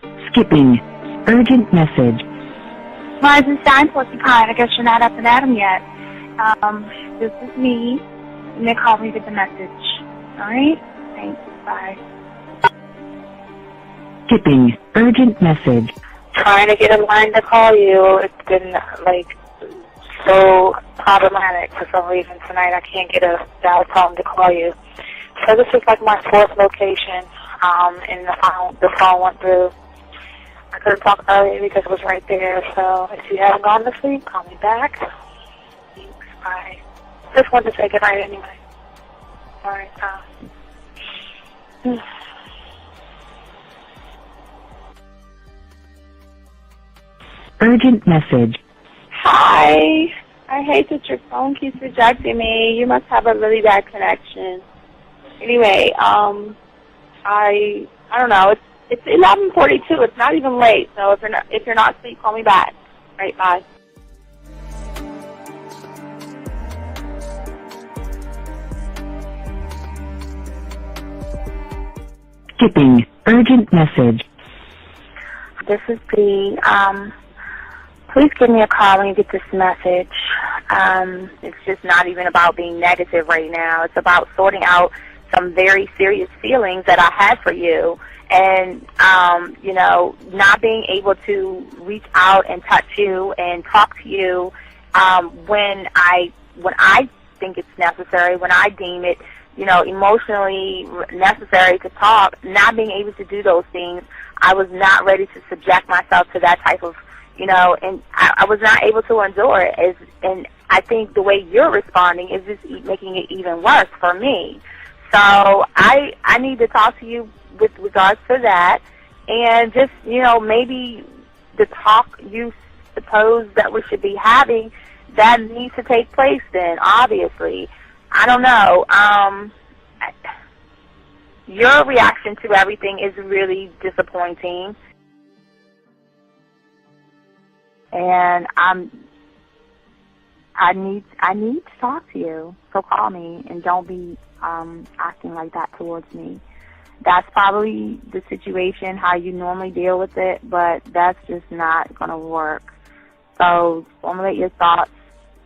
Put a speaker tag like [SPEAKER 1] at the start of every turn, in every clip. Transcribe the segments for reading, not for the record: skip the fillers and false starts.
[SPEAKER 1] Skipping. Urgent message.
[SPEAKER 2] Rising Shine Porcupine, I guess you're not up and at 'em yet. This is me. And they call me with the message. Alright? Thanks. Bye.
[SPEAKER 1] Skipping. Urgent message.
[SPEAKER 2] Trying to get a line to call you. It's been, so problematic for some reason tonight. I can't get a dial tone to call you. So this is my fourth location, and the phone went through. I couldn't talk earlier because it was right there, so if you haven't gone to sleep, call me back. Thanks, bye. Just wanted to say goodnight anyway. Alright,
[SPEAKER 1] Urgent message.
[SPEAKER 2] Hi. I hate that your phone keeps rejecting me. You must have a really bad connection. Anyway, I don't know. It's 11:42. It's not even late. So if you're not asleep, call me back. All right, bye.
[SPEAKER 1] Skipping. Urgent message.
[SPEAKER 2] This is B. Please give me a call when you get this message. It's just not even about being negative right now. It's about sorting out some very serious feelings that I had for you. And, not being able to reach out and touch you and talk to you when I think it's necessary, when I deem it, emotionally necessary to talk, not being able to do those things. I was not ready to subject myself to that type of, and I was not able to endure it. And I think the way you're responding is just making it even worse for me. So I need to talk to you with regards to that, and just, maybe the talk you suppose that we should be having, that needs to take place then, obviously. I don't know. Your reaction to everything is really disappointing. And I need to talk to you. So call me and don't be acting like that towards me. That's probably the situation, how you normally deal with it, but that's just not going to work. So formulate your thoughts,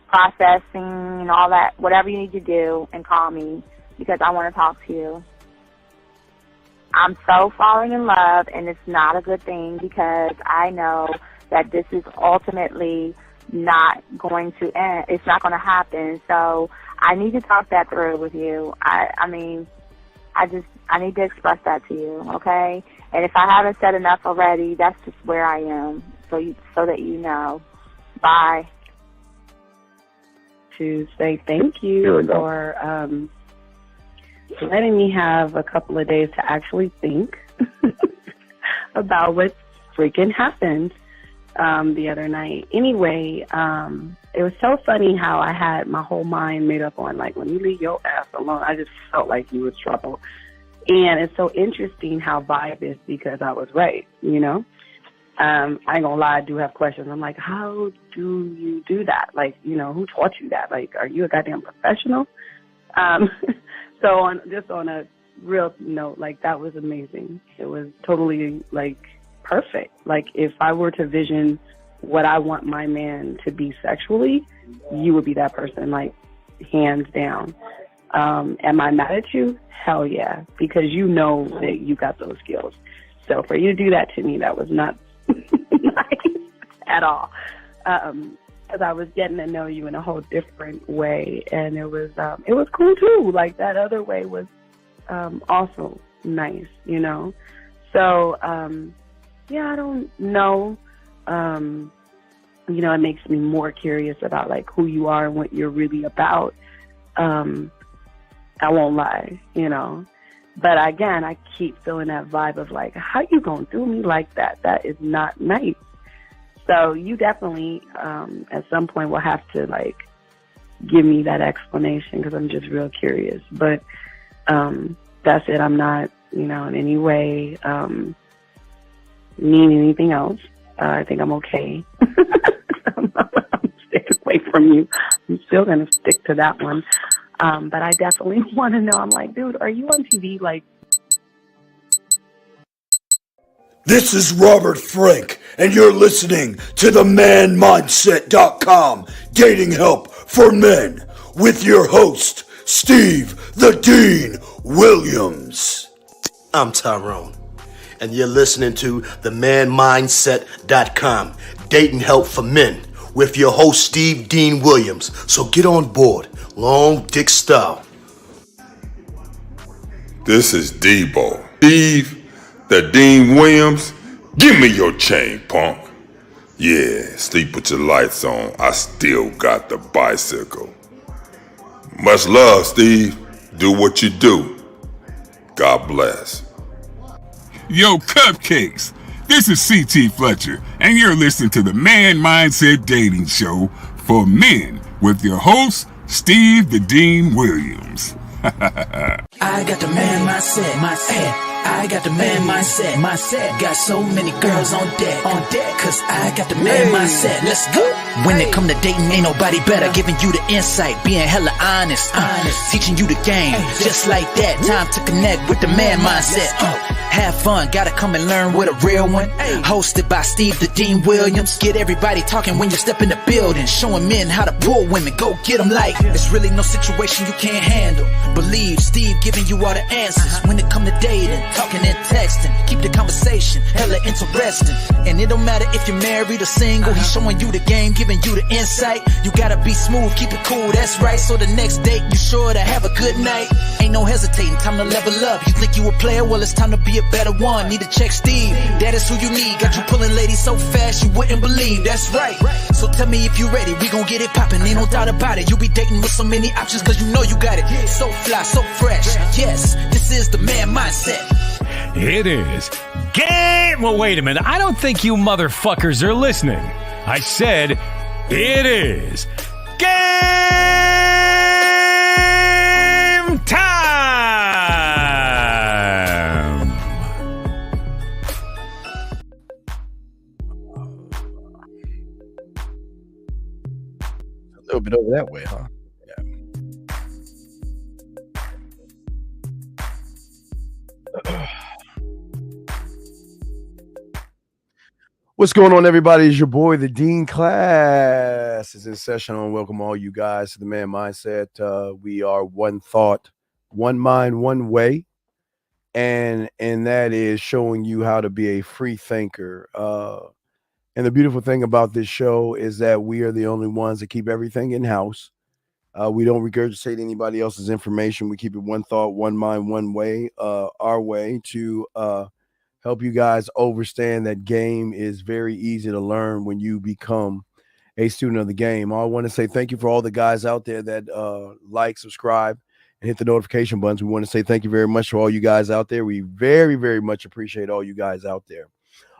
[SPEAKER 2] processing and all that, whatever you need to do, and call me because I want to talk to you. I'm so falling in love, and it's not a good thing because I know that this is ultimately not going to end. It's not going to happen. So I need to talk that through with you. I need to express that to you, okay? And if I haven't said enough already, that's just where I am, so that you know. Bye.
[SPEAKER 3] To say thank you for letting me have a couple of days to actually think about what freaking happened the other night. Anyway, it was so funny how I had my whole mind made up on, when you leave your ass alone, I just felt like you was trouble. And it's so interesting how vibe is because I was right, I ain't gonna lie, I do have questions. I'm like, how do you do that? Who taught you that? Are you a goddamn professional? So on a real note, that was amazing. It was totally, perfect. If I were to vision what I want my man to be sexually, you would be that person, hands down. Am I mad at you? Hell yeah, because you know that you got those skills. So for you to do that to me, that was not nice at all. Because I was getting to know you in a whole different way, and it was cool too. That other way was also nice, So yeah, I don't know. It makes me more curious about who you are and what you're really about. I won't lie, But again, I keep feeling that vibe of how you gonna do me like that? That is not nice. So you definitely, at some point, will have to give me that explanation because I'm just real curious. But that's it. I'm not, in any way mean anything else. I think I'm okay. I'm staying away from you. I'm still gonna stick to that one. But I definitely want to know. I'm dude, are you on TV?
[SPEAKER 4] This is Robert Frank, and you're listening to the ManMindset.com Dating Help for Men with your host, Steve the Dean Williams.
[SPEAKER 5] I'm Tyrone, and you're listening to the ManMindset.com Dating Help for Men with your host, Steve Dean Williams. So get on board, long dick style.
[SPEAKER 6] This is Debo. Steve the Dean Williams, give me your chain, punk. Yeah, sleep with your lights on. I still got the bicycle. Much love, Steve. Do what you do. God bless.
[SPEAKER 7] Yo, cupcakes. This is C.T. Fletcher, and you're listening to the Man Mindset Dating Show for Men with your host, Steve the Dean Williams.
[SPEAKER 8] I got the man mindset, I got the man mindset, got so many girls on deck, cause I got the man mindset, let's go. When it come to dating, ain't nobody better, giving you the insight, being hella honest, teaching you the game, just like that, time to connect with the man mindset. Have fun, gotta come and learn with a real one. Hosted by Steve the Dean Williams. Get everybody talking when you step in the building, showing men how to pull women, go get them like there's really no situation you can't handle. Believe Steve giving you all the answers when it come to dating, talking and texting. Keep the conversation hella interesting, and it don't matter if you're married or single. He's showing you the game, giving you the insight. You gotta be smooth, keep it cool, that's right. So the next date you sure to have a good night. Ain't no hesitating, time to level up. You think you a player? Well, it's time to be a better one. Need to check Steve, that is who you need. Got you pulling ladies so fast you wouldn't believe, that's right. So tell me if you ready, we gon' get it poppin', ain't no doubt about it. You be dating with so many options cause you know you got it. So fly, so fresh, yes, this is the man mindset.
[SPEAKER 9] It is game. Well, wait a minute. I don't think you motherfuckers are listening. I said it is game time.
[SPEAKER 10] A little bit over that way, huh? What's going on, everybody? It's your boy, the Dean Class is in session. I want to welcome all you guys to the Man Mindset. We are one thought, one mind, one way, and that is showing you how to be a free thinker. And the beautiful thing about this show is that we are the only ones that keep everything in house. We don't regurgitate anybody else's information. We keep it one thought, one mind, one way, our way to help you guys understand that game is very easy to learn when you become a student of the game. I want to say thank you for all the guys out there that like, subscribe, and hit the notification buttons. We want to say thank you very much to all you guys out there. We very, very much appreciate all you guys out there.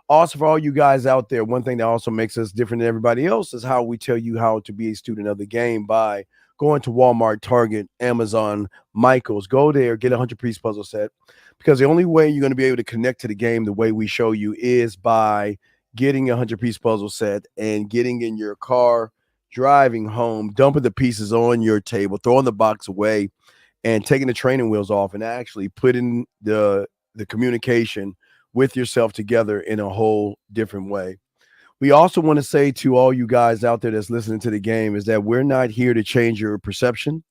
[SPEAKER 10] Also, for all you guys out there, one thing that also makes us different than everybody else is how we tell you how to be a student of the game by going to Walmart, Target, Amazon, Michael's. Go there, get a 100-piece puzzle set, because the only way you're going to be able to connect to the game the way we show you is by getting a 100-piece puzzle set and getting in your car, driving home, dumping the pieces on your table, throwing the box away, and taking the training wheels off and actually putting the communication with yourself together in a whole different way. We also want to say to all you guys out there that's listening to the game is that we're not here to change your perception.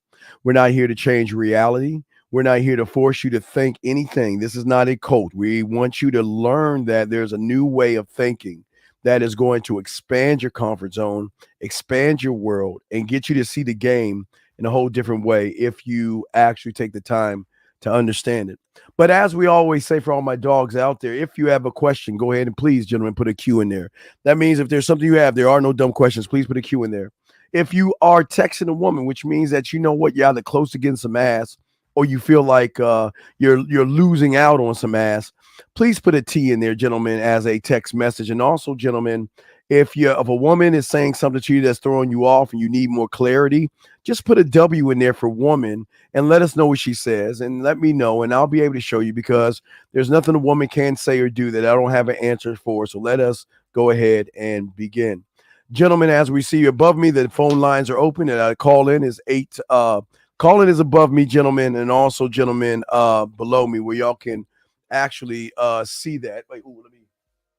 [SPEAKER 10] We're not here to change reality. We're not here to force you to think anything. This is not a cult. We want you to learn that there's a new way of thinking that is going to expand your comfort zone, expand your world, and get you to see the game in a whole different way if you actually take the time to understand it. But as we always say for all my dogs out there, if you have a question, go ahead and please, gentlemen, put a Q in there. That means if there's something you have, there are no dumb questions. Please put a Q in there. If you are texting a woman, which means that you know what, you're either close to getting some ass or you feel like you're losing out on some ass, please put a T in there, gentlemen, as a text message. And also, gentlemen, if a woman is saying something to you that's throwing you off and you need more clarity, just put a W in there for woman and let us know what she says and let me know, and I'll be able to show you, because there's nothing a woman can say or do that I don't have an answer for. So let us go ahead and begin. Gentlemen, as we see above me, the phone lines are open, and I call in is 8. Call in is above me, gentlemen, and also, gentlemen, below me, where y'all can actually see that. Wait, let me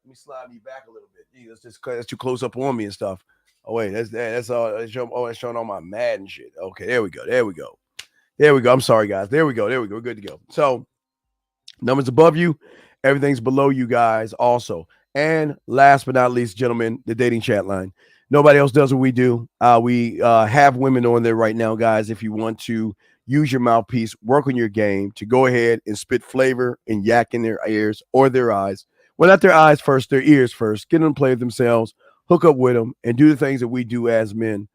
[SPEAKER 10] Let me slide me back a little bit. Gee, that's too close up on me and stuff. Oh wait, that's all. That's showing all my mad and shit. Okay, there we go. I'm sorry, guys. There we go. We're good to go. So numbers above you, everything's below you guys also. And last but not least, gentlemen, the dating chat line. Nobody else does what we do. We have women on there right now, guys. If you want to use your mouthpiece, work on your game, to go ahead and spit flavor and yak in their ears or their eyes. Well, not their eyes first, their ears first. Get them to play with themselves, hook up with them, and do the things that we do as men.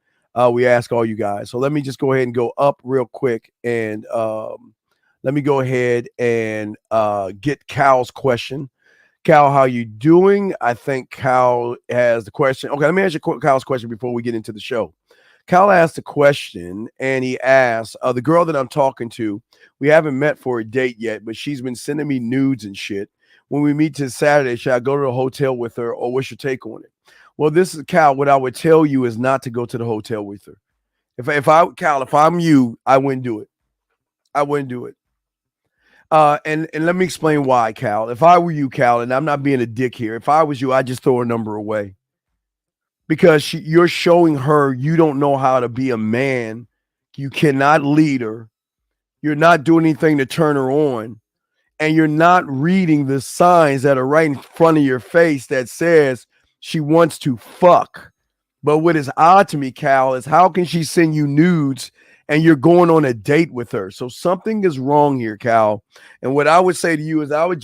[SPEAKER 10] We ask all you guys. So let me just go ahead and go up real quick. And let me go ahead and get Cal's question. Cal, how you doing? I think Cal has the question. Okay, let me ask you Cal's question before we get into the show. Cal asked a question, and he asked, the girl that I'm talking to, we haven't met for a date yet, but she's been sending me nudes and shit. When we meet this Saturday, should I go to the hotel with her, or what's your take on it? Well, this is Cal. What I would tell you is not to go to the hotel with her. If I'm you, I wouldn't do it. I wouldn't do it. And let me explain why, Cal. If I were you, Cal, and I'm not being a dick here, if I was you, I'd just throw her number away. Because you're showing her you don't know how to be a man. You cannot lead her. You're not doing anything to turn her on. And you're not reading the signs that are right in front of your face that says she wants to fuck. But what is odd to me, Cal, is how can she send you nudes and you're going on a date with her? So something is wrong here, Cal. And what I would say to you is I would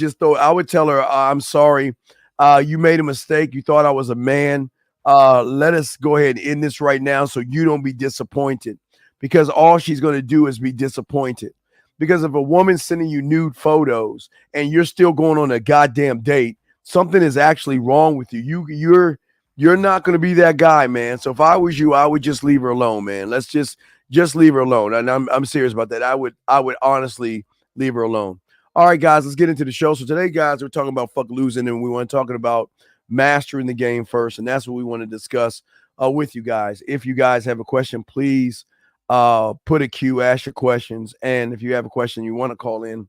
[SPEAKER 10] tell her, I'm sorry. You made a mistake. You thought I was a man. Let us go ahead and end this right now so you don't be disappointed, because all she's going to do is be disappointed. Because if a woman's sending you nude photos and you're still going on a goddamn date, something is actually wrong with you. You're not going to be that guy, man. So if I was you, I would just leave her alone, man. Let's just leave her alone. And I'm serious about that. I would honestly leave her alone. All right, guys, let's get into the show. So today, guys, we're talking about fuck losing, and we want to talk about mastering the game first, and that's what we want to discuss with you guys. If you guys have a question, please put a queue, ask your questions, and if you have a question you want to call in,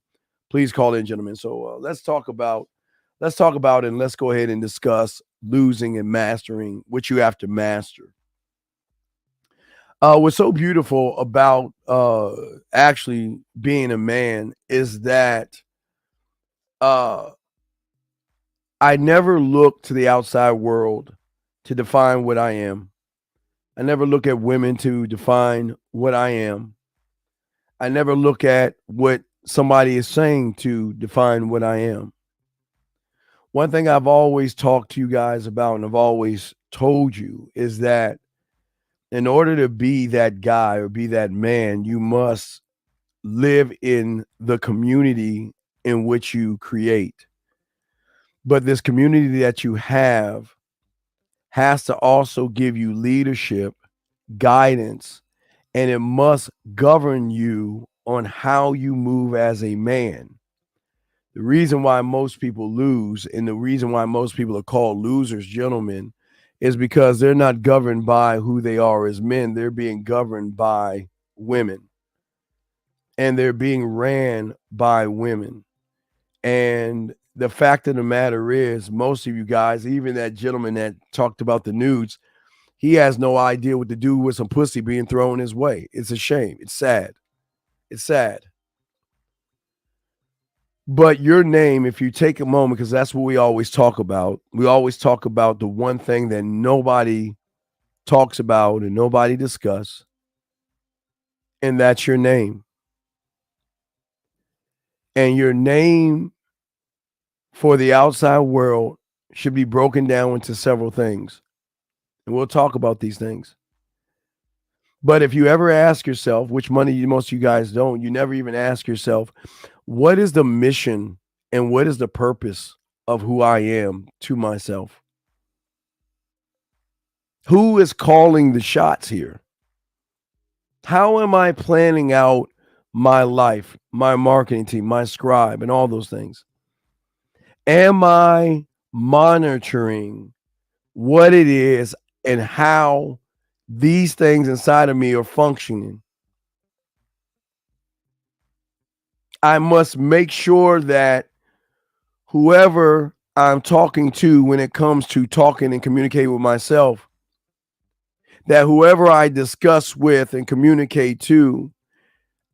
[SPEAKER 10] please call in, gentlemen. So let's talk about and let's go ahead and discuss losing and mastering what you have to master. What's so beautiful about actually being a man is that I never look to the outside world to define what I am. I never look at women to define what I am. I never look at what somebody is saying to define what I am. One thing I've always talked to you guys about, and I've always told you, is that in order to be that guy or be that man, you must live in the community in which you create. But this community that you have has to also give you leadership, guidance, and it must govern you on how you move as a man. The reason why most people lose, and the reason why most people are called losers, gentlemen, is because they're not governed by who they are as men. They're being governed by women. And they're being ran by women. And the fact of the matter is, most of you guys, even that gentleman that talked about the nudes, he has no idea what to do with some pussy being thrown his way. It's a shame. It's sad. It's sad. But your name, if you take a moment, because that's what we always talk about. We always talk about the one thing that nobody talks about and nobody discuss, and that's your name. And your name for the outside world should be broken down into several things. And we'll talk about these things. But if you ever ask yourself, which most of you guys don't, you never even ask yourself, what is the mission and what is the purpose of who I am to myself? Who is calling the shots here? How am I planning out my life, my marketing team, my scribe, and all those things? Am I monitoring what it is and how these things inside of me are functioning? I must make sure that whoever I'm talking to when it comes to talking and communicating with myself, that whoever I discuss with and communicate to,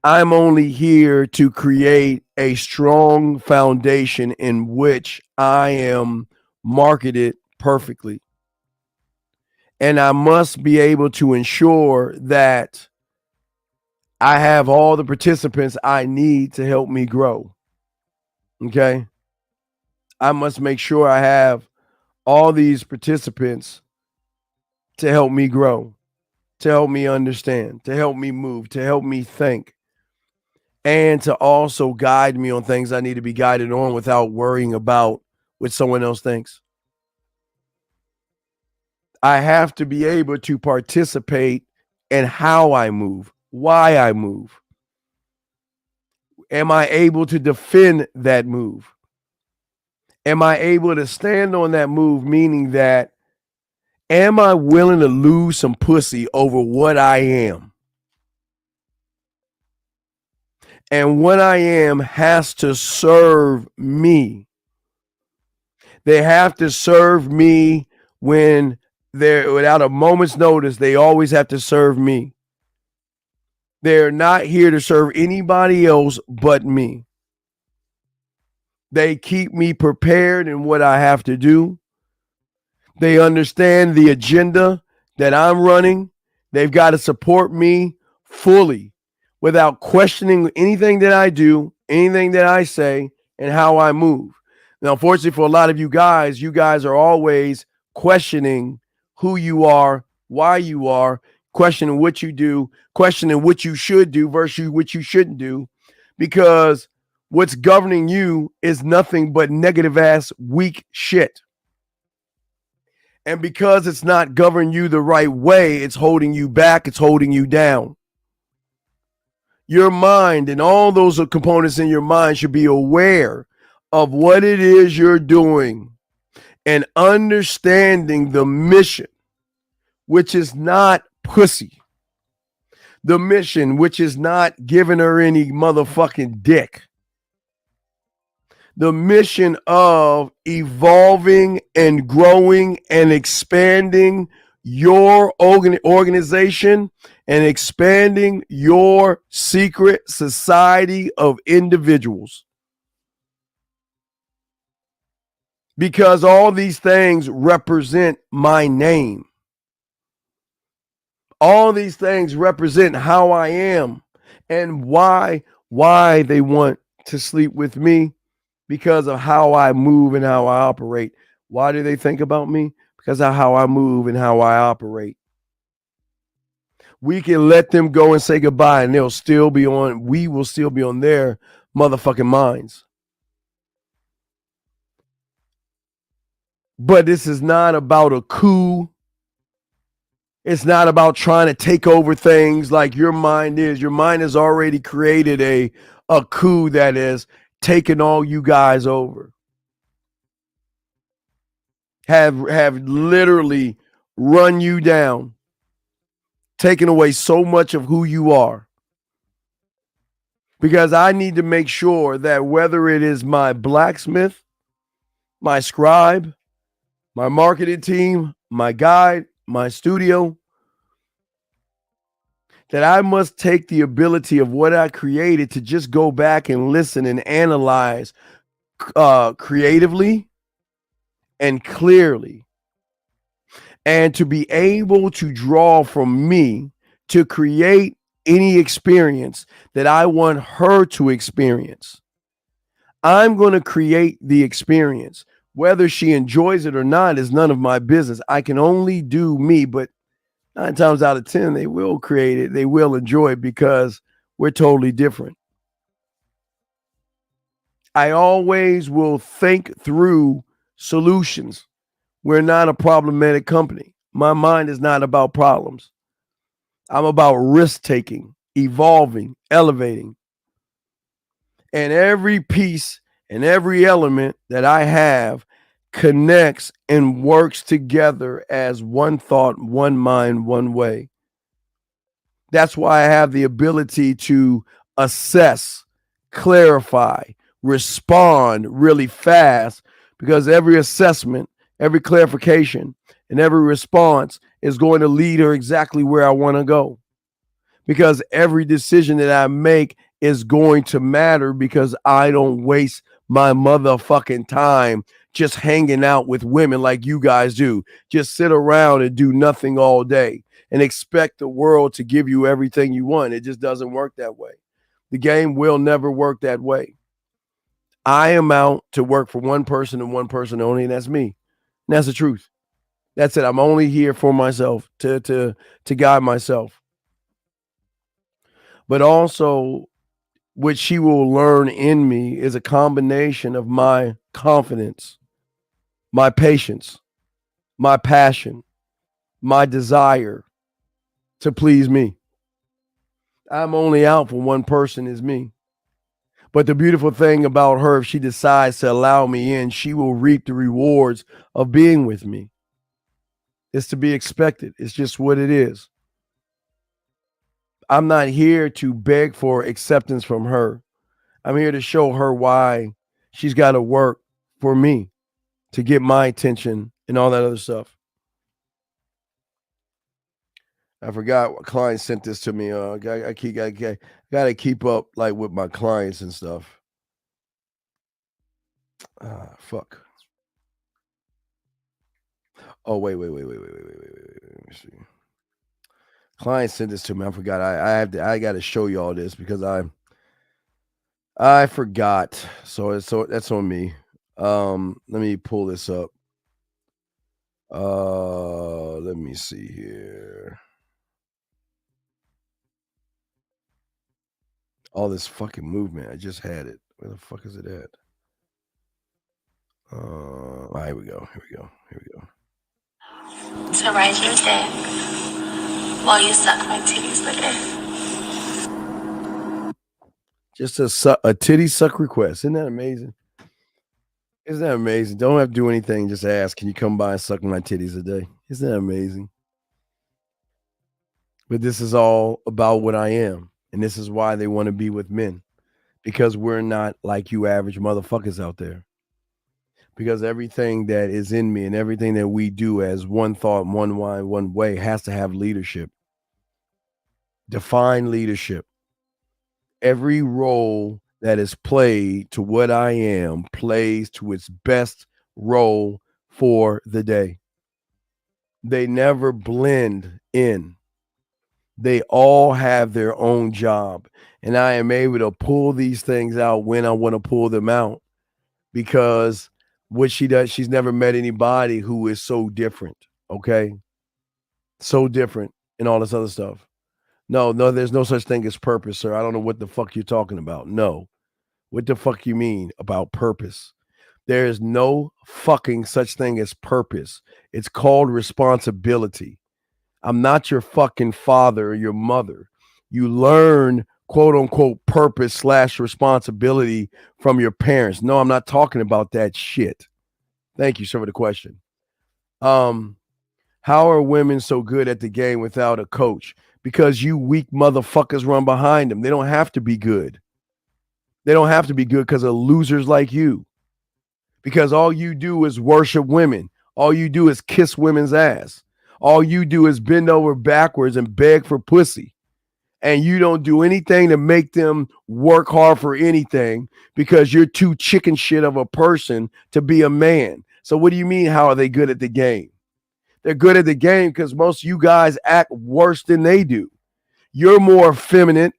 [SPEAKER 10] I'm only here to create a strong foundation in which I am marketed perfectly. And I must be able to ensure that I have all the participants I need to help me grow. Okay? I must make sure I have all these participants to help me grow, to help me understand, to help me move, to help me think, and to also guide me on things I need to be guided on without worrying about what someone else thinks. I have to be able to participate in how I move, why I move. Am I able to defend that move? Am I able to stand on that move, meaning that am I willing to lose some pussy over what I am? And what I am has to serve me. They have to serve me when they're without a moment's notice. They always have to serve me. They're not here to serve anybody else but me. They keep me prepared in what I have to do. They understand the agenda that I'm running. They've got to support me fully without questioning anything that I do, anything that I say, and how I move. Now, unfortunately, for a lot of you guys are always questioning who you are, why you are, questioning what you do, questioning what you should do versus what you shouldn't do, because what's governing you is nothing but negative ass weak shit. And because it's not governing you the right way, it's holding you back, it's holding you down. Your mind and all those components in your mind should be aware of what it is you're doing and understanding the mission, which is not pussy. The mission, which is not giving her any motherfucking dick. The mission of evolving and growing and expanding your organization and expanding your secret society of individuals. Because all these things represent my name. All these things represent how I am and why they want to sleep with me, because of how I move and how I operate. Why do they think about me? Because of how I move and how I operate. We can let them go and say goodbye and we will still be on their motherfucking minds. But this is not about a coup. It's not about trying to take over things like your mind is. Your mind has already created a coup that is taking all you guys over. Have literally run you down, taken away so much of who you are. Because I need to make sure that whether it is my blacksmith, my scribe, my marketing team, my guide, my studio, that I must take the ability of what I created to just go back and listen and analyze creatively and clearly, and to be able to draw from me to create any experience that I want her to experience. I'm going to create the experience. Whether she enjoys it or not is none of my business. I can only do me, but 9 times out of 10, they will create it. They will enjoy it because we're totally different. I always will think through solutions. We're not a problematic company. My mind is not about problems. I'm about risk-taking, evolving, elevating. And every piece and every element that I have connects and works together as one thought, one mind, one way. That's why I have the ability to assess, clarify, respond really fast, because every assessment, every clarification, and every response is going to lead her exactly where I want to go. Because every decision that I make is going to matter, because I don't waste my motherfucking time just hanging out with women like you guys do. Just sit around and do nothing all day and expect the world to give you everything you want. It just doesn't work that way. The game will never work that way. I am out to work for one person and one person only, and that's me. And that's the truth. That's it. I'm only here for myself, to guide myself. But also, what she will learn in me is a combination of my confidence, my patience, my passion, my desire to please me. I'm only out for one person, is me. But the beautiful thing about her, if she decides to allow me in, she will reap the rewards of being with me. It's to be expected. It's just what it is. I'm not here to beg for acceptance from her. I'm here to show her why she's got to work for me to get my attention and all that other stuff. I forgot what client sent this to me. I gotta keep up like with my clients and stuff. Fuck. Oh, wait. Let me see. Client sent this to me. I forgot. I got to show you all this because I forgot. So that's on me. Let me pull this up. Let me see here. All this fucking movement. I just had it. Where the fuck is it at? Here we go.
[SPEAKER 11] To ride your dick while you suck my titties later.
[SPEAKER 10] Just a titty suck request. Isn't that amazing? Isn't that amazing? Don't have to do anything. Just ask, can you come by and suck my titties a day? Isn't that amazing? But this is all about what I am. And this is why they want to be with men. Because we're not like you average motherfuckers out there. Because everything that is in me and everything that we do as one thought, one mind, one way has to have leadership. Define leadership. Every role that is played to what I am plays to its best role for the day. They never blend in. They all have their own job. And I am able to pull these things out when I want to pull them out. Because what she does, she's never met anybody who is so different. Okay? So different and all this other stuff. No, there's no such thing as purpose, sir. I don't know what the fuck you're talking about. No. What the fuck you mean about purpose? There is no fucking such thing as purpose. It's called responsibility. I'm not your fucking father or your mother. You learn, quote unquote, purpose / responsibility from your parents. No, I'm not talking about that shit. Thank you, sir, for the question. How are women so good at the game without a coach? Because you weak motherfuckers run behind them. They don't have to be good. They don't have to be good because of losers like you. Because all you do is worship women. All you do is kiss women's ass. All you do is bend over backwards and beg for pussy. And you don't do anything to make them work hard for anything because you're too chicken shit of a person to be a man. So what do you mean, how are they good at the game? They're good at the game because most of you guys act worse than they do. You're more effeminate.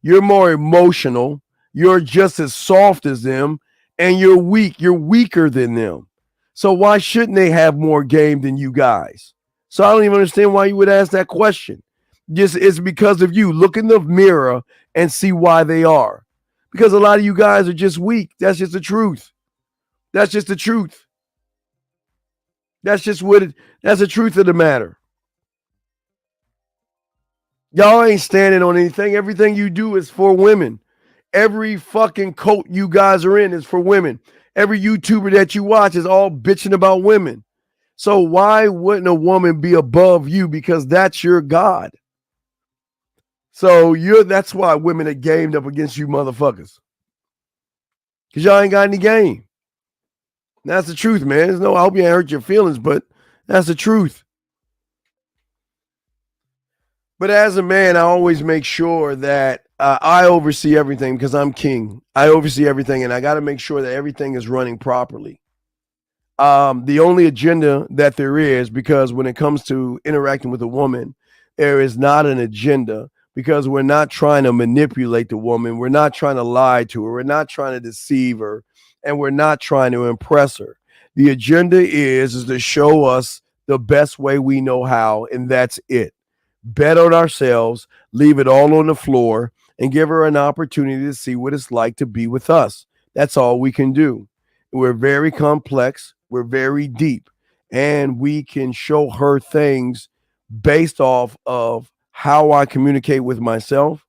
[SPEAKER 10] You're more emotional. You're just as soft as them. And you're weak. You're weaker than them. So why shouldn't they have more game than you guys? So I don't even understand why you would ask that question. Just it's because of you. Look in the mirror and see why they are. Because a lot of you guys are just weak. That's just the truth. That's just the truth. That's the truth of the matter. Y'all ain't standing on anything. Everything you do is for women. Every fucking cult you guys are in is for women. Every YouTuber that you watch is all bitching about women. So why wouldn't a woman be above you? Because that's your God. So that's why women are gamed up against you motherfuckers. Because y'all ain't got any game. That's the truth, man. There's no, I hope you ain't hurt your feelings, but that's the truth. But as a man, I always make sure that I oversee everything because I'm king. I oversee everything, and I got to make sure that everything is running properly. The only agenda that there is, because when it comes to interacting with a woman, there is not an agenda, because we're not trying to manipulate the woman. We're not trying to lie to her. We're not trying to deceive her, and we're not trying to impress her. The agenda is to show us the best way we know how, and that's it. Bet on ourselves, leave it all on the floor, and give her an opportunity to see what it's like to be with us. That's all we can do. We're very complex. We're very deep, and we can show her things based off of how I communicate with myself,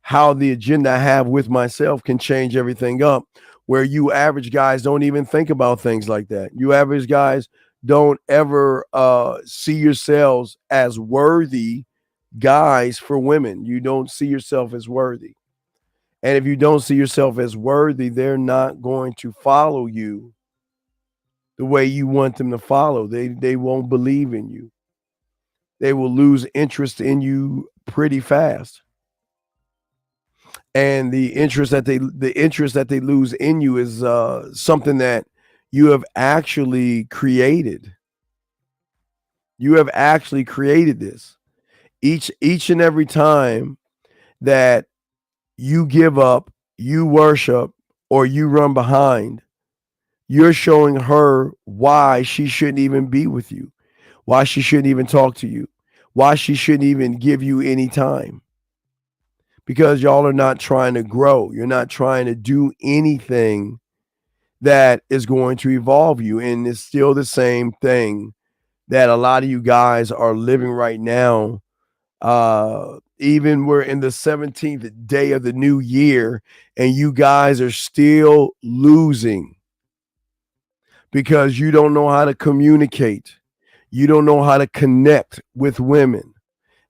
[SPEAKER 10] how the agenda I have with myself can change everything up, where you average guys don't even think about things like that. You average guys don't ever see yourselves as worthy guys for women. You don't see yourself as worthy. And if you don't see yourself as worthy, they're not going to follow you the way you want them to follow. They won't believe in you. They will lose interest in you pretty fast. And the interest that they lose in you is something that you have actually created. You have actually created this. Each and every time that you give up, you worship, or you run behind, you're showing her why she shouldn't even be with you, why she shouldn't even talk to you, why she shouldn't even give you any time. Because y'all are not trying to grow. You're not trying to do anything that is going to evolve you. And it's still the same thing that a lot of you guys are living right now. Even we're in the 17th day of the new year, and you guys are still losing because you don't know how to communicate. You don't know how to connect with women,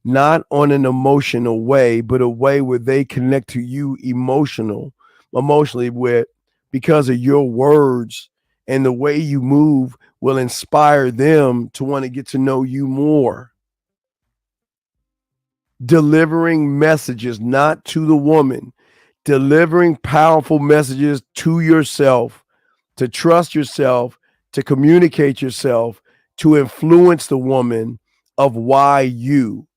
[SPEAKER 10] not on an emotional way, but a way where they connect to you emotionally with, because of your words and the way you move will inspire them to want to get to know you more. Delivering messages, not to the woman, delivering powerful messages to yourself, to trust yourself, to communicate yourself, to influence the woman of why you.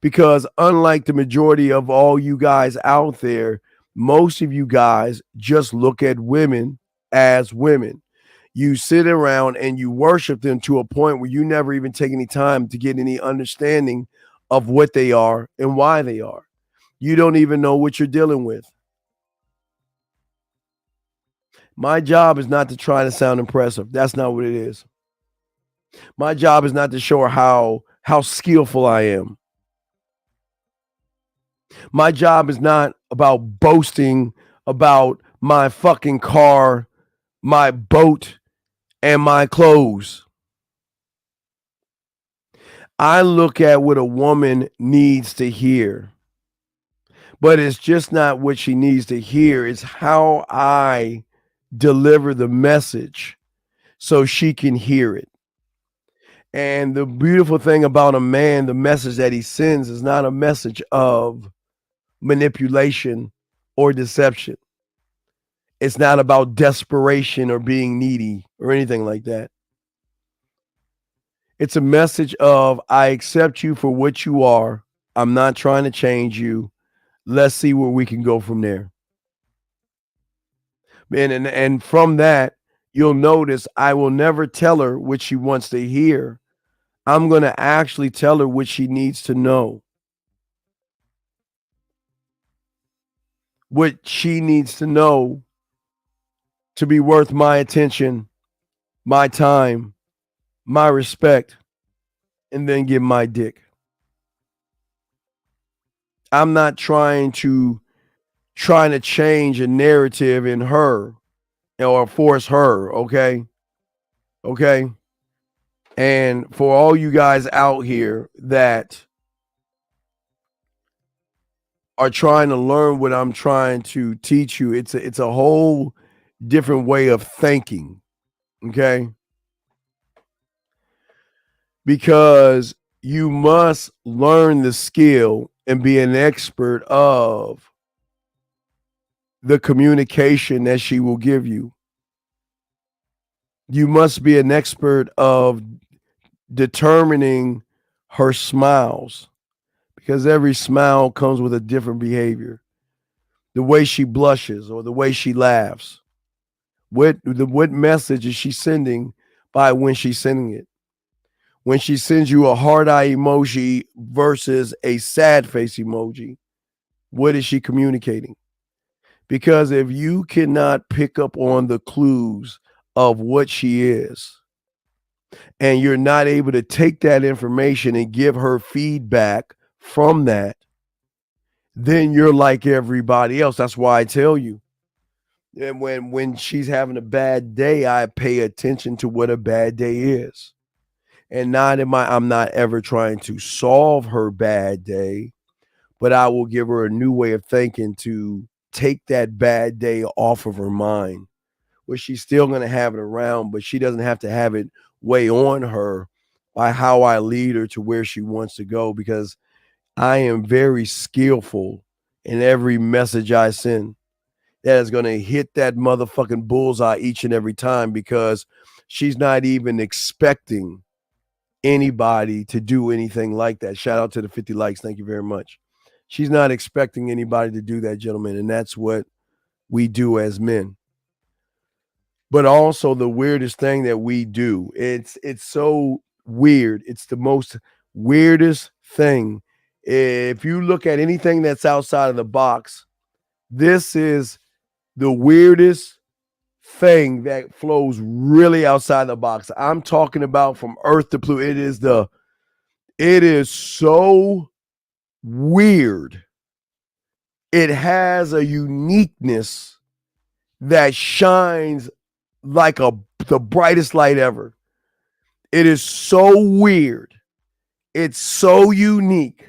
[SPEAKER 10] Because unlike the majority of all you guys out there, most of you guys just look at women as women. You sit around and you worship them to a point where you never even take any time to get any understanding of what they are and why they are. You don't even know what you're dealing with. My job is not to try to sound impressive. That's not what it is. My job is not to show her how skillful I am. My job is not about boasting about my fucking car, my boat, and my clothes. I look at what a woman needs to hear, but it's just not what she needs to hear. It's how I deliver the message so she can hear it. And the beautiful thing about a man, the message that he sends is not a message of manipulation or deception. It's not about desperation or being needy or anything like that. It's a message of, I accept you for what you are. I'm not trying to change you. Let's see where we can go from there. And from that, you'll notice I will never tell her what she wants to hear. I'm going to actually tell her what she needs to know. What she needs to know to be worth my attention, my time, my respect, and then give my dick. I'm not trying to change a narrative in her or force her, okay? Okay? And for all you guys out here that are trying to learn what I'm trying to teach you, it's a whole different way of thinking, Okay? Because you must learn the skill and be an expert of the communication that she will give you. You must be an expert of determining her smiles, because every smile comes with a different behavior. The way she blushes or the way she laughs. What message is she sending by when she's sending it? When she sends you a heart eye emoji versus a sad face emoji, what is she communicating? Because if you cannot pick up on the clues of what she is, and you're not able to take that information and give her feedback from that, then you're like everybody else. That's why I tell you, and when she's having a bad day, I pay attention to what a bad day is. And I'm not ever trying to solve her bad day, but I will give her a new way of thinking to take that bad day off of her mind, where she's still going to have it around, but she doesn't have to have it weigh on her by how I lead her to where she wants to go, because I am very skillful in every message I send that is going to hit that motherfucking bullseye each and every time, because she's not even expecting anybody to do anything like that. Shout out to the 50 likes. Thank you very much. She's not expecting anybody to do that, gentlemen. And that's what we do as men. But also the weirdest thing that we do, it's so weird. It's the most weirdest thing. If you look at anything that's outside of the box, this is the weirdest thing that flows really outside the box. I'm talking about from Earth to Pluto. It is so weird. It has a uniqueness that shines like the brightest light ever. It is so weird. It's so unique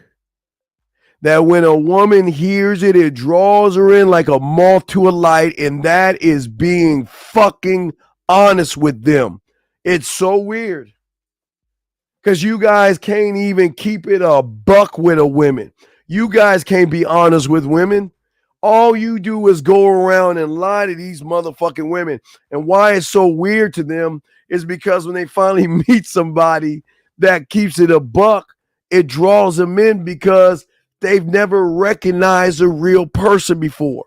[SPEAKER 10] that when a woman hears it, it draws her in like a moth to a light, and that is being fucking honest with them. It's so weird. Because you guys can't even keep it a buck with a woman. You guys can't be honest with women. All you do is go around and lie to these motherfucking women. And why it's so weird to them is because when they finally meet somebody that keeps it a buck, it draws them in because they've never recognized a real person before.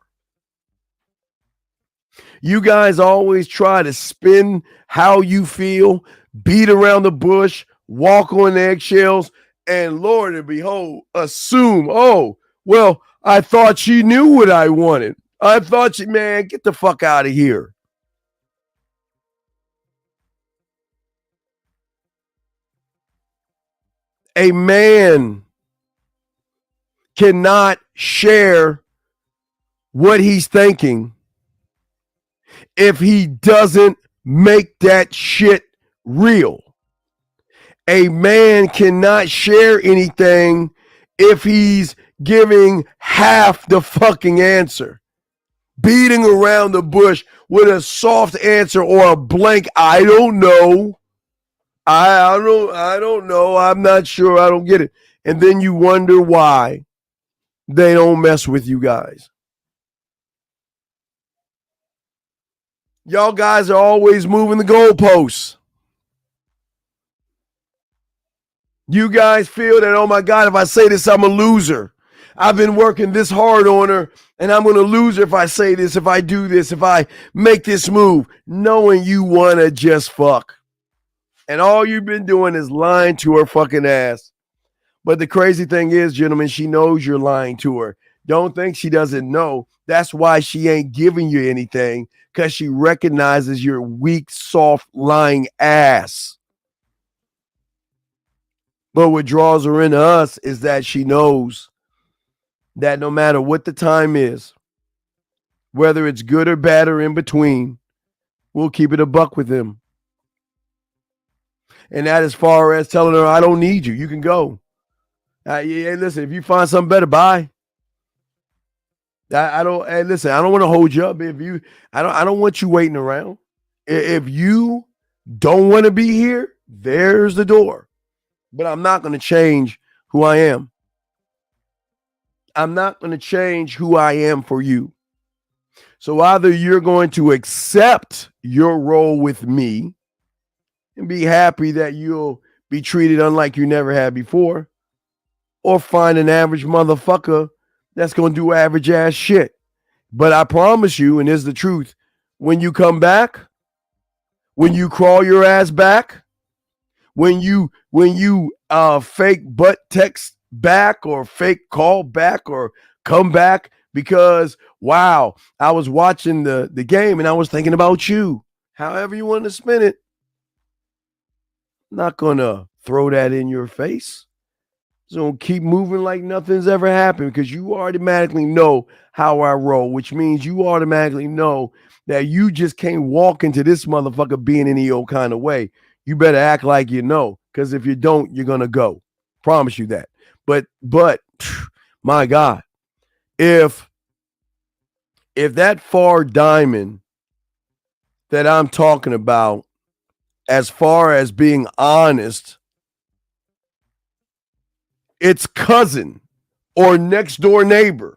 [SPEAKER 10] You guys always try to spin how you feel, beat around the bush, walk on eggshells, and Lord and behold, assume, oh, well, I thought she knew what I wanted. I thought she, man, get the fuck out of here. A man cannot share what he's thinking if he doesn't make that shit real. A man cannot share anything if he's giving half the fucking answer. Beating around the bush with a soft answer or a blank, I don't know. I don't know. I'm not sure. I don't get it. And then you wonder why they don't mess with you guys. Y'all guys are always moving the goalposts. You guys feel that, oh my God, if I say this, I'm a loser. I've been working this hard on her, and I'm going to lose her if I say this, if I do this, if I make this move, knowing you want to just fuck. And all you've been doing is lying to her fucking ass. But the crazy thing is, gentlemen, she knows you're lying to her. Don't think she doesn't know. That's why she ain't giving you anything, because she recognizes your weak, soft, lying ass. But what draws her into us is that she knows that no matter what the time is, whether it's good or bad or in between, we'll keep it a buck with him. And that as far as telling her, I don't need you. You can go. Yeah, listen, if you find something better, bye. I don't want to hold you up. I don't want you waiting around. If you don't want to be here, there's the door. But I'm not going to change who I am. I'm not going to change who I am for you. So either you're going to accept your role with me and be happy that you'll be treated unlike you never had before, or find an average motherfucker that's going to do average ass shit. But I promise you, and this is the truth, when you come back, when you crawl your ass back, when you fake butt text back or fake call back or come back because, wow, I was watching the game and I was thinking about you. However you want to spin it. I'm not going to throw that in your face. So keep moving like nothing's ever happened because you automatically know how I roll, which means you automatically know that you just can't walk into this motherfucker being any old kind of way. You better act like you know, because if you don't, you're going to go. Promise you that. But my God, if that far diamond that I'm talking about, as far as being honest, its cousin or next door neighbor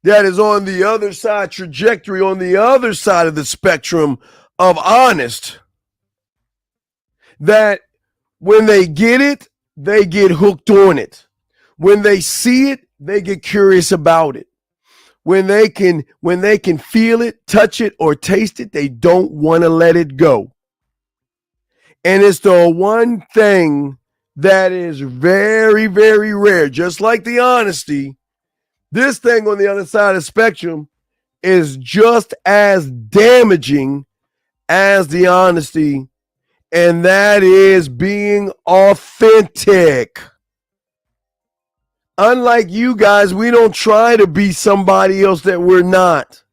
[SPEAKER 10] that is on the other side trajectory, on the other side of the spectrum of honest, that when they get it, they get hooked on it. When they see it, they get curious about it. When they can feel it, touch it, or taste it, they don't want to let it go. And it's the one thing that is very, very rare. Just like the honesty, this thing on the other side of the spectrum is just as damaging as the honesty, and that is being authentic. Unlike you guys, we don't try to be somebody else that we're not.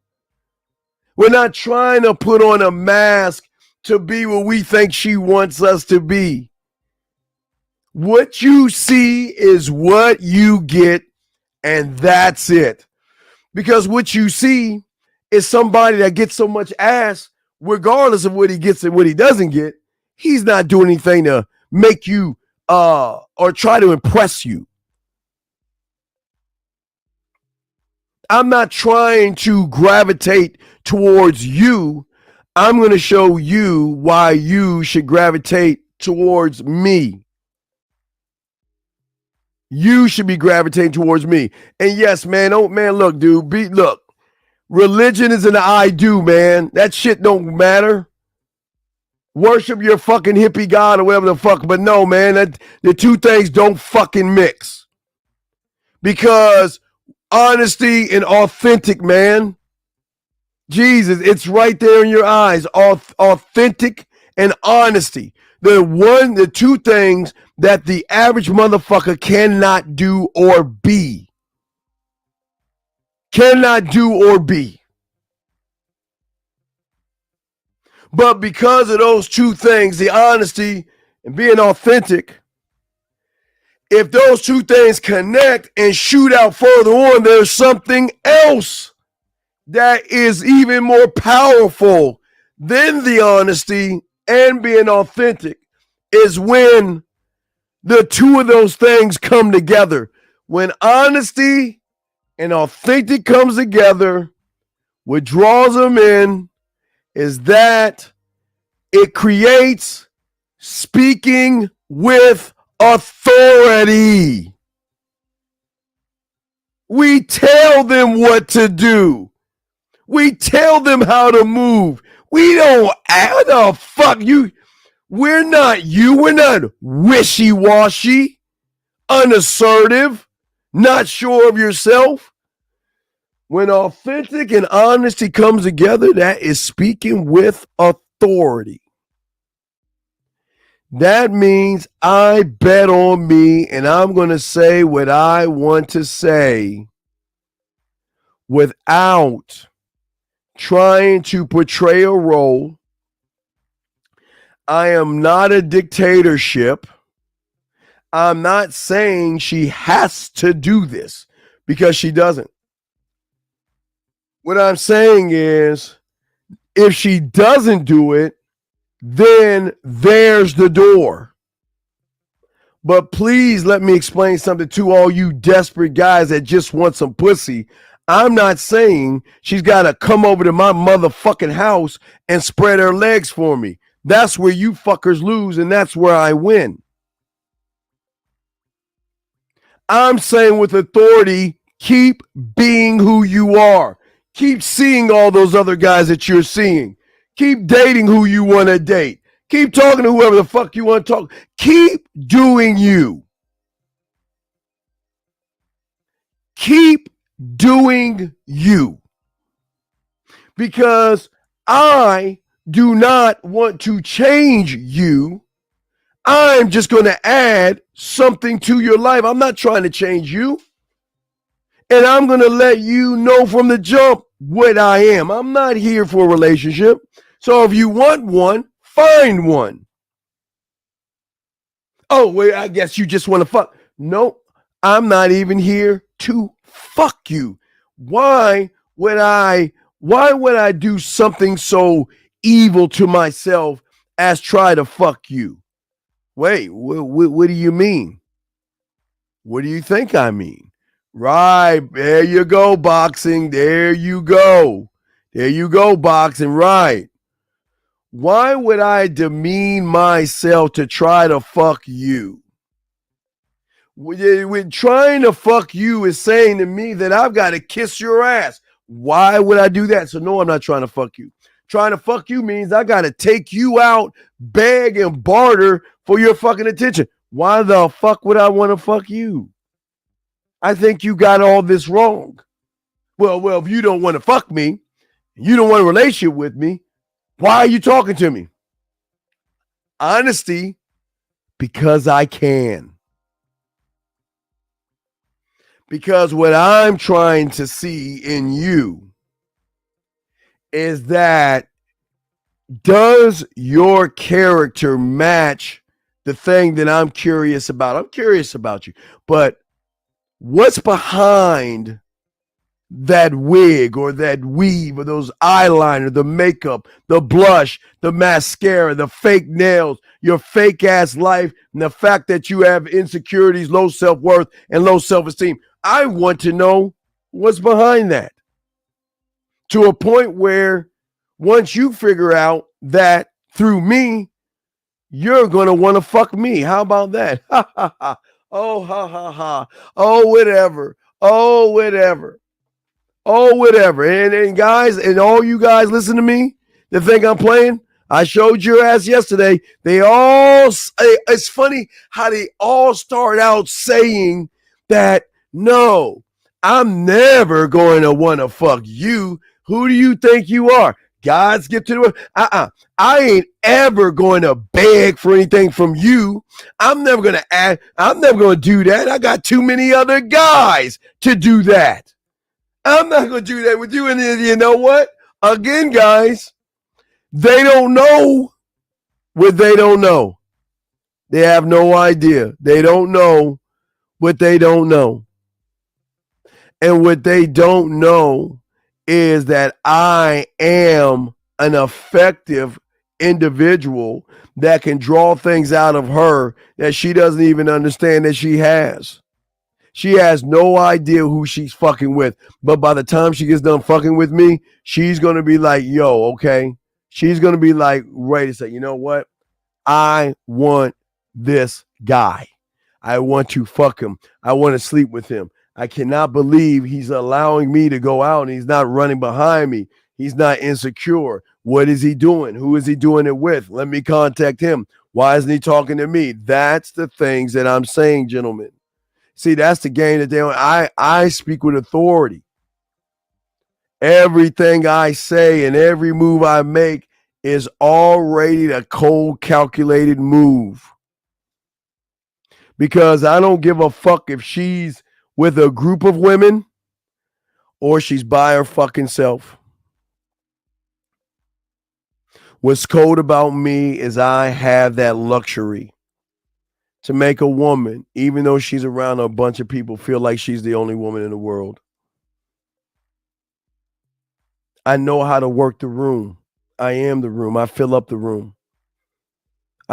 [SPEAKER 10] We're not trying to put on a mask to be what we think she wants us to be. What you see is what you get, and that's it. Because what you see is somebody that gets so much ass, regardless of what he gets and what he doesn't get, he's not doing anything to make you or try to impress you. I'm not trying to gravitate towards you. I'm going to show you why you should gravitate towards me. You should be gravitating towards me. And yes, man, look, dude, look. Religion is an I do, man. That shit don't matter. Worship your fucking hippie god or whatever the fuck. But no, man, the two things don't fucking mix. Because honesty and authentic, man. Jesus, it's right there in your eyes. Authentic and honesty. The two things that the average motherfucker cannot do or be. Cannot do or be. But because of those two things, the honesty and being authentic, if those two things connect and shoot out further on, there's something else that is even more powerful than the honesty and being authentic, is when the two of those things come together. When honesty and authentic comes together, what draws them in is that it creates speaking with authority. We tell them what to do. We tell them how to move. We don't, how the fuck you, we're not wishy-washy, unassertive, not sure of yourself. When authentic and honesty comes together, that is speaking with authority. That means I bet on me and I'm going to say what I want to say without trying to portray a role. I am not a dictatorship. I'm not saying she has to do this because she doesn't. What I'm saying is, if she doesn't do it, then there's the door. But please let me explain something to all you desperate guys that just want some pussy. I'm not saying she's got to come over to my motherfucking house and spread her legs for me. That's where you fuckers lose, and that's where I win. I'm saying with authority, keep being who you are. Keep seeing all those other guys that you're seeing. Keep dating who you want to date. Keep talking to whoever the fuck you want to talk. Keep doing you. Keep doing you. Because I do not want to change you. I'm just going to add something to your life. I'm not trying to change you. And I'm going to let you know from the jump what I am. I'm not here for a relationship. So if you want one, find one. Oh, wait, I guess you just want to fuck. No, I'm not even here to fuck you. Why would I do something so evil to myself as try to fuck you? Wait, what do you mean? What do you think I mean? Right, there you go, boxing. There you go. There you go, boxing. Right. Why would I demean myself to try to fuck you? With trying to fuck you is saying to me that I've got to kiss your ass. Why would I do that? So no, I'm not trying to fuck you. Trying to fuck you means I got to take you out, beg and barter for your fucking attention. Why the fuck would I want to fuck you? I think you got all this wrong. Well, if you don't want to fuck me, you don't want a relationship with me, why are you talking to me? Honesty, because I can. Because what I'm trying to see in you is that does your character match the thing that I'm curious about? I'm curious about you, but what's behind that wig or that weave or those eyeliner, the makeup, the blush, the mascara, the fake nails, your fake ass life, and the fact that you have insecurities, low self-worth, and low self-esteem? I want to know what's behind that. To a point where once you figure out that through me, you're going to want to fuck me. How about that? Ha ha ha. Oh, ha ha ha. Oh, whatever. Oh, whatever. Oh, whatever. And guys, and all you guys listen to me that think I'm playing, I showed your ass yesterday. It's funny how they all start out saying that, no, I'm never going to want to fuck you. Who do you think you are? God's gift to the world. I ain't ever going to beg for anything from you. I'm never going to do that. I got too many other guys to do that. I'm not going to do that with you. And you know what? Again, guys, they don't know what they don't know. They have no idea. They don't know what they don't know. And what they don't know is that I am an effective individual that can draw things out of her that she doesn't even understand that she has. She has no idea who she's fucking with. But by the time she gets done fucking with me, she's going to be like, yo, okay. She's going to be like, wait a second, you know what? I want this guy. I want to fuck him. I want to sleep with him. I cannot believe he's allowing me to go out and he's not running behind me. He's not insecure. What is he doing? Who is he doing it with? Let me contact him. Why isn't he talking to me? That's the things that I'm saying, gentlemen. See, that's the game that they don't. I speak with authority. Everything I say and every move I make is already a cold, calculated move. Because I don't give a fuck if she's with a group of women or she's by her fucking self. What's cold about me is I have that luxury to make a woman, even though she's around a bunch of people, feel like she's the only woman in the world. I know how to work the room. I am the room. I fill up the room.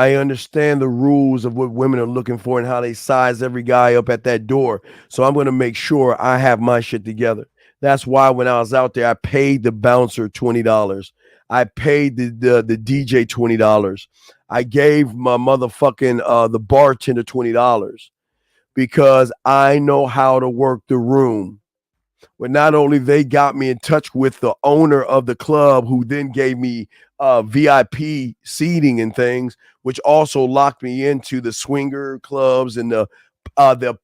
[SPEAKER 10] I understand the rules of what women are looking for and how they size every guy up at that door. So I'm going to make sure I have my shit together. That's why when I was out there, I paid the bouncer $20. I paid the DJ $20. I gave my motherfucking the bartender $20 because I know how to work the room. But not only they got me in touch with the owner of the club, who then gave me VIP seating and things, which also locked me into the swinger clubs and the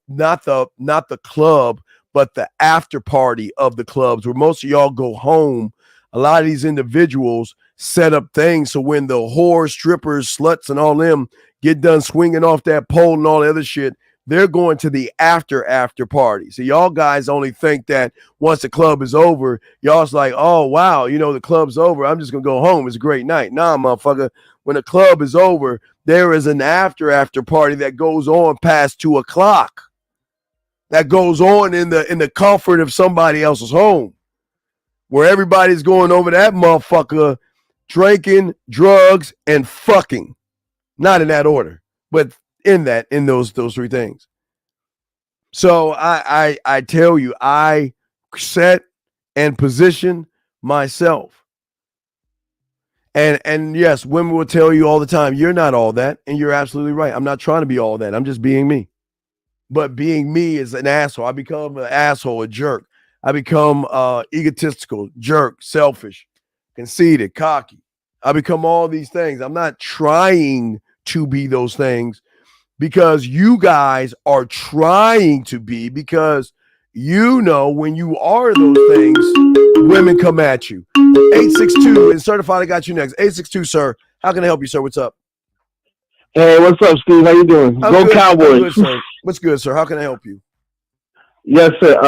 [SPEAKER 10] not the club, but the after party of the clubs, where most of y'all go home. A lot of these individuals set up things so when the whores, strippers, sluts, and all them get done swinging off that pole and all the other shit, they're going to the after party. So y'all guys only think that once the club is over, y'all's like, oh, wow, you know, the club's over. I'm just going to go home. It's a great night. Nah, motherfucker. When the club is over, there is an after party that goes on past 2 o'clock. That goes on in the comfort of somebody else's home, where everybody's going over that motherfucker, drinking, drugs, and fucking. Not in that order, but in those 3 things. So I tell you, I set and position myself. And yes, women will tell you all the time, you're not all that, and you're absolutely right. I'm not trying to be all that. I'm just being me. But being me is an asshole. I become an asshole, a jerk. I become egotistical, jerk, selfish, conceited, cocky. I become all these things. I'm not trying to be those things, because you guys are trying to be, because you know when you are those things, women come at you. 862 and Certified, I got you next. 862, sir. How can I help you, sir? What's up?
[SPEAKER 12] Hey, what's up, Steve? How you doing?
[SPEAKER 10] I'm
[SPEAKER 12] Go
[SPEAKER 10] good.
[SPEAKER 12] Cowboys.
[SPEAKER 10] I'm good, sir. What's good, sir? How can I help you?
[SPEAKER 12] Yes, sir.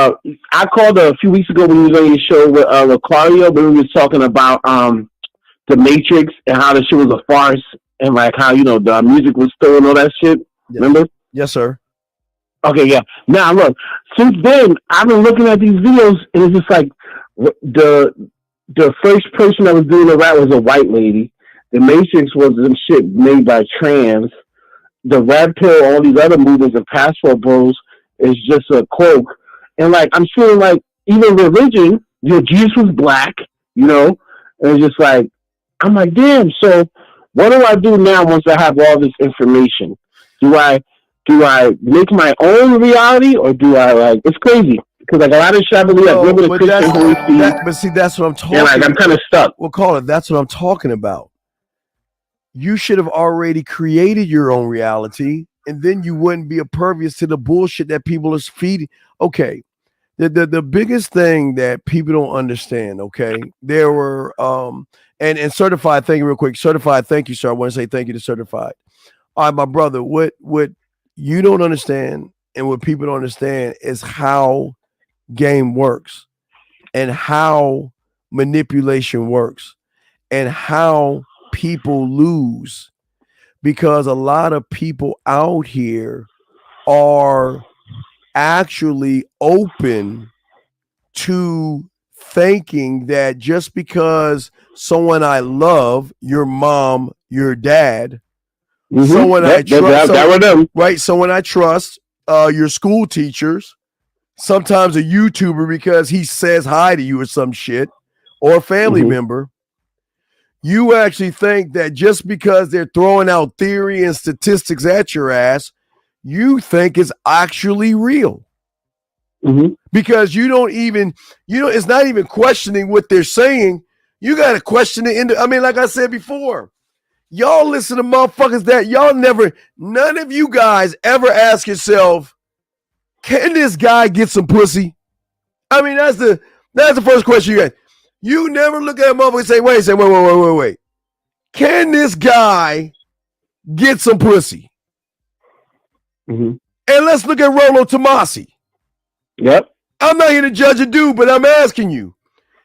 [SPEAKER 12] I called a few weeks ago when you was on your show with Lucario, but we were talking about the Matrix and how the shit was a farce, and like how, you know, the music was stolen, all that shit.
[SPEAKER 10] Yes.
[SPEAKER 12] Remember?
[SPEAKER 10] Yes, sir.
[SPEAKER 12] Okay, yeah. Now, look, since then, I've been looking at these videos, and it's just like the first person that was doing the rap was a white lady. The Matrix was some shit made by trans. The Red Pill, all these other movies and Passport Bros is just a cloak. And like, I'm feeling like even religion, you know, Jesus was black, you know, and it's just like, I'm like, damn. So what do I do now once I have all this information? Do I make my own reality, or do I, like, it's crazy because like a lot of shit I believe, I live in a Christian Holy Spirit.
[SPEAKER 10] But see, that's what I'm talking.
[SPEAKER 12] And like, I'm kind of stuck.
[SPEAKER 10] We'll call it. That's what I'm talking about. You should have already created your own reality, and then you wouldn't be impervious to the bullshit that people are feeding. Okay, the biggest thing that people don't understand. Okay, there were and Certified. Thank you, real quick. Certified. Thank you, sir. I want to say thank you to Certified. All right, my brother. What you don't understand and what people don't understand is how game works, and how manipulation works, and how people lose, because a lot of people out here are actually open to thinking that just because someone I love, your mom, your dad, someone I trust, right? Someone I trust, your school teachers, sometimes a YouTuber because he says hi to you or some shit, or a family member. You actually think that just because they're throwing out theory and statistics at your ass, you think it's actually real. Because you don't even, it's not even questioning what they're saying. You got to question it. I mean, like I said before, y'all listen to motherfuckers that y'all none of you guys ever ask yourself, can this guy get some pussy? I mean, that's the first question you get. You never look at a motherfucker and say, wait. Can this guy get some pussy? And let's look at Rollo Tomasi.
[SPEAKER 12] Yep.
[SPEAKER 10] I'm not here to judge a dude, but I'm asking you,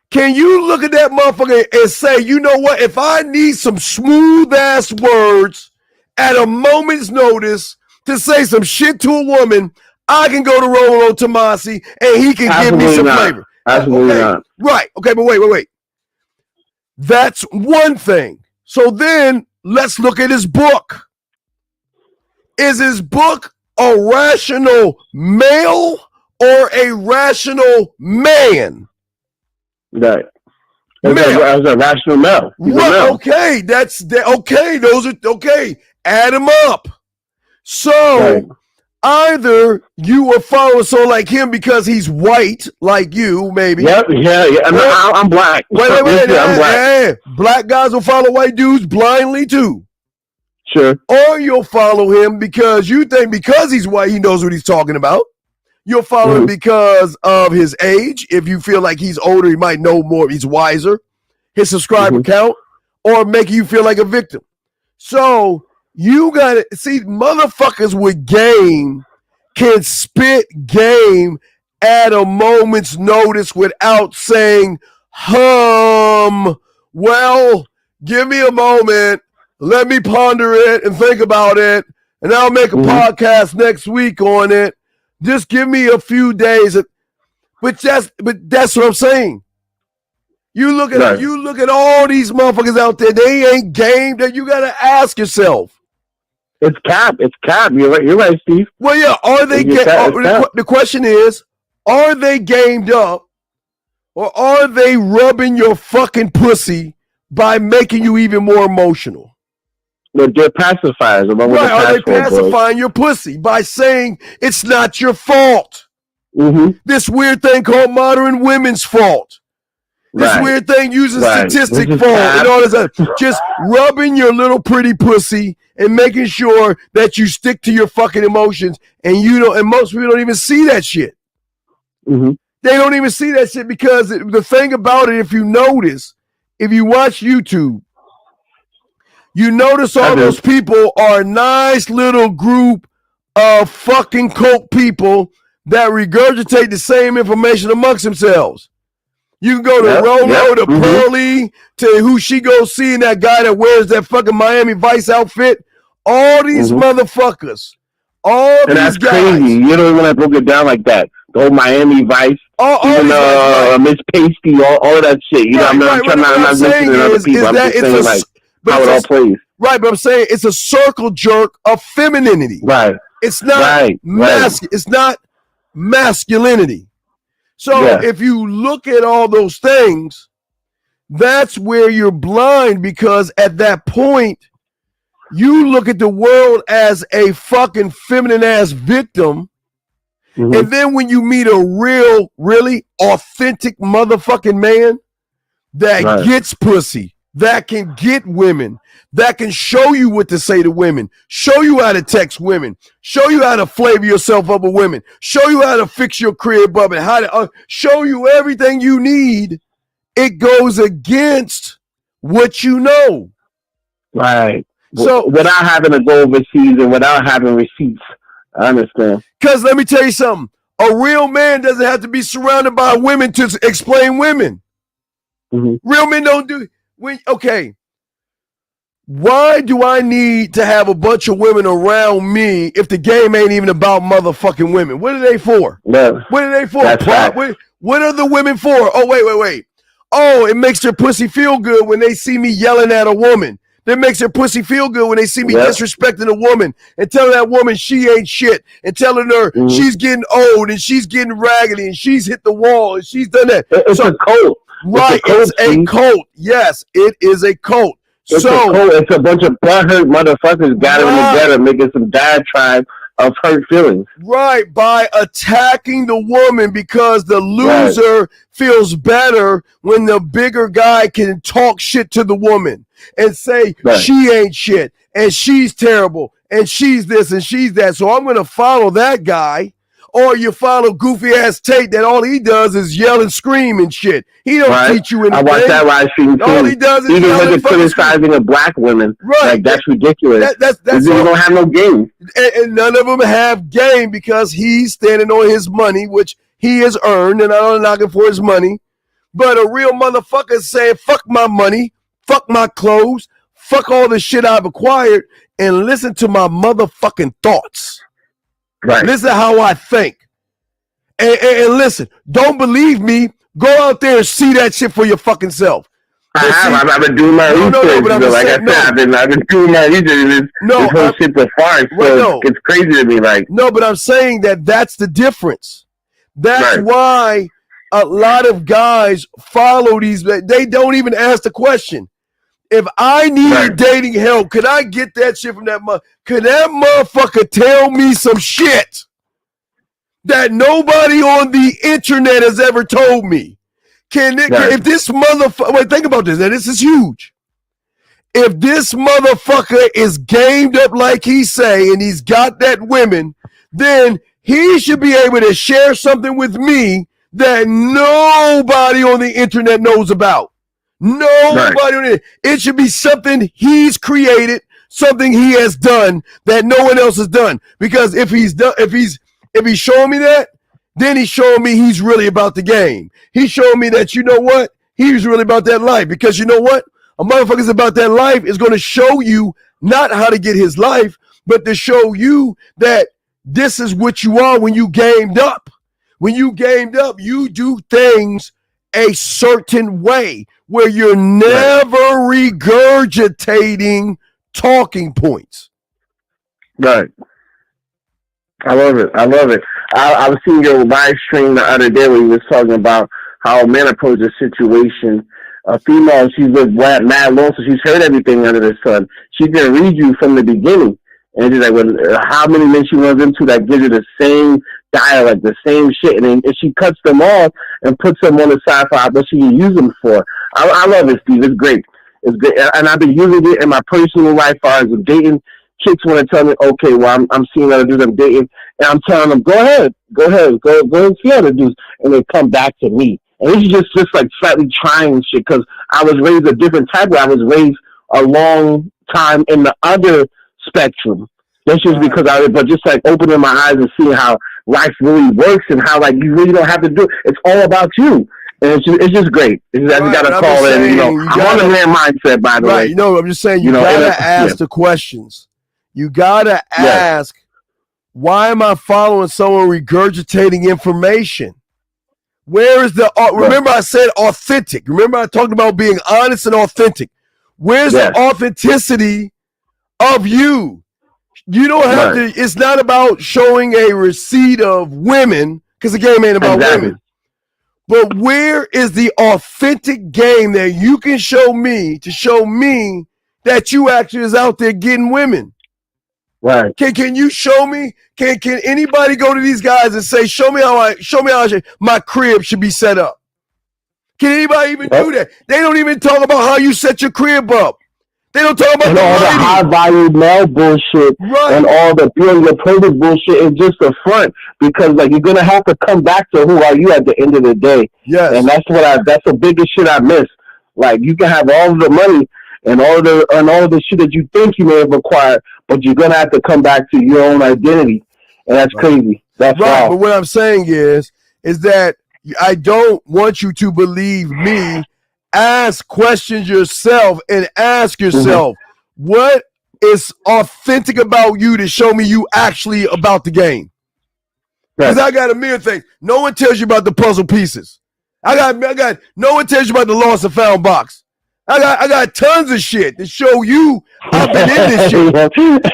[SPEAKER 10] can you look at that motherfucker and say, you know what? If I need some smooth ass words at a moment's notice to say some shit to a woman, I can go to Rollo Tomasi and he can give me some flavor.
[SPEAKER 12] Absolutely not.
[SPEAKER 10] Right. Okay, but wait. That's one thing. So then let's look at his book. Is his book a rational male or a rational man?
[SPEAKER 12] Right. As a rational male.
[SPEAKER 10] Right, okay, okay. Those are okay. Add them up. So
[SPEAKER 12] Right.
[SPEAKER 10] either you will follow someone like him because he's white, like you, maybe.
[SPEAKER 12] Yep, yeah. I'm black.
[SPEAKER 10] Wait.
[SPEAKER 12] I'm black.
[SPEAKER 10] Black guys will follow white dudes blindly too.
[SPEAKER 12] Sure.
[SPEAKER 10] Or you'll follow him because you think because he's white, he knows what he's talking about. You'll follow him because of his age. If you feel like he's older, he might know more. He's wiser. His subscriber count, or making you feel like a victim. So you got to see, motherfuckers with game can spit game at a moment's notice without saying, well, give me a moment. Let me ponder it and think about it. And I'll make a podcast next week on it. Just give me a few days. But that's what I'm saying. You look at all these motherfuckers out there. They ain't game. That you gotta ask yourself.
[SPEAKER 12] It's cap. You're right, Steve.
[SPEAKER 10] Well, yeah. Are they? The question is, are they gamed up, or are they rubbing your fucking pussy by making you even more emotional?
[SPEAKER 12] They're pacifiers.
[SPEAKER 10] Right? Are they pacifying your pussy by saying it's not your fault? This weird thing called modern women's fault. This weird thing using statistic fault and all this other. Just rubbing your little pretty pussy and making sure that you stick to your fucking emotions, and you don't. And most people don't even see that shit. They don't even see that shit because the thing about it, if you notice, if you watch YouTube, you notice all those people are a nice little group of fucking coke people that regurgitate the same information amongst themselves. You can go to Rolo, to Pearly, to who she goes see, and that guy that wears that fucking Miami Vice outfit. All these motherfuckers. All and these that's guys.
[SPEAKER 12] Crazy. You don't even broke it down like that. The whole Miami Vice, Miss Pasty, all that shit. You know, I'm not mentioning other people. I'm just saying like how it all plays.
[SPEAKER 10] Right, but I'm saying it's a circle jerk of femininity.
[SPEAKER 12] Right.
[SPEAKER 10] It's not it's not masculinity. So if you look at all those things, that's where you're blind, because at that point, you look at the world as a fucking feminine ass victim. And then when you meet a really authentic motherfucking man that gets pussy, that can get women, that can show you what to say to women, show you how to text women, show you how to flavor yourself up with women, show you how to fix your crib up, and how to show you everything you need, it goes against what you know.
[SPEAKER 12] Right. So without having to go overseas and without having receipts, I understand.
[SPEAKER 10] Because let me tell you something. A real man doesn't have to be surrounded by women to explain women. Real men don't do okay. Why do I need to have a bunch of women around me if the game ain't even about motherfucking women? What are they for?
[SPEAKER 12] No.
[SPEAKER 10] What are they for? What are the women for? Oh, wait. Oh, it makes their pussy feel good when they see me yelling at a woman. That makes their pussy feel good when they see me disrespecting a woman and telling that woman she ain't shit and telling her she's getting old and she's getting raggedy and she's hit the wall and she's done that.
[SPEAKER 12] It's a cult.
[SPEAKER 10] Right, it's a cult. Yes, it is a cult.
[SPEAKER 12] It's a bunch of butthurt motherfuckers gathering together, making some diatribe of hurt feelings.
[SPEAKER 10] Right, by attacking the woman because the loser feels better when the bigger guy can talk shit to the woman and say she ain't shit and she's terrible and she's this and she's that. So I'm going to follow that guy. Or you follow goofy ass Tate that all he does is yell and scream and shit. He don't teach you anything.
[SPEAKER 12] I watch that live stream too.
[SPEAKER 10] All he does is
[SPEAKER 12] even
[SPEAKER 10] yell
[SPEAKER 12] when
[SPEAKER 10] and
[SPEAKER 12] they're criticizing a black woman. Right. Like, that's ridiculous. That's they don't have no game.
[SPEAKER 10] And none of them have game because he's standing on his money, which he has earned, and I'm not knocking for his money. But a real motherfucker is saying, fuck my money, fuck my clothes, fuck all the shit I've acquired, and listen to my motherfucking thoughts.
[SPEAKER 12] Right.
[SPEAKER 10] Listen to how I think. And listen, don't believe me. Go out there and see that shit for your fucking self.
[SPEAKER 12] I've been doing my research. Like I said, I've been doing my research. This whole shit's a farce. So it's crazy to me. Like,
[SPEAKER 10] no, but I'm saying that's the difference. That's why a lot of guys follow these. They don't even ask the question. If I needed dating help, could I get that shit from that could that motherfucker tell me some shit that nobody on the internet has ever told me? If this motherfucker, wait, think about this. Now, this is huge. If this motherfucker is gamed up like he say, and he's got that women, then he should be able to share something with me that nobody on the internet knows about. Nobody on it. It should be something he's created, something he has done that no one else has done. Because if he's showing me that, then he's showing me he's really about the game. He's showing me that, you know what? He's really about that life. Because you know what? A motherfucker's about that life is going to show you not how to get his life, but to show you that this is what you are when you gamed up. When you gamed up, you do things a certain way where you're never regurgitating talking points.
[SPEAKER 12] Right. I love it. I was seeing your live stream the other day where you was talking about how a man approaches a situation. A female, she's with mad long, so she's heard everything under the sun. She can read you from the beginning. And she's like, well, how many men she runs into that gives you the same dialect, the same shit, and then she cuts them off and puts them on the side for what she can use them for. I love it, Steve. It's great. It's great, and I've been using it in my personal life as of dating. Chicks want to tell me, okay, well, I'm seeing other dudes I'm dating, and I'm telling them, go ahead, and see other dudes, and they come back to me. And it's just like slightly trying shit, because I was raised a different type way. I was raised a long time in the other spectrum. That's just because but just like opening my eyes and seeing how life really works and how like you really don't have to do it. It's all about you. And it's just great. I just got to call in, I'm on the man mindset, by the way.
[SPEAKER 10] I'm just saying you got to ask the questions. You got to ask, why am I following someone regurgitating information? Where is the, remember I said authentic. Remember I talked about being honest and authentic. Where's the authenticity of you? You don't have to, it's not about showing a receipt of women, because the game ain't about women. But where is the authentic game that you can show me to show me that you actually is out there getting women?
[SPEAKER 12] Right.
[SPEAKER 10] Can you show me? Can anybody go to these guys and say, show me how my crib should be set up? Can anybody even do that? They don't even talk about how you set your crib up. They don't talk about
[SPEAKER 12] all the high value male bullshit and all the being your perfect bullshit is just a front, because like you're gonna have to come back to who are you at the end of the day.
[SPEAKER 10] Yes.
[SPEAKER 12] And that's the biggest shit I miss. Like you can have all the money and all the shit that you think you may have acquired, but you're gonna have to come back to your own identity. And that's crazy. That's
[SPEAKER 10] right. But what I'm saying is that I don't want you to believe me. Ask questions yourself and ask yourself, what is authentic about you to show me you actually about the game? Because I got a million things. No one tells you about the puzzle pieces. I got no one tells you about the lost and found box. I got tons of shit to show you I've been in this shit.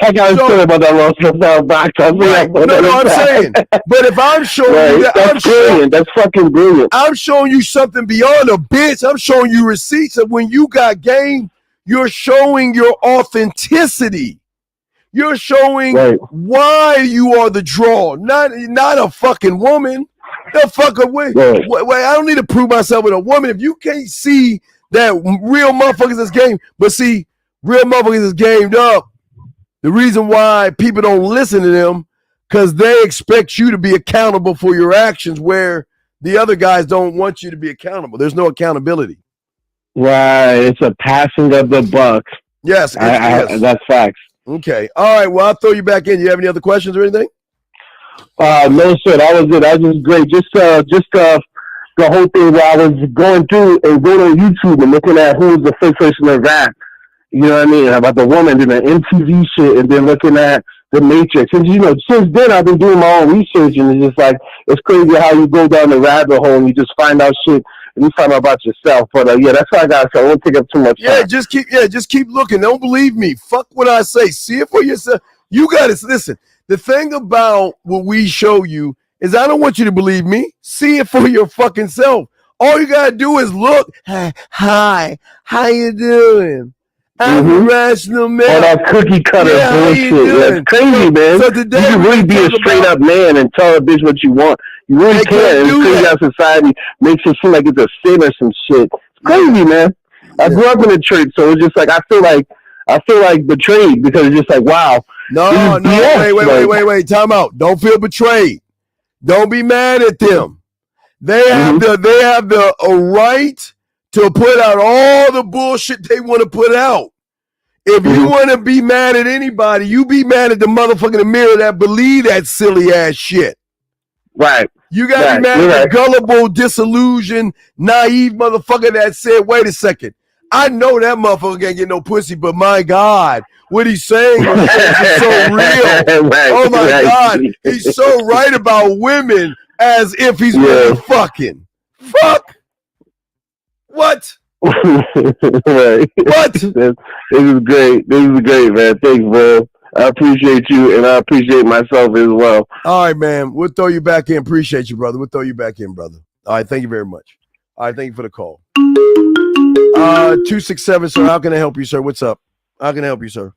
[SPEAKER 12] I got to tell about that lost and found box.
[SPEAKER 10] No, I'm saying. But if I'm showing you that,
[SPEAKER 12] that's brilliant. That's fucking brilliant.
[SPEAKER 10] I'm showing you something beyond a bitch. I'm showing you receipts of when you got game. You're showing your authenticity. You're showing why you are the draw, not a fucking woman. The fucking way. Wait, I don't need to prove myself with a woman. If you can't see that real motherfuckers is game, but see, real motherfuckers is gamed up. The reason why people don't listen to them, because they expect you to be accountable for your actions, where the other guys don't want you to be accountable. There's no accountability.
[SPEAKER 12] Right. It's a passing of the buck.
[SPEAKER 10] Yes.
[SPEAKER 12] That's facts.
[SPEAKER 10] Okay. All right. Well, I'll throw you back in. Do you have any other questions or anything?
[SPEAKER 12] No, sir. That was it. That was great. Just the whole thing where I was going through and going on YouTube and looking at who was the first person to rap. You know what I mean? About the woman and the MTV shit, and then looking at the Matrix. And since then I've been doing my own research, and it's just like it's crazy how you go down the rabbit hole and you just find out shit and you find out about yourself. But yeah, that's all I got. So I won't take up too much time.
[SPEAKER 10] Just keep looking. Don't believe me. Fuck what I say. See it for yourself. You got to listen. The thing about what we show you is I don't want you to believe me. See it for your fucking self. All you gotta do is look. Hi, how you doing? I'm a rational man.
[SPEAKER 12] All that cookie cutter bullshit. That's crazy, man. So today you can really be a straight up man and tell a bitch what you want. You really can. And crazy how society makes it seem like it's a sin or some shit. It's crazy, man. I grew up in the church, so it's just like I feel like betrayed because it's just like, wow.
[SPEAKER 10] No, wait. Time out. Don't feel betrayed. Don't be mad at them. They have the right to put out all the bullshit they want to put out. If you want to be mad at anybody, you be mad at the motherfucker in the mirror that believe that silly ass shit.
[SPEAKER 12] Right.
[SPEAKER 10] You got to be mad at the gullible, disillusioned, naive motherfucker that said, wait a second, I know that motherfucker can't get no pussy, but my God, what he's saying is so real. Oh my God, he's so right about women as if he's really fucking. Fuck. What?
[SPEAKER 12] Right.
[SPEAKER 10] What?
[SPEAKER 12] This is great. This is great, man. Thanks, bro. I appreciate you, and I appreciate myself as well.
[SPEAKER 10] All right, man. We'll throw you back in. Appreciate you, brother. We'll throw you back in, brother. All right. Thank you very much. All right. Thank you for the call. 267, sir. How can I help you, sir? What's up? How can I help you, sir?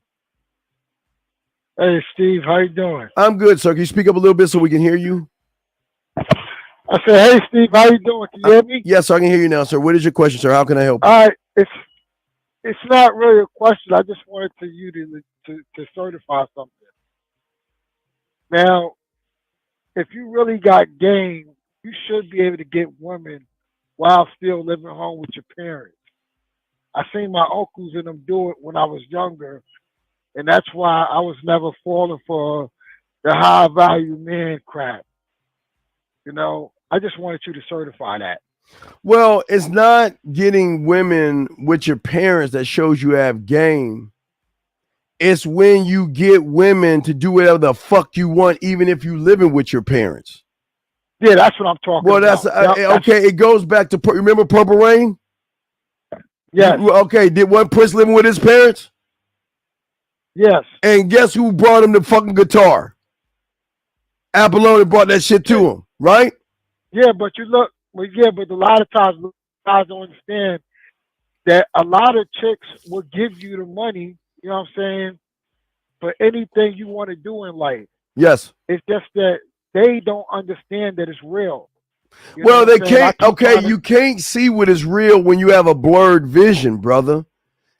[SPEAKER 13] Hey, Steve. How you doing?
[SPEAKER 10] I'm good, sir. Can you speak up a little bit so we can hear you?
[SPEAKER 13] I said, hey, Steve. How you doing? Can you hear me?
[SPEAKER 10] Yes, I can hear you now, sir. What is your question, sir? How can I help you?
[SPEAKER 13] All right. It's not really a question. I just wanted you to certify something. Now, if you really got game, you should be able to get women while still living home with your parents. I seen my uncles and them do it when I was younger, and that's why I was never falling for the high value man crap. You know, I just wanted you to certify that.
[SPEAKER 10] Well, it's not getting women with your parents that shows you have game. It's when you get women to do whatever the fuck you want, even if you living with your parents.
[SPEAKER 13] Yeah, that's what I'm talking about.
[SPEAKER 10] Well, that's okay. It goes back to, remember Purple Rain?
[SPEAKER 13] Yes.
[SPEAKER 10] Okay, did one Prince living with his parents?
[SPEAKER 13] Yes.
[SPEAKER 10] And guess who brought him the fucking guitar? Apollonia brought that shit to him, right?
[SPEAKER 13] Yeah, but you look, but a lot of times guys don't understand that a lot of chicks will give you the money, you know what I'm saying, for anything you want to do in life.
[SPEAKER 10] Yes.
[SPEAKER 13] It's just that they don't understand that it's real. You
[SPEAKER 10] well, they can't. Okay, you can't see what is real when you have a blurred vision, brother.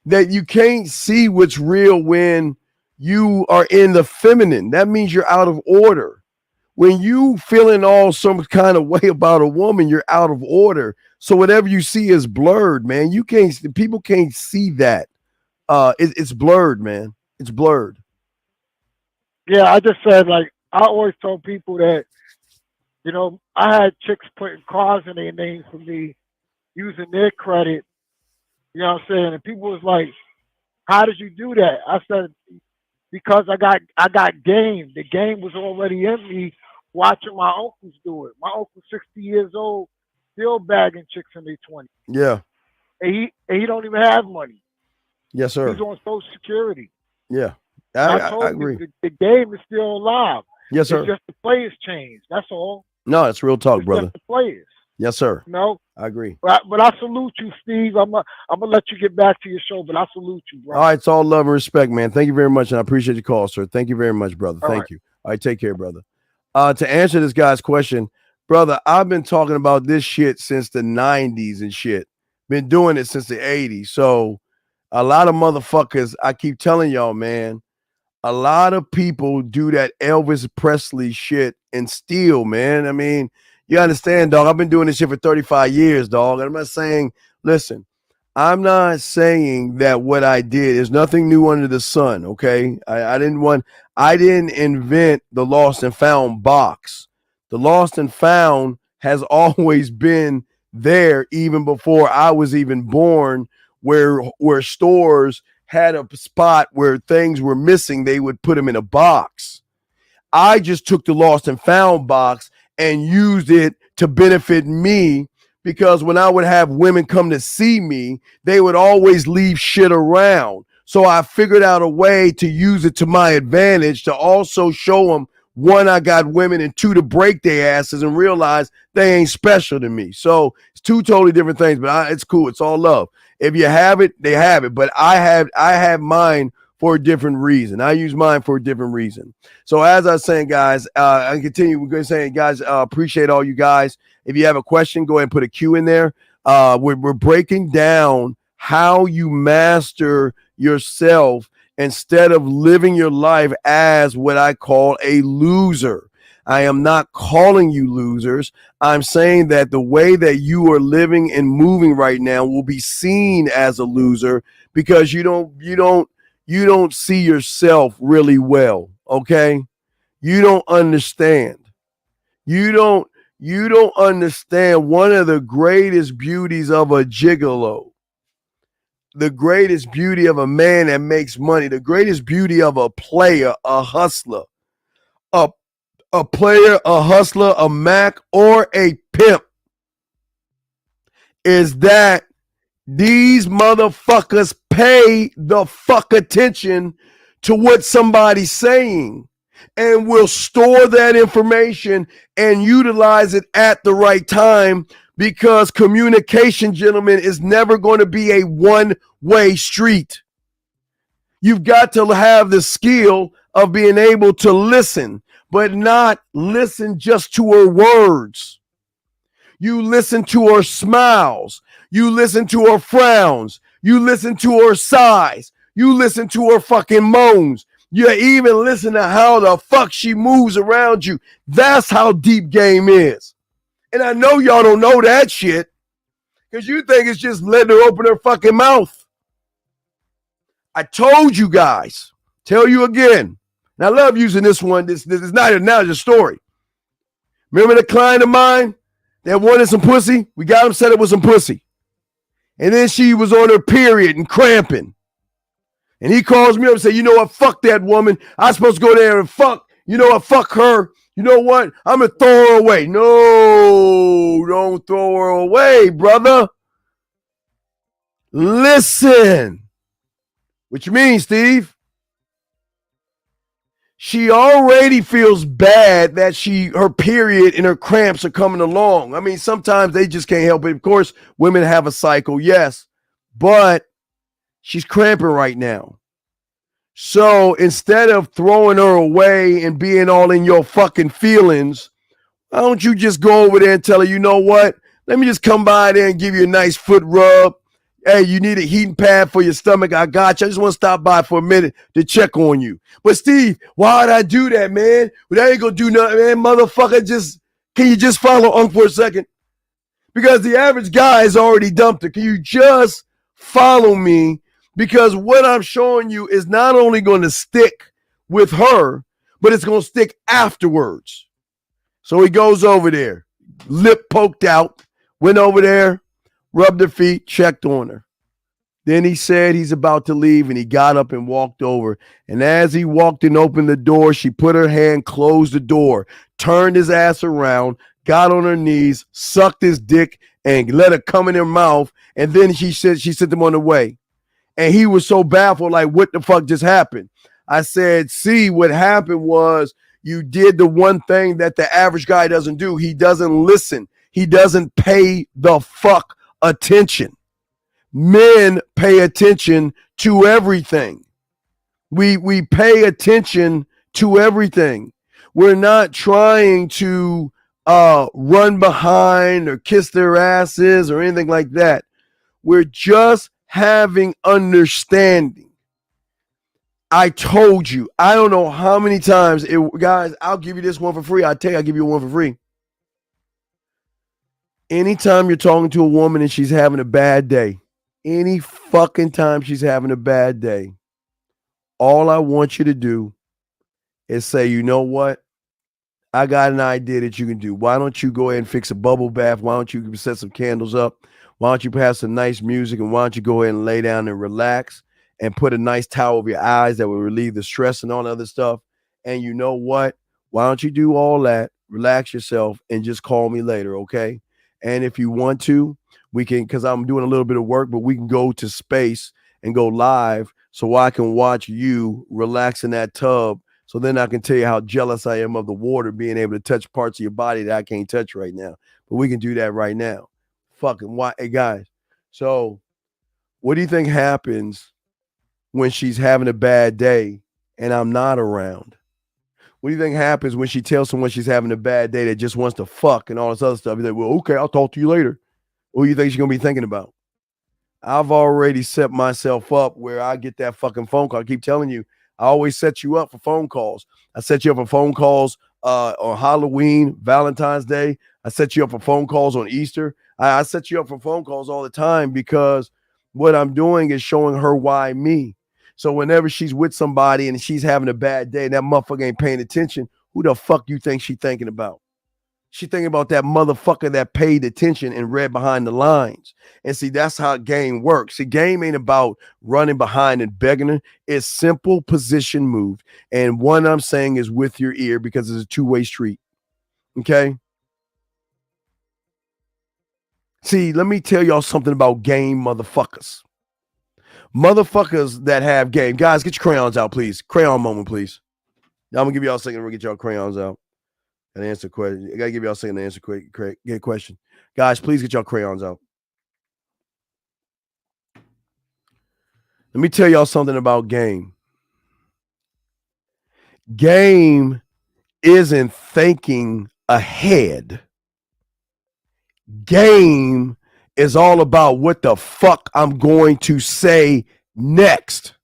[SPEAKER 10] That you can't see what's real when you are in the feminine. That means you're out of order. When you feeling all some kind of way about a woman, you're out of order. So whatever you see is blurred, man. You can't. People can't see that. It's blurred, man. It's blurred.
[SPEAKER 13] Yeah, I just said, like, I always told people that, you know, I had chicks putting cars in their names for me using their credit. You know what I'm saying? And people was like, how did you do that? I said, because I got game. The game was already in me watching my uncles do it. My uncle's 60 years old, still bagging chicks in their 20s.
[SPEAKER 10] Yeah.
[SPEAKER 13] And he don't even have money.
[SPEAKER 10] Yes, sir.
[SPEAKER 13] He's on Social Security.
[SPEAKER 10] Yeah.
[SPEAKER 13] I told you the game is still alive.
[SPEAKER 10] Yes, sir.
[SPEAKER 13] It's just the players change. That's all.
[SPEAKER 10] No, it's real talk,
[SPEAKER 13] it's
[SPEAKER 10] brother.
[SPEAKER 13] Just the players.
[SPEAKER 10] Yes, sir.
[SPEAKER 13] No,
[SPEAKER 10] I agree.
[SPEAKER 13] But I salute you, Steve. I'm gonna let you get back to your show, but I salute you, bro.
[SPEAKER 10] All right, it's all love and respect, man. Thank you very much, and I appreciate your call, sir. Thank you very much, brother. Thank you. All right, take care, brother. To answer this guy's question, brother, I've been talking about this shit since the 90s and shit. Been doing it since the 80s. So a lot of motherfuckers, I keep telling y'all, man, a lot of people do that Elvis Presley shit and steal, man. I mean, you understand, dog. I've been doing this shit for 35 years, dog. And I'm not saying, listen, I'm not saying that what I did is nothing new under the sun, okay? I didn't invent the lost and found box. The lost and found has always been there even before I was even born, where stores had a spot where things were missing, they would put them in a box. I just took the lost and found box and used it to benefit me because when I would have women come to see me, they would always leave shit around. So I figured out a way to use it to my advantage to also show them, one, I got women, and two, to break their asses and realize they ain't special to me. So it's two totally different things, but it's cool. It's all love. If you have it, they have it. But I have mine for a different reason. I use mine for a different reason. So as I was saying, guys, I continue. We're going to say, guys, appreciate all you guys. If you have a question, go ahead and put a Q in there. We're breaking down how you master yourself instead of living your life as what I call a loser. I am not calling you losers. I'm saying that the way that you are living and moving right now will be seen as a loser because you don't see yourself really well. Okay. You don't understand. You don't understand one of the greatest beauties of a gigolo, the greatest beauty of a man that makes money, the greatest beauty of a player, a hustler, a player, a hustler, a Mac, or a pimp is that these motherfuckers pay the fuck attention to what somebody's saying and will store that information and utilize it at the right time, because communication, gentlemen, is never going to be a one-way street. You've got to have the skill of being able to listen, but not listen just to her words. You listen to her smiles. You listen to her frowns. You listen to her sighs. You listen to her fucking moans. You even listen to how the fuck she moves around you. That's how deep game is. And I know y'all don't know that shit because you think it's just letting her open her fucking mouth. I told you guys. Tell you again. And I love using this one. This is not an analogy story. Remember the client of mine that wanted some pussy? We got him set up with some pussy. And then she was on her period and cramping. And he calls me up and says, you know what? Fuck that woman. I'm supposed to go there and fuck. You know what? Fuck her. You know what? I'm going to throw her away. No, don't throw her away, brother. Listen. What you mean, Steve? She already feels bad that her period and her cramps are coming along. I mean, sometimes they just can't help it. Of course, women have a cycle, yes, but she's cramping right now. So instead of throwing her away and being all in your fucking feelings, why don't you just go over there and tell her, you know what? Let me just come by there and give you a nice foot rub. Hey, you need a heating pad for your stomach? I got you. I just want to stop by for a minute to check on you. But Steve, why'd I do that, man? Well, that ain't gonna do nothing, man. Motherfucker, can you just follow Unc for a second? Because the average guy has already dumped her. Can you just follow me? Because what I'm showing you is not only going to stick with her, but it's going to stick afterwards. So he goes over there, lip poked out, went over there, rubbed her feet, checked on her. Then he said he's about to leave, and he got up and walked over. And as he walked and opened the door, she put her hand, closed the door, turned his ass around, got on her knees, sucked his dick, and let her come in her mouth. And then she sent him on the way. And he was so baffled, like, what the fuck just happened? I said, see, what happened was you did the one thing that the average guy doesn't do. He doesn't listen. He doesn't pay the fuck attention. Men pay attention to everything. We pay attention to everything. We're not trying to run behind or kiss their asses or anything like that. We're just having understanding. I told you, I don't know how many times, guys, I'll give you this one for free. I'll give you one for free. Anytime you're talking to a woman and she's having a bad day, any fucking time she's having a bad day, all I want you to do is say, you know what? I got an idea that you can do. Why don't you go ahead and fix a bubble bath? Why don't you set some candles up? Why don't you pass some nice music, and why don't you go ahead and lay down and relax and put a nice towel over your eyes that will relieve the stress and all the other stuff. And you know what? Why don't you do all that, relax yourself, and just call me later, okay? And if you want to, we can, because I'm doing a little bit of work, but we can go to space and go live so I can watch you relax in that tub. So then I can tell you how jealous I am of the water being able to touch parts of your body that I can't touch right now. But we can do that right now. Fucking why? Hey, guys. So what do you think happens when she's having a bad day and I'm not around? What do you think happens when she tells someone she's having a bad day that just wants to fuck and all this other stuff? You're like, well, okay, I'll talk to you later. What do you think she's going to be thinking about? I've already set myself up where I get that fucking phone call. I keep telling you, I always set you up for phone calls. I set you up for phone calls on Halloween, Valentine's Day. I set you up for phone calls on Easter. I set you up for phone calls all the time because what I'm doing is showing her why me. So whenever she's with somebody and she's having a bad day and that motherfucker ain't paying attention, who the fuck you think she thinking about? She thinking about that motherfucker that paid attention and read behind the lines. And see, that's how game works. See, game ain't about running behind and begging her. It's simple position move. And one I'm saying is with your ear because it's a two-way street. Okay? See, let me tell y'all something about game motherfuckers. Motherfuckers that have game. Guys, get your crayons out, please. Crayon moment, please. I'm going to give y'all a second. We'll get y'all crayons out. And answer question. I gotta give y'all a second to answer get a question. Guys, please get y'all crayons out. Let me tell y'all something about game. Game isn't thinking ahead. Game is all about what the fuck I'm going to say next.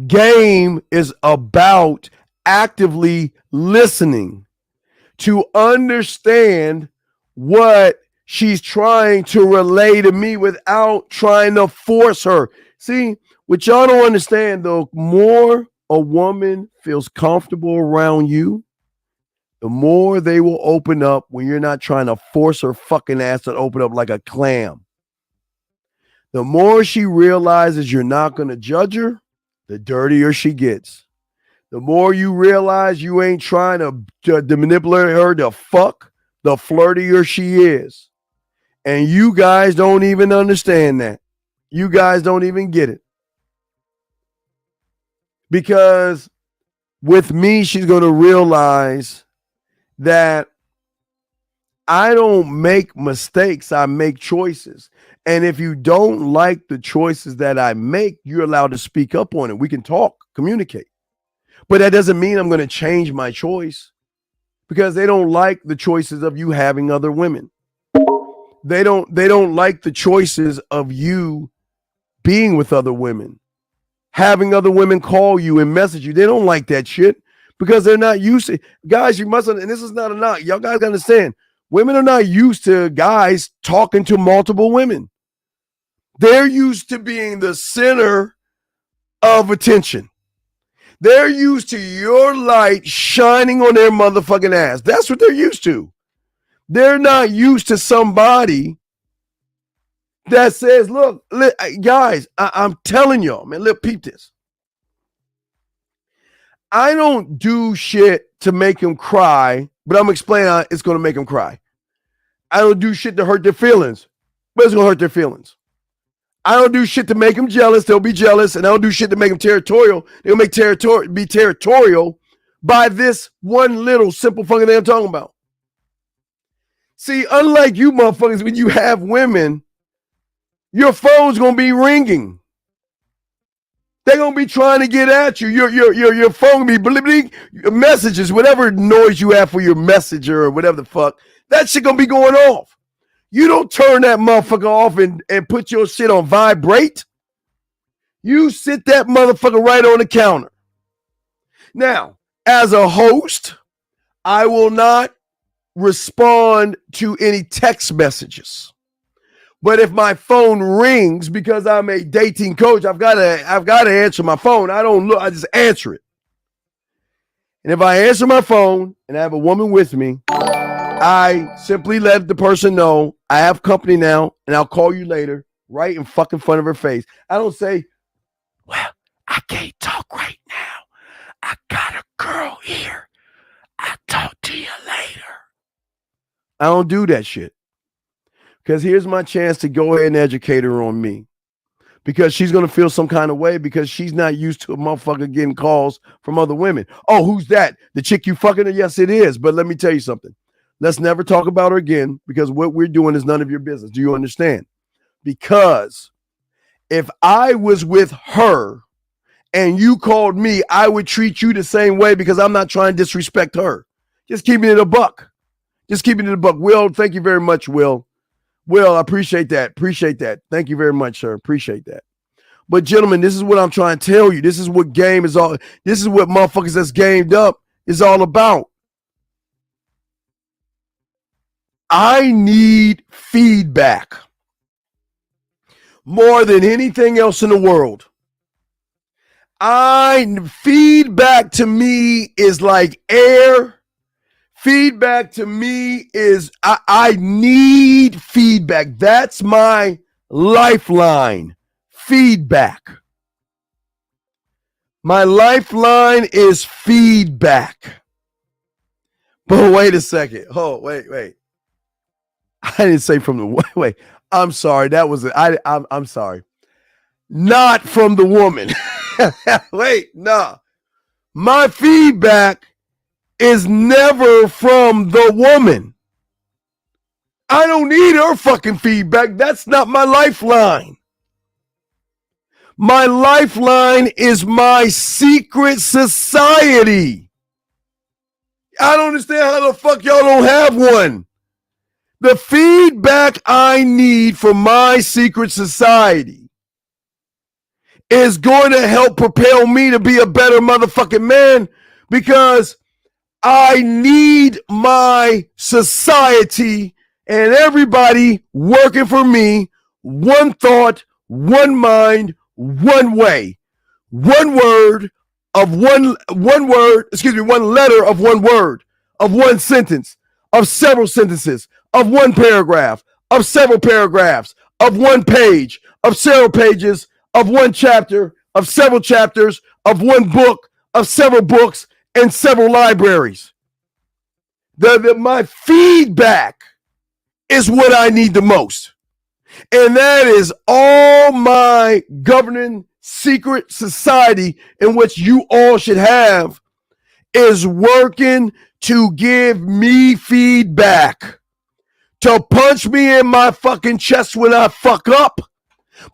[SPEAKER 10] Game is about actively listening to understand what she's trying to relay to me without trying to force her. See, what y'all don't understand, the more a woman feels comfortable around you, the more they will open up when you're not trying to force her fucking ass to open up like a clam. The more she realizes you're not going to judge her, the dirtier she gets. The more you realize you ain't trying to manipulate her to fuck, the flirtier she is. And you guys don't even understand that. You guys don't even get it. Because with me, she's going to realize that I don't make mistakes. I make choices. And if you don't like the choices that I make, you're allowed to speak up on it. We can talk, communicate. But that doesn't mean I'm going to change my choice because they don't like the choices of you having other women. They don't like the choices of you being with other women, having other women call you and message you. They don't like that shit because they're not used to. Guys, you must, and this is not a knock. Y'all guys understand. Women are not used to guys talking to multiple women. They're used to being the center of attention. They're used to your light shining on their motherfucking ass. That's what they're used to. They're not used to somebody that says, look, guys, I'm telling y'all, man, look, peep this. I don't do shit to make them cry, but I'm explaining how it's going to make them cry. I don't do shit to hurt their feelings, but it's going to hurt their feelings. I don't do shit to make them jealous. They'll be jealous. And I don't do shit to make them territorial. They'll be territorial by this one little simple fucking thing I'm talking about. See, unlike you motherfuckers, when you have women, your phone's going to be ringing. They're going to be trying to get at you. Your phone going to be messages, whatever noise you have for your messenger or whatever the fuck. That shit going to be going off. You don't turn that motherfucker off and put your shit on vibrate. You sit that motherfucker right on the counter. Now, as a host, I will not respond to any text messages. But if my phone rings because I'm a dating coach, I've got to answer my phone. I don't look, I just answer it. And if I answer my phone and I have a woman with me, I simply let the person know I have company now and I'll call you later, right in fucking front of her face. I don't say, well, I can't talk right now. I got a girl here. I'll talk to you later. I don't do that shit. Because here's my chance to go ahead and educate her on me. Because she's going to feel some kind of way because she's not used to a motherfucker getting calls from other women. Oh, who's that? The chick you fucking? Yes, it is. But let me tell you something. Let's never talk about her again because what we're doing is none of your business. Do you understand? Because if I was with her and you called me, I would treat you the same way because I'm not trying to disrespect her. Just keeping it a buck. Just keeping it a buck. Will, thank you very much, Will. Will, I appreciate that. Appreciate that. Thank you very much, sir. Appreciate that. But gentlemen, this is what I'm trying to tell you. This is what game is all. This is what motherfuckers that's gamed up is all about. I need feedback more than anything else in the world. Feedback to me is like air. Feedback to me is I need feedback. That's my lifeline. Feedback. My lifeline is feedback. But wait a second. Oh, wait. I didn't say from the wait. I'm sorry. That was it. I'm sorry. Not from the woman. Wait, no. My feedback is never from the woman. I don't need her fucking feedback. That's not my lifeline. My lifeline is my secret society. I don't understand how the fuck y'all don't have one. The feedback I need from my secret society is going to help propel me to be a better motherfucking man because I need my society and everybody working for me, one thought, one mind, one way, one letter of one word, of one sentence, of several sentences, of one paragraph, of several paragraphs, of one page, of several pages, of one chapter, of several chapters, of one book, of several books, and several libraries. My feedback is what I need the most. And that is all my governing secret society in which you all should have is working to give me feedback. To punch me in my fucking chest when I fuck up,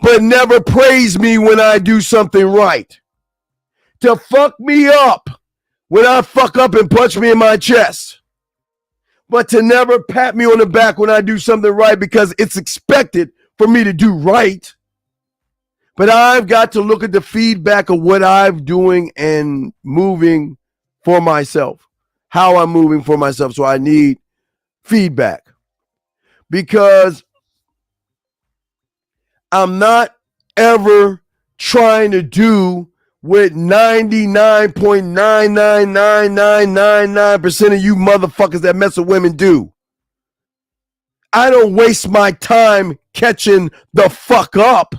[SPEAKER 10] but never praise me when I do something right. To fuck me up when I fuck up and punch me in my chest, but to never pat me on the back when I do something right because it's expected for me to do right. But I've got to look at the feedback of what I'm doing and moving for myself, how I'm moving for myself. So I need feedback. Because I'm not ever trying to do what 99.999999% of you motherfuckers that mess with women do. I don't waste my time catching the fuck up.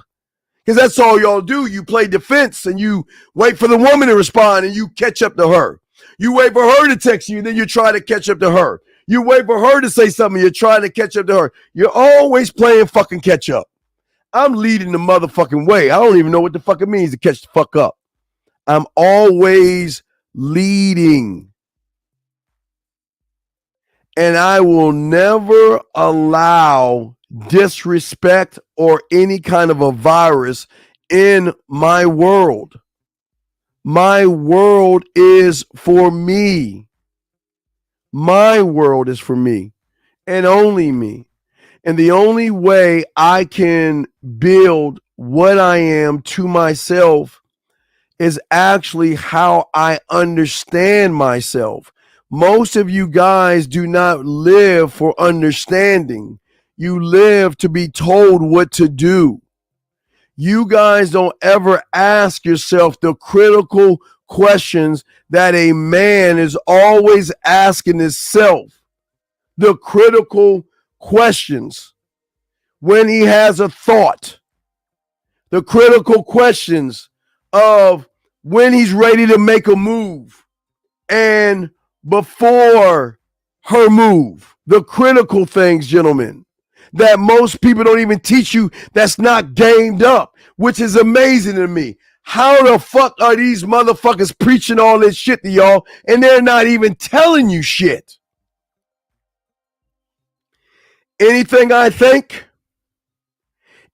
[SPEAKER 10] Because that's all y'all do. You play defense and you wait for the woman to respond and you catch up to her. You wait for her to text you and then you try to catch up to her. You wait for her to say something. You're trying to catch up to her. You're always playing fucking catch up. I'm leading the motherfucking way. I don't even know what the fuck it means to catch the fuck up. I'm always leading. And I will never allow disrespect or any kind of a virus in my world. My world is for me. My world is for me and only me. And the only way I can build what I am to myself is actually how I understand myself. Most of you guys do not live for understanding. You live to be told what to do. You guys don't ever ask yourself the critical questions that a man is always asking himself. The critical questions when he has a thought. The critical questions of when he's ready to make a move. And before her move. The critical things, gentlemen, that most people don't even teach you, that's not gamed up, which is amazing to me. How the fuck are these motherfuckers preaching all this shit to y'all and they're not even telling you shit? Anything I think,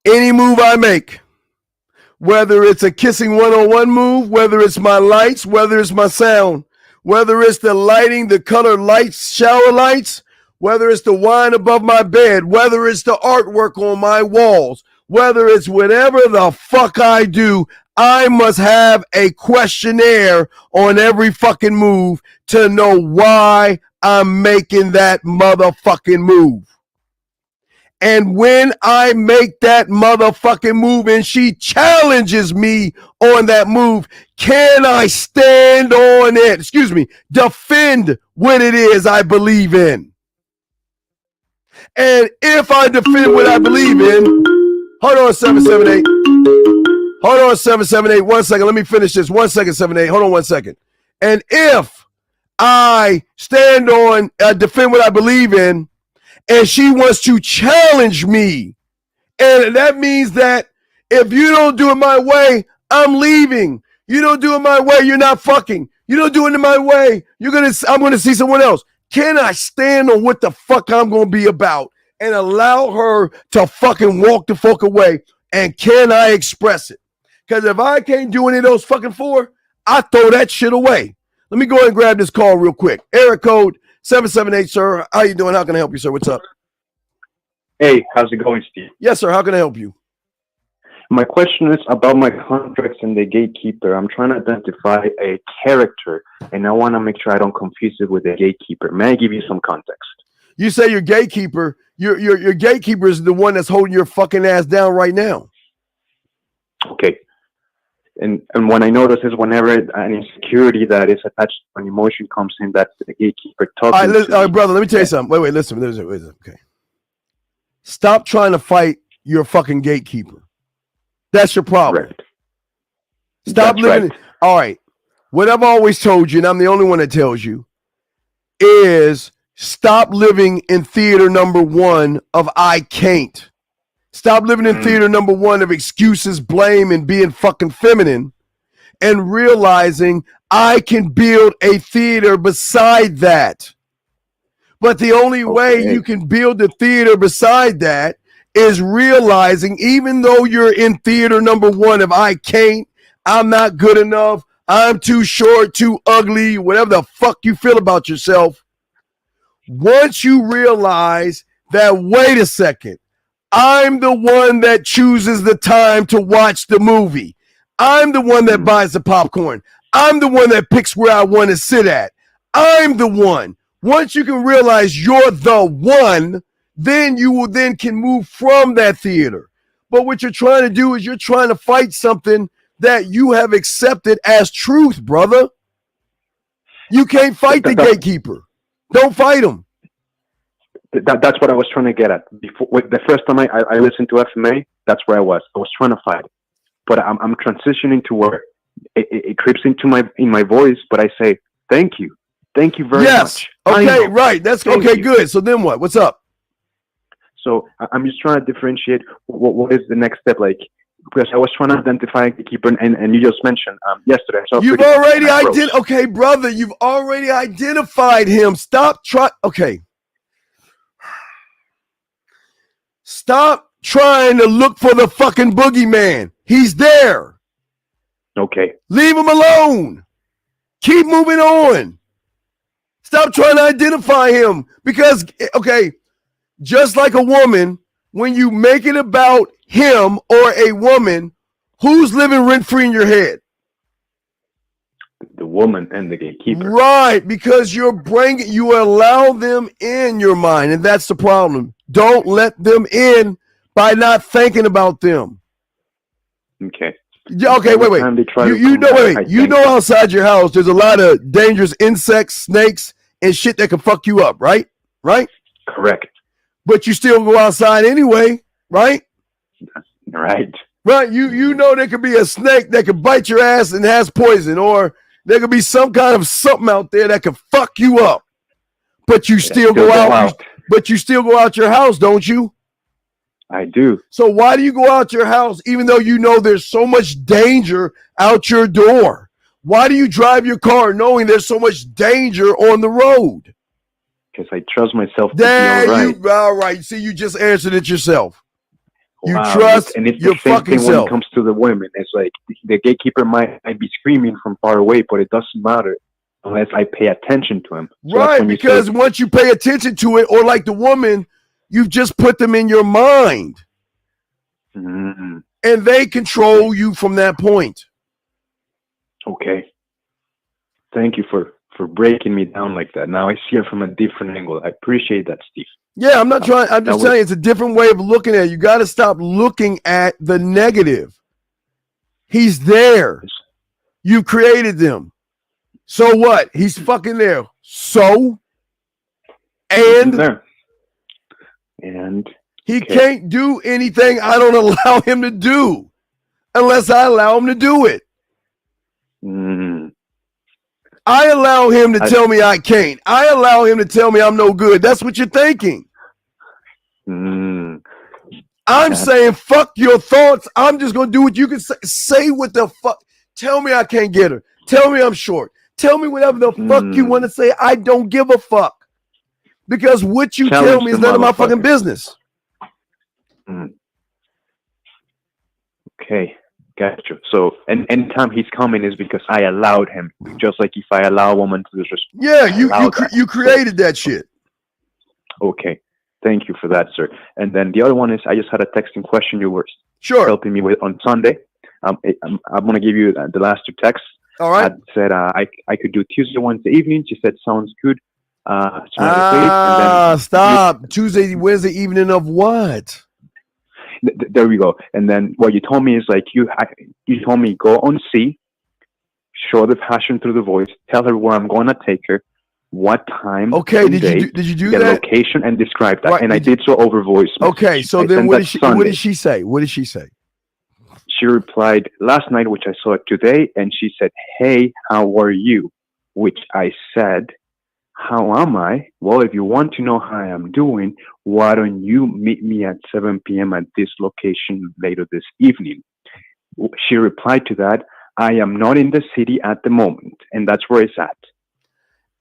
[SPEAKER 10] any move I make, whether it's a kissing one-on-one move, whether it's my lights, whether it's my sound, whether it's the lighting, the color lights, shower lights, whether it's the wine above my bed, whether it's the artwork on my walls, whether it's whatever the fuck I do, I must have a questionnaire on every fucking move to know why I'm making that motherfucking move. And when I make that motherfucking move and she challenges me on that move, can I stand on it? Defend what it is I believe in. And if I defend what I believe in, hold on, 778. Hold on, 778. 1 second. Let me finish this. 1 second, 78. Hold on 1 second. And if I stand on, defend what I believe in, and she wants to challenge me, and that means that if you don't do it my way, I'm leaving. You don't do it my way, you're not fucking. You don't do it in my way, I'm gonna see someone else. Can I stand on what the fuck I'm gonna be about and allow her to fucking walk the fuck away? And can I express it? Because if I can't do any of those fucking four, I throw that shit away. Let me go ahead and grab this call real quick. Area code 778, sir. How you doing? How can I help you, sir? What's up?
[SPEAKER 14] Hey, how's it going, Steve?
[SPEAKER 10] Yes, sir. How can I help you?
[SPEAKER 14] My question is about my contracts and the gatekeeper. I'm trying to identify a character, and I want to make sure I don't confuse it with the gatekeeper. May I give you some context?
[SPEAKER 10] You say your gatekeeper. Your gatekeeper is the one that's holding your fucking ass down right now.
[SPEAKER 14] Okay. And what I notice is whenever an insecurity that is attached to an emotion comes in, that's the gatekeeper talking.
[SPEAKER 10] All right, brother, let me tell you something. Wait, listen. Okay. Stop trying to fight your fucking gatekeeper. That's your problem.
[SPEAKER 14] Right.
[SPEAKER 10] Stop living. Right. All right. What I've always told you, and I'm the only one that tells you, is stop living in theater number one of I can't. Stop living in theater number one of excuses, blame, and being fucking feminine, and realizing I can build a theater beside that. But the only way you can build a theater beside that is realizing, even though you're in theater number one of I can't, I'm not good enough, I'm too short, too ugly, whatever the fuck you feel about yourself, once you realize that, wait a second, I'm the one that chooses the time to watch the movie. I'm the one that buys the popcorn. I'm the one that picks where I want to sit at. I'm the one. Once you can realize you're the one, then you will then can move from that theater. But what you're trying to do is you're trying to fight something that you have accepted as truth, brother. You can't fight the gatekeeper. Don't fight him.
[SPEAKER 14] That's what I was trying to get at. Before, the first time I listened to FMA, that's where I was. I was trying to fight it. But I'm transitioning to where it creeps into my voice, but I say, thank you. Thank you very much.
[SPEAKER 10] Okay, right. That's okay, good. So then what? What's up?
[SPEAKER 14] So I'm just trying to differentiate what is the next step, like, because I was trying to identify the keeper, and you just mentioned yesterday.
[SPEAKER 10] You've already identified. Okay, brother, you've already identified him. Stop trying. Okay. Stop trying to look for the fucking boogeyman. He's there.
[SPEAKER 14] Okay.
[SPEAKER 10] Leave him alone. Keep moving on. Stop trying to identify him because, okay, just like a woman, when you make it about him or a woman, who's living rent-free in your head?
[SPEAKER 14] The woman and the gatekeeper.
[SPEAKER 10] Right, because you allow them in your mind, and that's the problem. Don't let them in by not thinking about them.
[SPEAKER 14] Okay.
[SPEAKER 10] Okay, wait. You know outside your house, there's a lot of dangerous insects, snakes, and shit that can fuck you up, right? Right?
[SPEAKER 14] Correct.
[SPEAKER 10] But you still go outside anyway, right?
[SPEAKER 14] Right.
[SPEAKER 10] Right. You know there could be a snake that could bite your ass and has poison, or there could be some kind of something out there that could fuck you up. But you still go out. But you still go out your house, don't you?
[SPEAKER 14] I do.
[SPEAKER 10] So why do you go out your house even though you know there's so much danger out your door? Why do you drive your car knowing there's so much danger on the road?
[SPEAKER 14] Because I trust myself to
[SPEAKER 10] there
[SPEAKER 14] be all right.
[SPEAKER 10] All right. See, you just answered it yourself. You
[SPEAKER 14] Wow.
[SPEAKER 10] trust
[SPEAKER 14] and it's
[SPEAKER 10] your
[SPEAKER 14] the same
[SPEAKER 10] fucking
[SPEAKER 14] thing when
[SPEAKER 10] self.
[SPEAKER 14] it comes to the women. It's like the gatekeeper might be screaming from far away, but it doesn't matter unless I pay attention to him. So
[SPEAKER 10] Right, because once you pay attention to it, or like the woman, you've just put them in your mind.
[SPEAKER 14] Mm-hmm.
[SPEAKER 10] And they control you from that point.
[SPEAKER 14] Okay. Thank you for breaking me down like that. Now I see it from a different angle. I appreciate that, Steve.
[SPEAKER 10] Yeah, I'm not trying. I'm just telling you, it's a different way of looking at it. You got to stop looking at the negative. He's there. You created them. So what? He's fucking there. So? And?
[SPEAKER 14] There. And?
[SPEAKER 10] He can't do anything I don't allow him to do unless I allow him to do it. I allow him to tell me I can't. I allow him to tell me I'm no good. That's what you're thinking. I'm saying, fuck your thoughts. I'm just going to do what you can say. Say what the fuck. Tell me I can't get her. Tell me I'm short. Tell me whatever the fuck you want to say. I don't give a fuck. Because what you tell me is none of my fucking business.
[SPEAKER 14] Okay. Gotcha. So, and anytime he's coming is because I allowed him. Just like if I allow a woman to just
[SPEAKER 10] you created that shit.
[SPEAKER 14] Okay. Thank you for that, sir. And then the other one is I just had a texting question you were helping me with on Sunday. I'm going to give you the last two texts.
[SPEAKER 10] All right.
[SPEAKER 14] I said I could do Tuesday, Wednesday evening. She said, sounds good.
[SPEAKER 10] Stop. Tuesday, Wednesday evening of what?
[SPEAKER 14] There we go. And then what you told me is like you told me go on C, show the passion through the voice, tell her where I'm going to take her, what time.
[SPEAKER 10] Okay, did you do
[SPEAKER 14] the
[SPEAKER 10] that?
[SPEAKER 14] Location and describe that.
[SPEAKER 10] Right,
[SPEAKER 14] and I did so over voice.
[SPEAKER 10] Okay, so then what did she say? What did she say?
[SPEAKER 14] She replied last night, which I saw it today, and she said, "Hey, how are you?" Which I said, "How am I? Well, if you want to know how I am doing, why don't you meet me at 7 p.m. at this location later this evening?" She replied to that, "I am not in the city at the moment," and that's where it's at.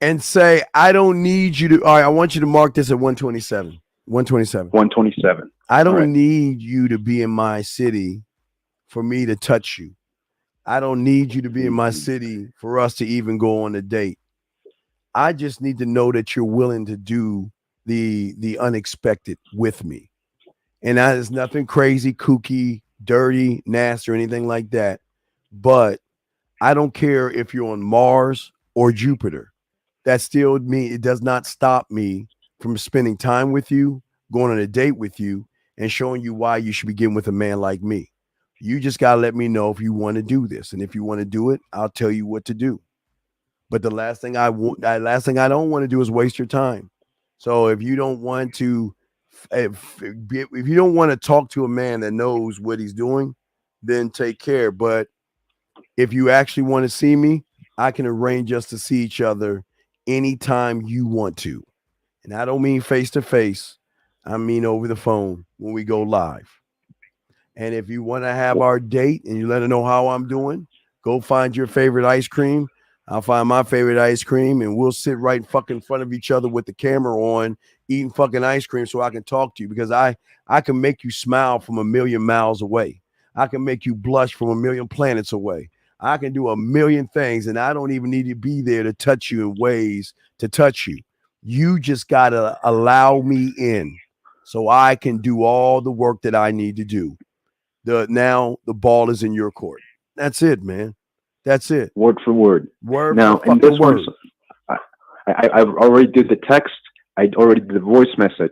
[SPEAKER 10] And say, I don't need you to. All right, I want you to mark this at 127. 127.
[SPEAKER 14] 127.
[SPEAKER 10] I don't need you to be in my city for me to touch you. I don't need you to be in my city for us to even go on a date. I just need to know that you're willing to do the unexpected with me. And that is nothing crazy, kooky, dirty, nasty, or anything like that. But I don't care if you're on Mars or Jupiter. That still means it does not stop me from spending time with you, going on a date with you, and showing you why you should be getting with a man like me. You just got to let me know if you want to do this. And if you want to do it, I'll tell you what to do. But the last thing I don't want to do is waste your time. So if you don't want to, if you don't want to talk to a man that knows what he's doing, then take care. But if you actually want to see me, I can arrange us to see each other anytime you want to. And I don't mean face to face. I mean over the phone when we go live. And if you want to have our date and you let her know how I'm doing, go find your favorite ice cream. I'll find my favorite ice cream and we'll sit right fucking in front of each other with the camera on, eating fucking ice cream so I can talk to you, because I can make you smile from a million miles away. I can make you blush from a million planets away. I can do a million things, and I don't even need to be there to touch you in ways to touch you. You just got to allow me in so I can do all the work that I need to do. Now the ball is in your court. That's it, man. That's it.
[SPEAKER 14] Word for word.
[SPEAKER 10] Word
[SPEAKER 14] now,
[SPEAKER 10] for
[SPEAKER 14] and this
[SPEAKER 10] word.
[SPEAKER 14] I already did the text. I already did the voice message.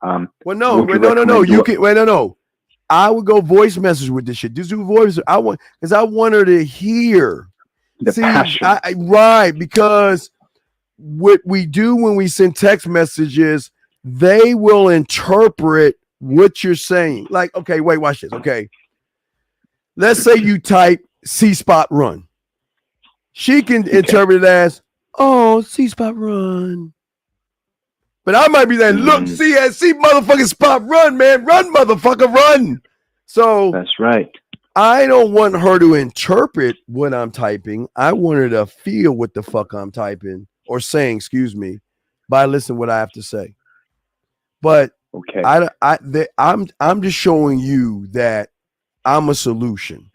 [SPEAKER 10] No. You can wait. No. I would go voice message with this shit. Just do voice. I want her to hear
[SPEAKER 14] the passion.
[SPEAKER 10] Right, because what we do when we send text messages, they will interpret what you're saying. Like, okay, wait, watch this. Okay, let's say you type C-spot run. She can interpret it as, oh, C-spot run. But I might be saying, look, see motherfucking Spot, run, man. Run, motherfucker, run. So
[SPEAKER 14] that's right.
[SPEAKER 10] I don't want her to interpret what I'm typing. I want her to feel what the fuck I'm typing or saying, excuse me, by listening to what I have to say. But
[SPEAKER 14] okay,
[SPEAKER 10] I'm just showing you that I'm a solution.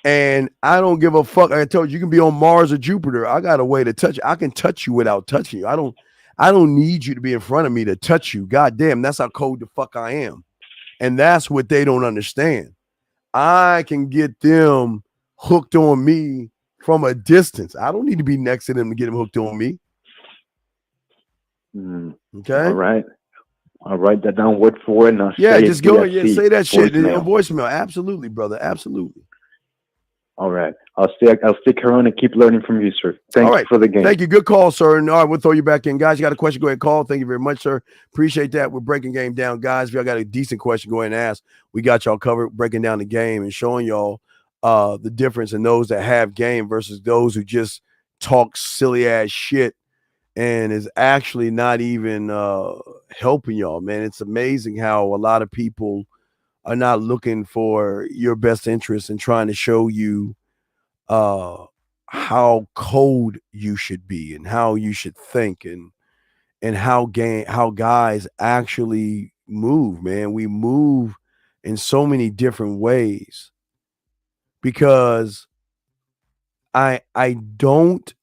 [SPEAKER 10] And I don't give a fuck. I told you, you can be on Mars or Jupiter. I got a way to touch you. I can touch you without touching you. I don't need you to be in front of me to touch you. God damn, that's how cold the fuck I am. And that's what they don't understand. I can get them hooked on me from a distance. I don't need to be next to them to get them hooked on me. Okay.
[SPEAKER 14] All right. I'll write that down word for word. Now
[SPEAKER 10] yeah, just go. Yeah, say that shit in voicemail. Absolutely, brother. Absolutely.
[SPEAKER 14] All right. I'll stick around and keep learning from you, sir. Thank you for the game.
[SPEAKER 10] Thank you. Good call, sir. And all right, we'll throw you back in. Guys, you got a question, go ahead and call. Thank you very much, sir. Appreciate that. We're breaking game down. Guys, if y'all got a decent question, go ahead and ask. We got y'all covered, breaking down the game and showing y'all the difference in those that have game versus those who just talk silly ass shit and is actually not even helping y'all, man. It's amazing how a lot of people are not looking for your best interest and trying to show you how cold you should be and how you should think and how guys actually move, man. We move in so many different ways because I don't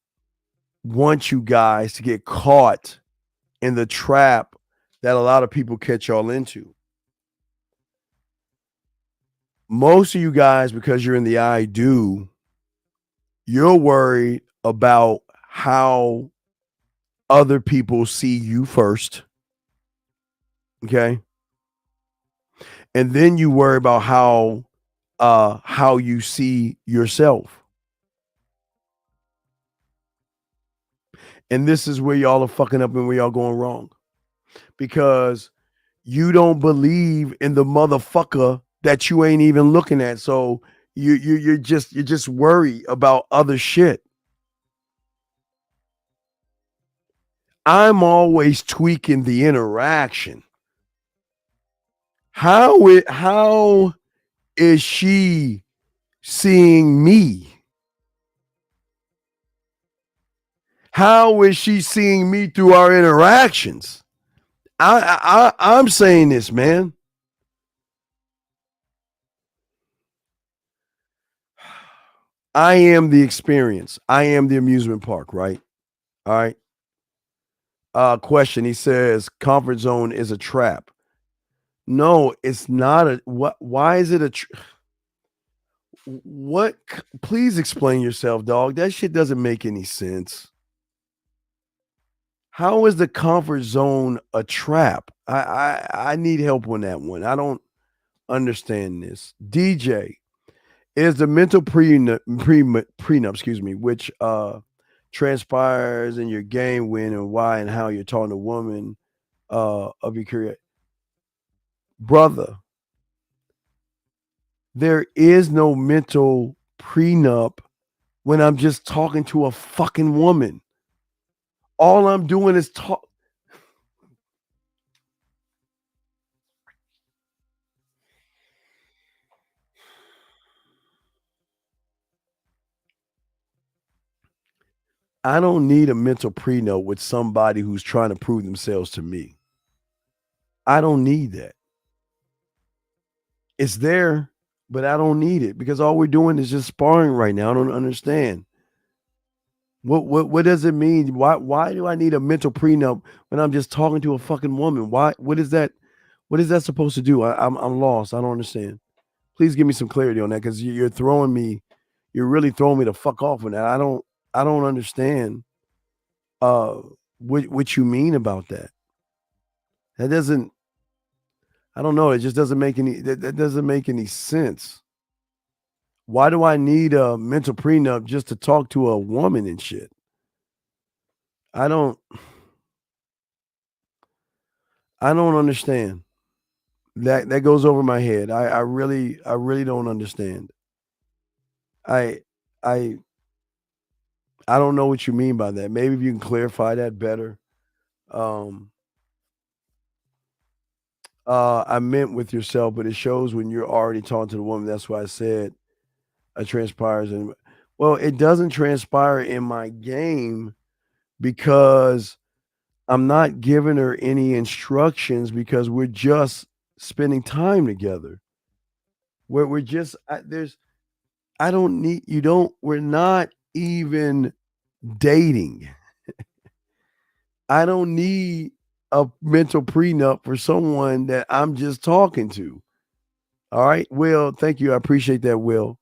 [SPEAKER 10] want you guys to get caught in the trap that a lot of people catch y'all into. Most of you guys, because you're in the I do, you're worried about how other people see you first. Okay. And then you worry about how you see yourself. And this is where y'all are fucking up and where y'all going wrong. Because you don't believe in the motherfucker that you ain't even looking at. So you're just worried about other shit. I'm always tweaking the interaction. How is she seeing me? How is she seeing me through our interactions? I'm saying this, man. I am the experience. I am the amusement park, right? All right. Question. He says, comfort zone is a trap. No, it's not a what? Why is it a what? Please explain yourself, dog. That shit doesn't make any sense. How is the comfort zone a trap? I need help on that one. I don't understand this. DJ, is the mental prenup, excuse me, which transpires in your game when and why and how you're talking to a woman of your career. Brother, there is no mental prenup when I'm just talking to a fucking woman. All I'm doing is talk. I don't need a mental prenup with somebody who's trying to prove themselves to me. I don't need that. It's there, but I don't need it because all we're doing is just sparring right now. I don't understand. What does it mean? Why do I need a mental prenup when I'm just talking to a fucking woman? Why? What is that? What is that supposed to do? I'm lost. I don't understand. Please give me some clarity on that because you're throwing me. You're really throwing me the fuck off with that. I don't understand. What you mean about that? That doesn't. I don't know. It just doesn't make any. That doesn't make any sense. Why do I need a mental prenup just to talk to a woman and shit? I don't understand. That goes over my head. I really don't understand. I don't know what you mean by that. Maybe if you can clarify that better. I meant with yourself, but it shows when you're already talking to the woman. That's why I said it transpires. And well, it doesn't transpire in my game because I'm not giving her any instructions because we're just spending time together. We're just I don't need you don't we're not even dating. I don't need a mental prenup for someone that I'm just talking to. All right, Will, thank you. I appreciate that, Will.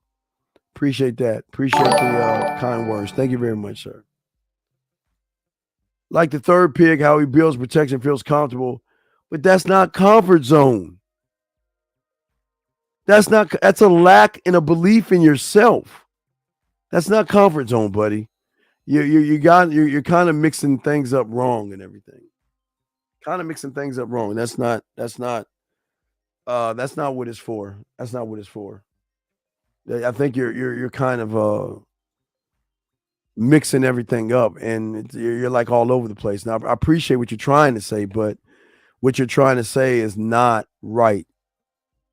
[SPEAKER 10] Appreciate that. Appreciate the kind words. Thank you very much, sir. Like the third pig, how he builds protection, feels comfortable, but that's not comfort zone. That's a lack in a belief in yourself. That's not comfort zone, buddy. You're kind of mixing things up wrong and everything. Kind of mixing things up wrong. That's not what it's for. That's not what it's for. I think you're kind of mixing everything up, and you're like all over the place. Now, I appreciate what you're trying to say, but what you're trying to say is not right.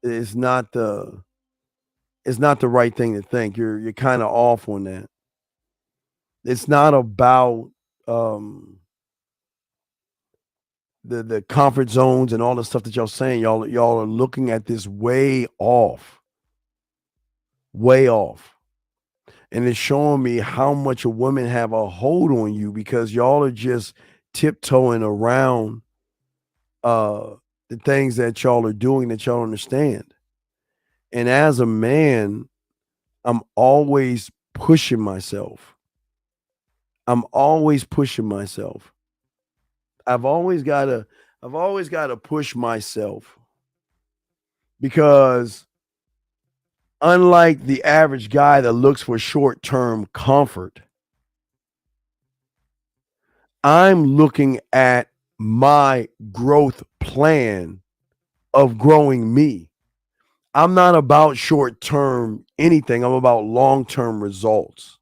[SPEAKER 10] It's not the right thing to think. You're kind of off on that. It's not about the comfort zones and all the stuff that y'all saying. Y'all are looking at this way off. Way off. And it's showing me how much a woman have a hold on you because y'all are just tiptoeing around the things that y'all are doing that y'all understand. And as a man, I'm always pushing myself. I've always got to push myself because unlike the average guy that looks for short-term comfort, I'm looking at my growth plan of growing me. I'm not about short-term anything. I'm about long-term results.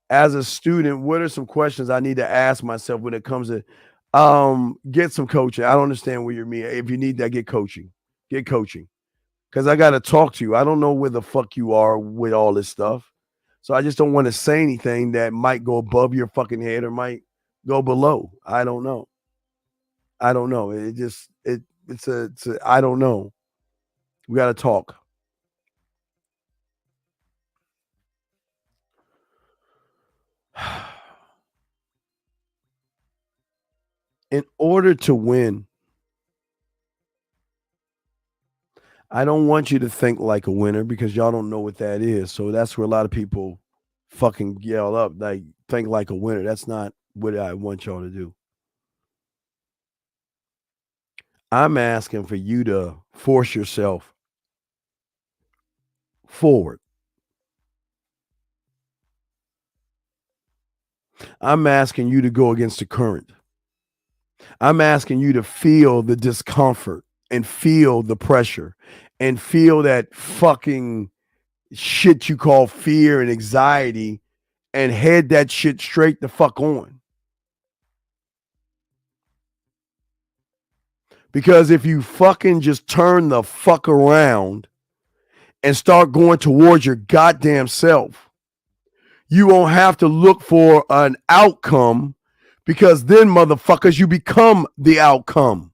[SPEAKER 10] As a student, what are some questions I need to ask myself when it comes to get some coaching? I don't understand what you mean. If you need that, get coaching. Get coaching. Because I got to talk to you. I don't know where the fuck you are with all this stuff. So I just don't want to say anything that might go above your fucking head or might go below. I don't know. I don't know. It's I don't know. We got to talk. In order to win, I don't want you to think like a winner because y'all don't know what that is. So that's where a lot of people fucking yell up, like think like a winner. That's not what I want y'all to do. I'm asking for you to force yourself forward. I'm asking you to go against the current. I'm asking you to feel the discomfort and feel the pressure and feel that fucking shit you call fear and anxiety and head that shit straight the fuck on. Because if you fucking just turn the fuck around and start going towards your goddamn self, you won't have to look for an outcome because then, motherfuckers, you become the outcome.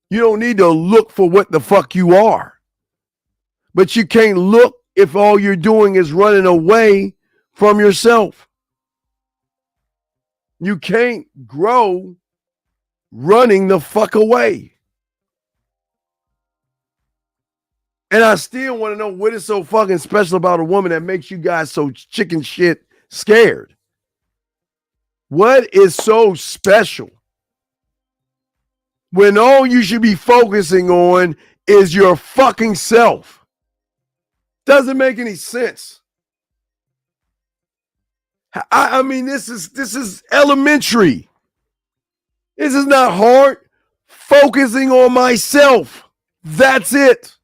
[SPEAKER 10] You don't need to look for what the fuck you are. But you can't look if all you're doing is running away from yourself. You can't grow running the fuck away. And I still want to know what is so fucking special about a woman that makes you guys so chicken shit scared. What is so special when all you should be focusing on is your fucking self? Doesn't make any sense. I mean, this is elementary. This is not hard. Focusing on myself. That's it.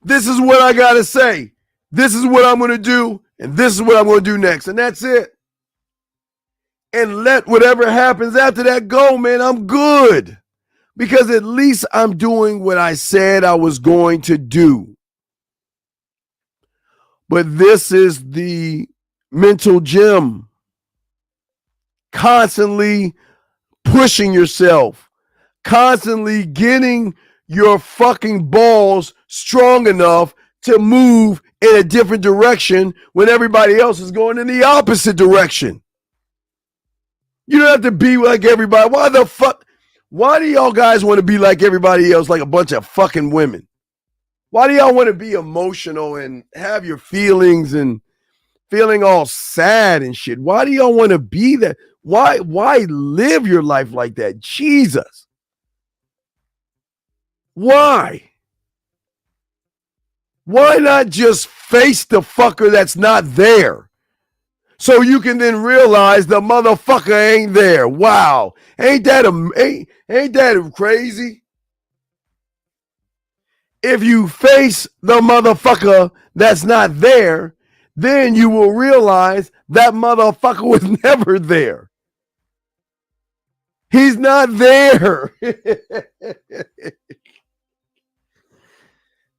[SPEAKER 10] This is what I got to say. This is what I'm going to do. And this is what I'm going to do next. And that's it. and let whatever happens after that go, man. I'm good. Because at least I'm doing what I said I was going to do. But this is the mental gym. Constantly pushing yourself. Constantly getting your fucking balls strong enough to move in a different direction when everybody else is going in the opposite direction. You don't have to be like everybody. Why do y'all guys want to be like everybody else, like a bunch of fucking women? Why do y'all want to be emotional and have your feelings and feeling all sad and shit? Why do y'all want to be that? Why live your life like that? Jesus. Why? Why not just face the fucker that's not there? So you can then realize the motherfucker ain't there. Wow. Ain't that crazy? If you face the motherfucker that's not there, then you will realize that motherfucker was never there. He's not there.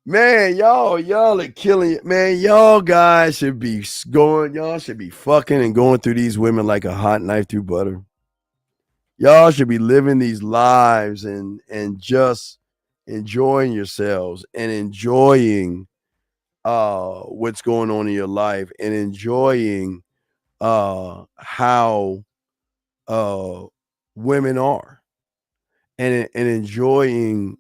[SPEAKER 10] Man, y'all are killing it. Man, y'all guys should be fucking and going through these women like a hot knife through butter. Y'all should be living these lives and just enjoying yourselves and enjoying what's going on in your life and enjoying how women are and enjoying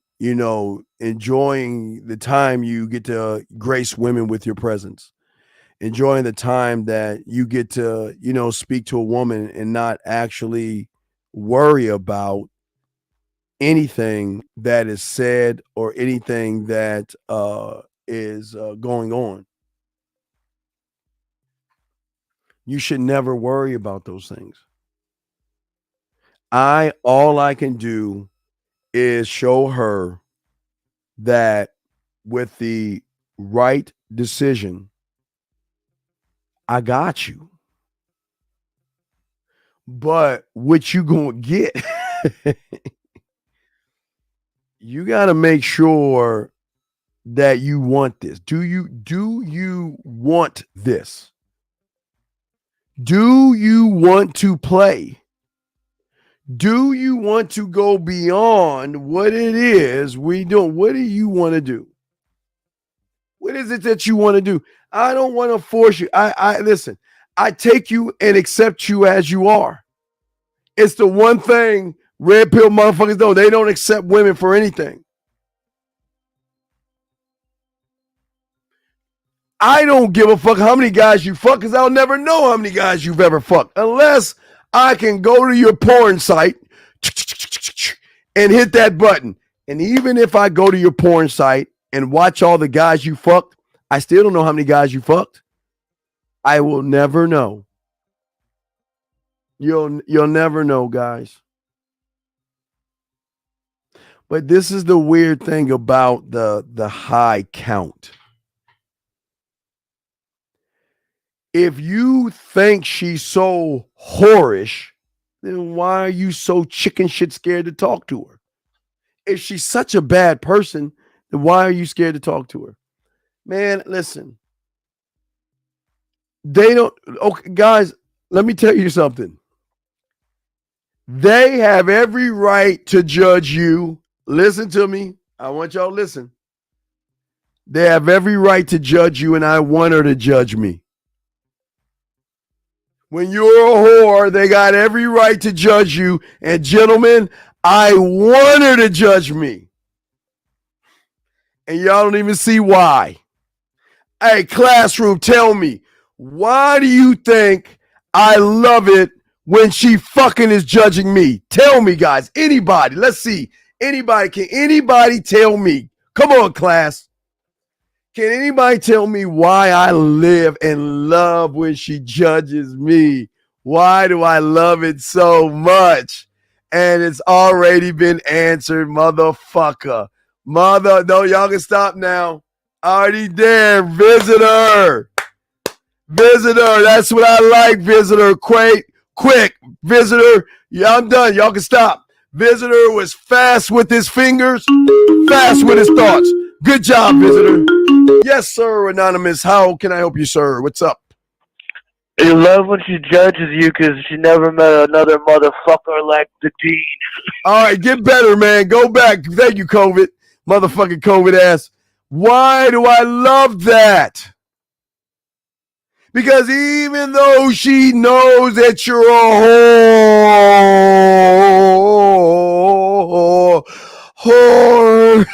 [SPEAKER 10] the time you get to grace women with your presence, enjoying the time that you get to, speak to a woman and not actually worry about anything that is said or anything that is going on. You should never worry about those things. All I can do is show her that with the right decision, I got you. But what you gonna get? You got to make sure that you want this. Do you want this? Do you want to play? Do you want to go beyond what it is we do? What do you want to do? What is it that you want to do? I don't want to force you. Listen, I take you and accept you as you are. It's the one thing red pill motherfuckers don't. They don't accept women for anything. I don't give a fuck how many guys you fuck because I'll never know how many guys you've ever fucked unless I can go to your porn site and hit that button. And even if I go to your porn site and watch all the guys you fucked, I still don't know how many guys you fucked. I will never know. You'll never know, guys. But this is the weird thing about the high count. If you think she's so whorish, then why are you so chicken shit scared to talk to her? If she's such a bad person, then why are you scared to talk to her? Man, listen. They don't. Okay, guys, let me tell you something. They have every right to judge you. Listen to me. I want y'all to listen. They have every right to judge you, and I want her to judge me. When you're a whore, they got every right to judge you. And gentlemen, I want her to judge me. And y'all don't even see why. Hey, classroom, tell me, why do you think I love it when she fucking is judging me? Tell me, guys. Anybody. Let's see. Anybody. Can anybody tell me? Come on, class. Can anybody tell me why I live and love when she judges me? Why do I love it so much? And it's already been answered, motherfucker. No, y'all can stop now. Already there. Visitor. Visitor. That's what I like, visitor. quick. Visitor, yeah, I'm done. Y'all can stop. Visitor was fast with his fingers, fast with his thoughts. Good job, Visitor. Yes, sir, Anonymous. How can I help you, sir? What's up?
[SPEAKER 15] You love when she judges you because she never met another motherfucker like the Dean.
[SPEAKER 10] All right, get better, man. Go back. Thank you, COVID. Motherfucking COVID ass. Why do I love that? Because even though she knows that you're a whore,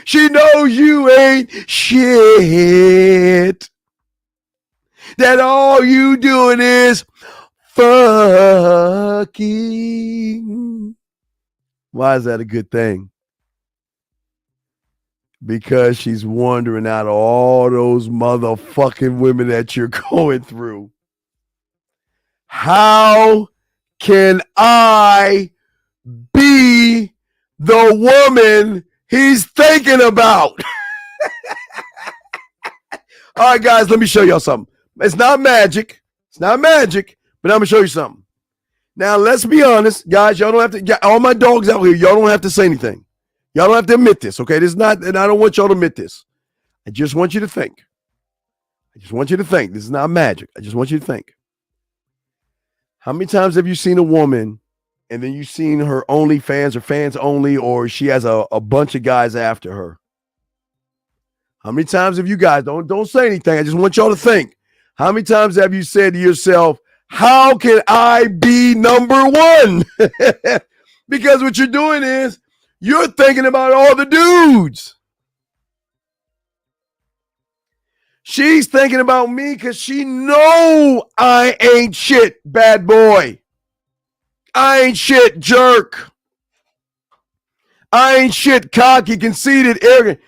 [SPEAKER 10] she knows you ain't shit. That all you doing is fucking. Why is that a good thing? Because she's wondering out of all those motherfucking women that you're going through, how can I be the woman he's thinking about? All right, guys, let me show y'all something. It's not magic. It's not magic, but I'm going to show you something. Now, let's be honest, guys. Y'all don't have to, all my dogs out here, y'all don't have to say anything. Y'all don't have to admit this, okay? This is not, and I don't want y'all to admit this. I just want you to think. I just want you to think. This is not magic. I just want you to think. How many times have you seen a woman and then you've seen her OnlyFans or fans only, or she has a bunch of guys after her? How many times have you guys, don't say anything. I just want y'all to think. How many times have you said to yourself, how can I be number one? Because what you're doing is, you're thinking about all the dudes. She's thinking about me because she know I ain't shit, bad boy. I ain't shit, jerk. I ain't shit, cocky, conceited, arrogant.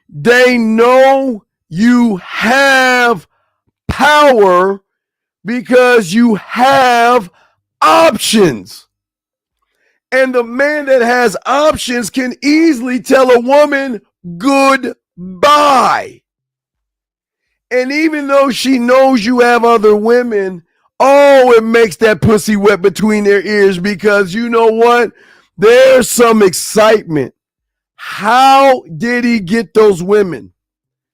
[SPEAKER 10] They know you have power because you have options. And the man that has options can easily tell a woman goodbye. And even though she knows you have other women, oh, it makes that pussy wet between their ears because you know what? There's some excitement. How did he get those women?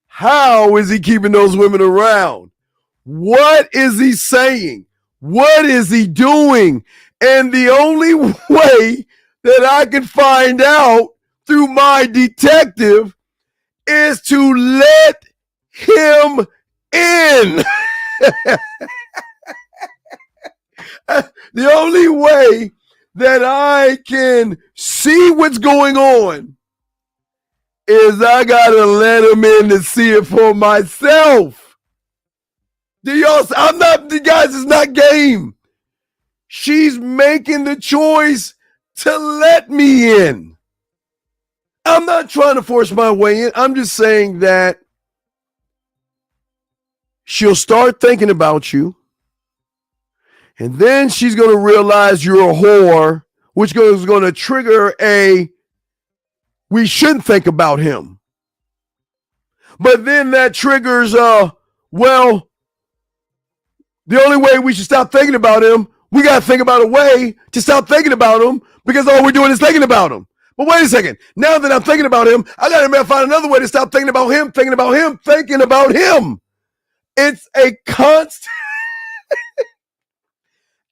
[SPEAKER 10] How is he keeping those women around? What is he saying? What is he doing? And the only way that I can find out through my detective is to let him in. The only way that I can see what's going on is I gotta let him in to see it for myself. I'm not, the guys, it's not game. She's making the choice to let me in. I'm not trying to force my way in. I'm just saying that she'll start thinking about you. And then she's going to realize you're a whore, which is going to trigger we shouldn't think about him. But then that triggers, the only way we should stop thinking about him, we got to think about a way to stop thinking about him because all we're doing is thinking about him. But wait a second. Now that I'm thinking about him, I got to find another way to stop thinking about him, thinking about him, thinking about him. It's a constant.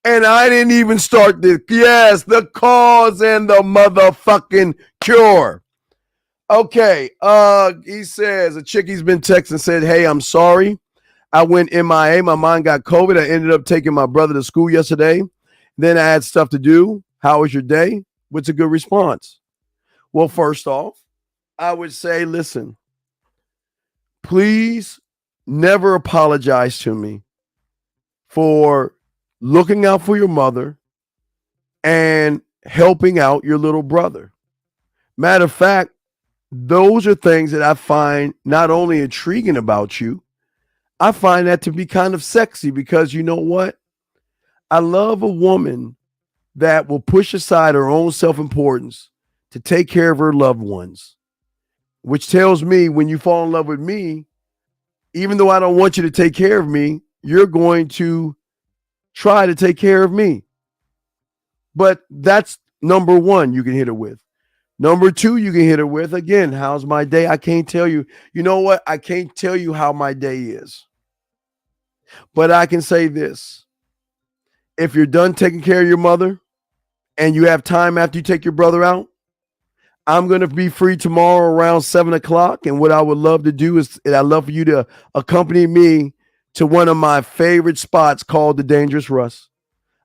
[SPEAKER 10] And I didn't even start this. Yes, the cause and the motherfucking cure. Okay. He says a chick he's been texting said, hey, I'm sorry. I went MIA. My mom got COVID. I ended up taking my brother to school yesterday. Then I had stuff to do. How was your day? What's a good response? Well, first off, I would say, listen, please never apologize to me for looking out for your mother and helping out your little brother. Matter of fact, those are things that I find not only intriguing about you, I find that to be kind of sexy because you know what? I love a woman that will push aside her own self-importance to take care of her loved ones, which tells me when you fall in love with me, even though I don't want you to take care of me, you're going to try to take care of me. But that's number one you can hit her with. Number two, you can hit her with, again, how's my day? I can't tell you. You know what? I can't tell you how my day is. But I can say this. If you're done taking care of your mother and you have time after you take your brother out, I'm going to be free tomorrow around 7 o'clock. And what I would love to do is I'd love for you to accompany me to one of my favorite spots called the Dangerous Russ.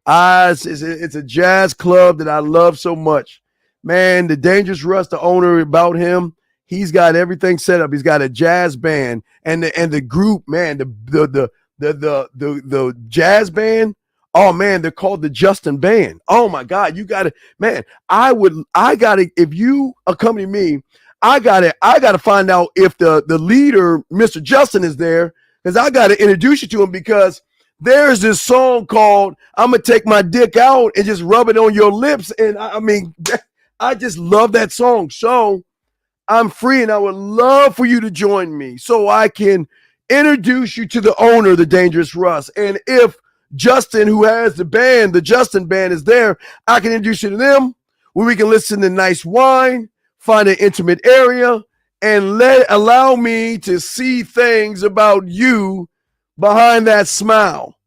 [SPEAKER 10] It's a jazz club that I love so much. Man, the Dangerous Russ, the owner, about him, he's got everything set up. He's got a jazz band and the group, man, the jazz band. Oh man, they're called the Justin Band. Oh my God, you got to, man. If you accompany me, I gotta find out if the leader, Mr. Justin, is there, because I gotta introduce you to him, because there's this song called "I'm gonna take my dick out and just rub it on your lips," and I mean, I just love that song. So I'm free, and I would love for you to join me so I can introduce you to the owner of the Dangerous Russ. And if Justin, who has the band, the Justin Band, is there, I can introduce you to them, where we can listen to nice wine, find an intimate area, and allow me to see things about you behind that smile.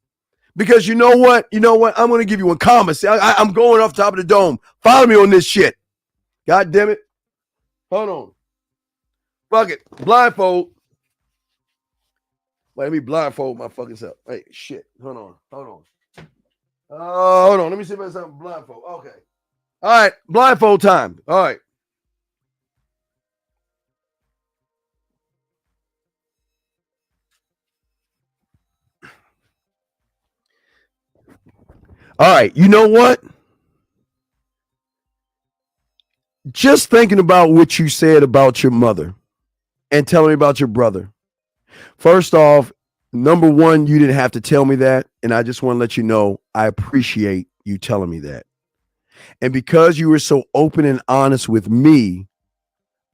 [SPEAKER 10] Because you know what? I'm going to give you one comment. See, I'm going off the top of the dome. Follow me on this shit. God damn it. Hold on. Fuck it. Blindfold. Wait, let me blindfold my fucking self. Hey, shit. Hold on. Hold on. Let me see if I have something blindfold. Okay. All right. Blindfold time. All right. All right. You know what? Just thinking about what you said about your mother and telling me about your brother. First off, number one, you didn't have to tell me that. And I just want to let you know, I appreciate you telling me that. And because you were so open and honest with me,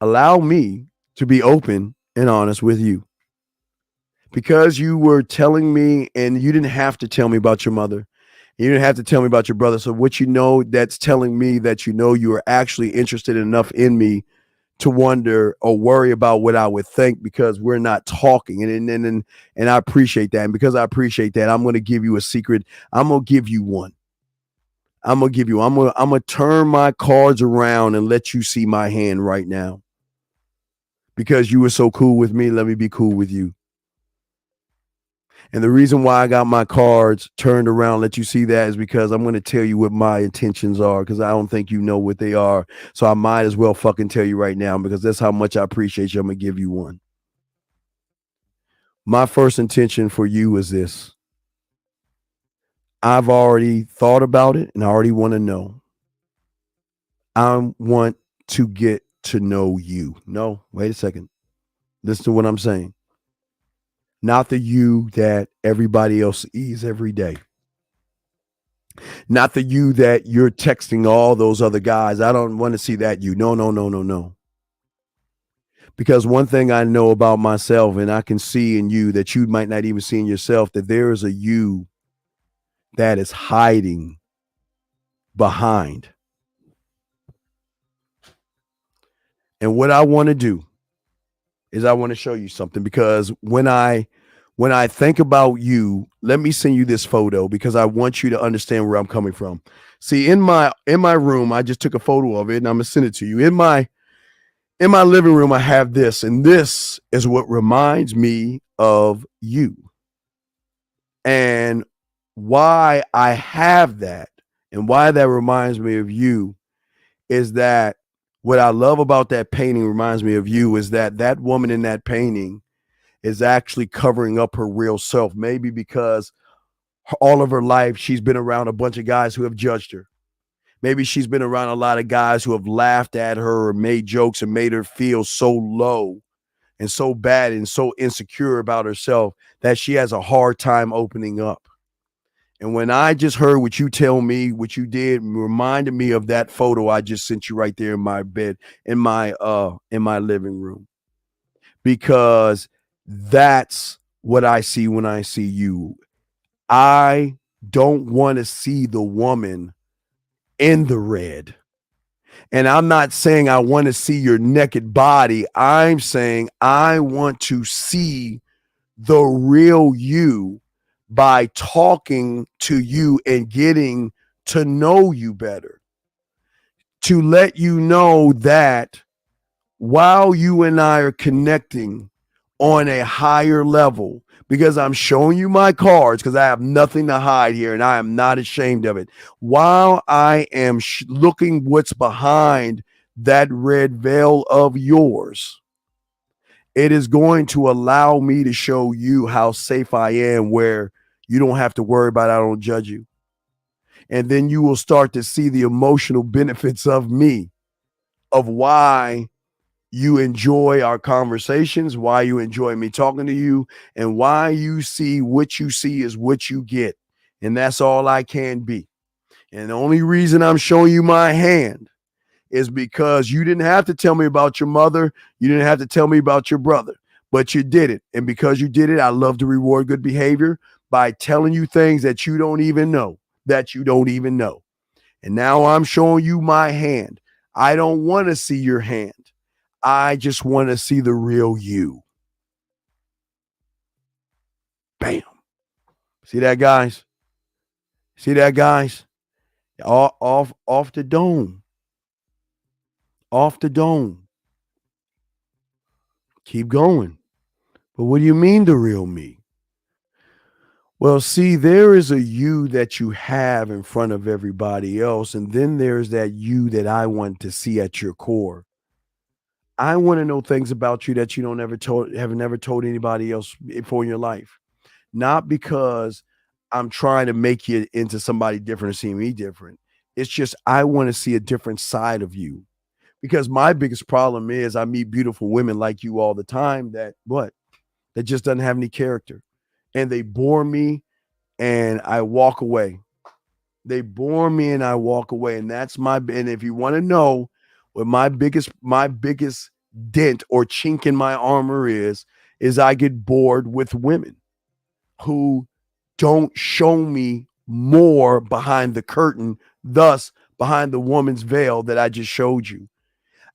[SPEAKER 10] allow me to be open and honest with you. Because you were telling me, and you didn't have to tell me about your mother. You didn't have to tell me about your brother. So what you know, that's telling me that you are actually interested enough in me to wonder or worry about what I would think, because we're not talking. And I appreciate that. And because I appreciate that, I'm going to give you a secret. I'm going to give you one. I'm going to turn my cards around and let you see my hand right now. Because you were so cool with me, let me be cool with you. And the reason why I got my cards turned around, let you see that, is because I'm going to tell you what my intentions are, because I don't think you know what they are. So I might as well fucking tell you right now, because that's how much I appreciate you. I'm going to give you one. My first intention for you is this. I've already thought about it, and I already want to know. I want to get to know you. No, wait a second. Listen to what I'm saying. Not the you that everybody else sees every day. Not the you that you're texting all those other guys. I don't want to see that you. No. Because one thing I know about myself, and I can see in you that you might not even see in yourself, that there is a you that is hiding behind. And what I want to do is I want to show you something, because when I think about you, let me send you this photo, because I want you to understand where I'm coming from. See, in my room, I just took a photo of it, and I'm gonna send it to you. In my living room, I have this, and this is what reminds me of you. And why I have that, and why that reminds me of you, is that what I love about that painting reminds me of you, is that woman in that painting is actually covering up her real self. Maybe because all of her life she's been around a bunch of guys who have judged her. Maybe she's been around a lot of guys who have laughed at her or made jokes and made her feel so low and so bad and so insecure about herself that she has a hard time opening up. And when I just heard what you tell me, what you did, reminded me of that photo I just sent you right there in my bed, in my living room. Because That's what I see when I see you. I don't want to see the woman in the red. And I'm not saying I want to see your naked body. I'm saying I want to see the real you by talking to you and getting to know you better. To let you know that while you and I are connecting on a higher level, because I'm showing you my cards because I have nothing to hide here and I am not ashamed of it. While I am looking what's behind that red veil of yours, it is going to allow me to show you how safe I am, where you don't have to worry about I don't judge you. And then you will start to see the emotional benefits of me, of why you enjoy our conversations, why you enjoy me talking to you, and why you see what you see is what you get. And that's all I can be. And the only reason I'm showing you my hand is because you didn't have to tell me about your mother. You didn't have to tell me about your brother, but you did it. And because you did it, I love to reward good behavior by telling you things that you don't even know, And now I'm showing you my hand. I don't want to see your hand. I just want to see the real you. Bam. See that, guys? See that, guys? Off the dome. Off the dome. Keep going. But what do you mean the real me? Well, see, there is a you that you have in front of everybody else, and then there's that you that I want to see at your core. I want to know things about you that you have never told anybody else before in your life. Not because I'm trying to make you into somebody different or see me different. It's just I want to see a different side of you. Because my biggest problem is I meet beautiful women like you all the time that just doesn't have any character. And they bore me and I walk away. They bore me and I walk away. And and if you want to know what my biggest dent or chink in my armor is I get bored with women who don't show me more behind the curtain, thus behind the woman's veil that I just showed you.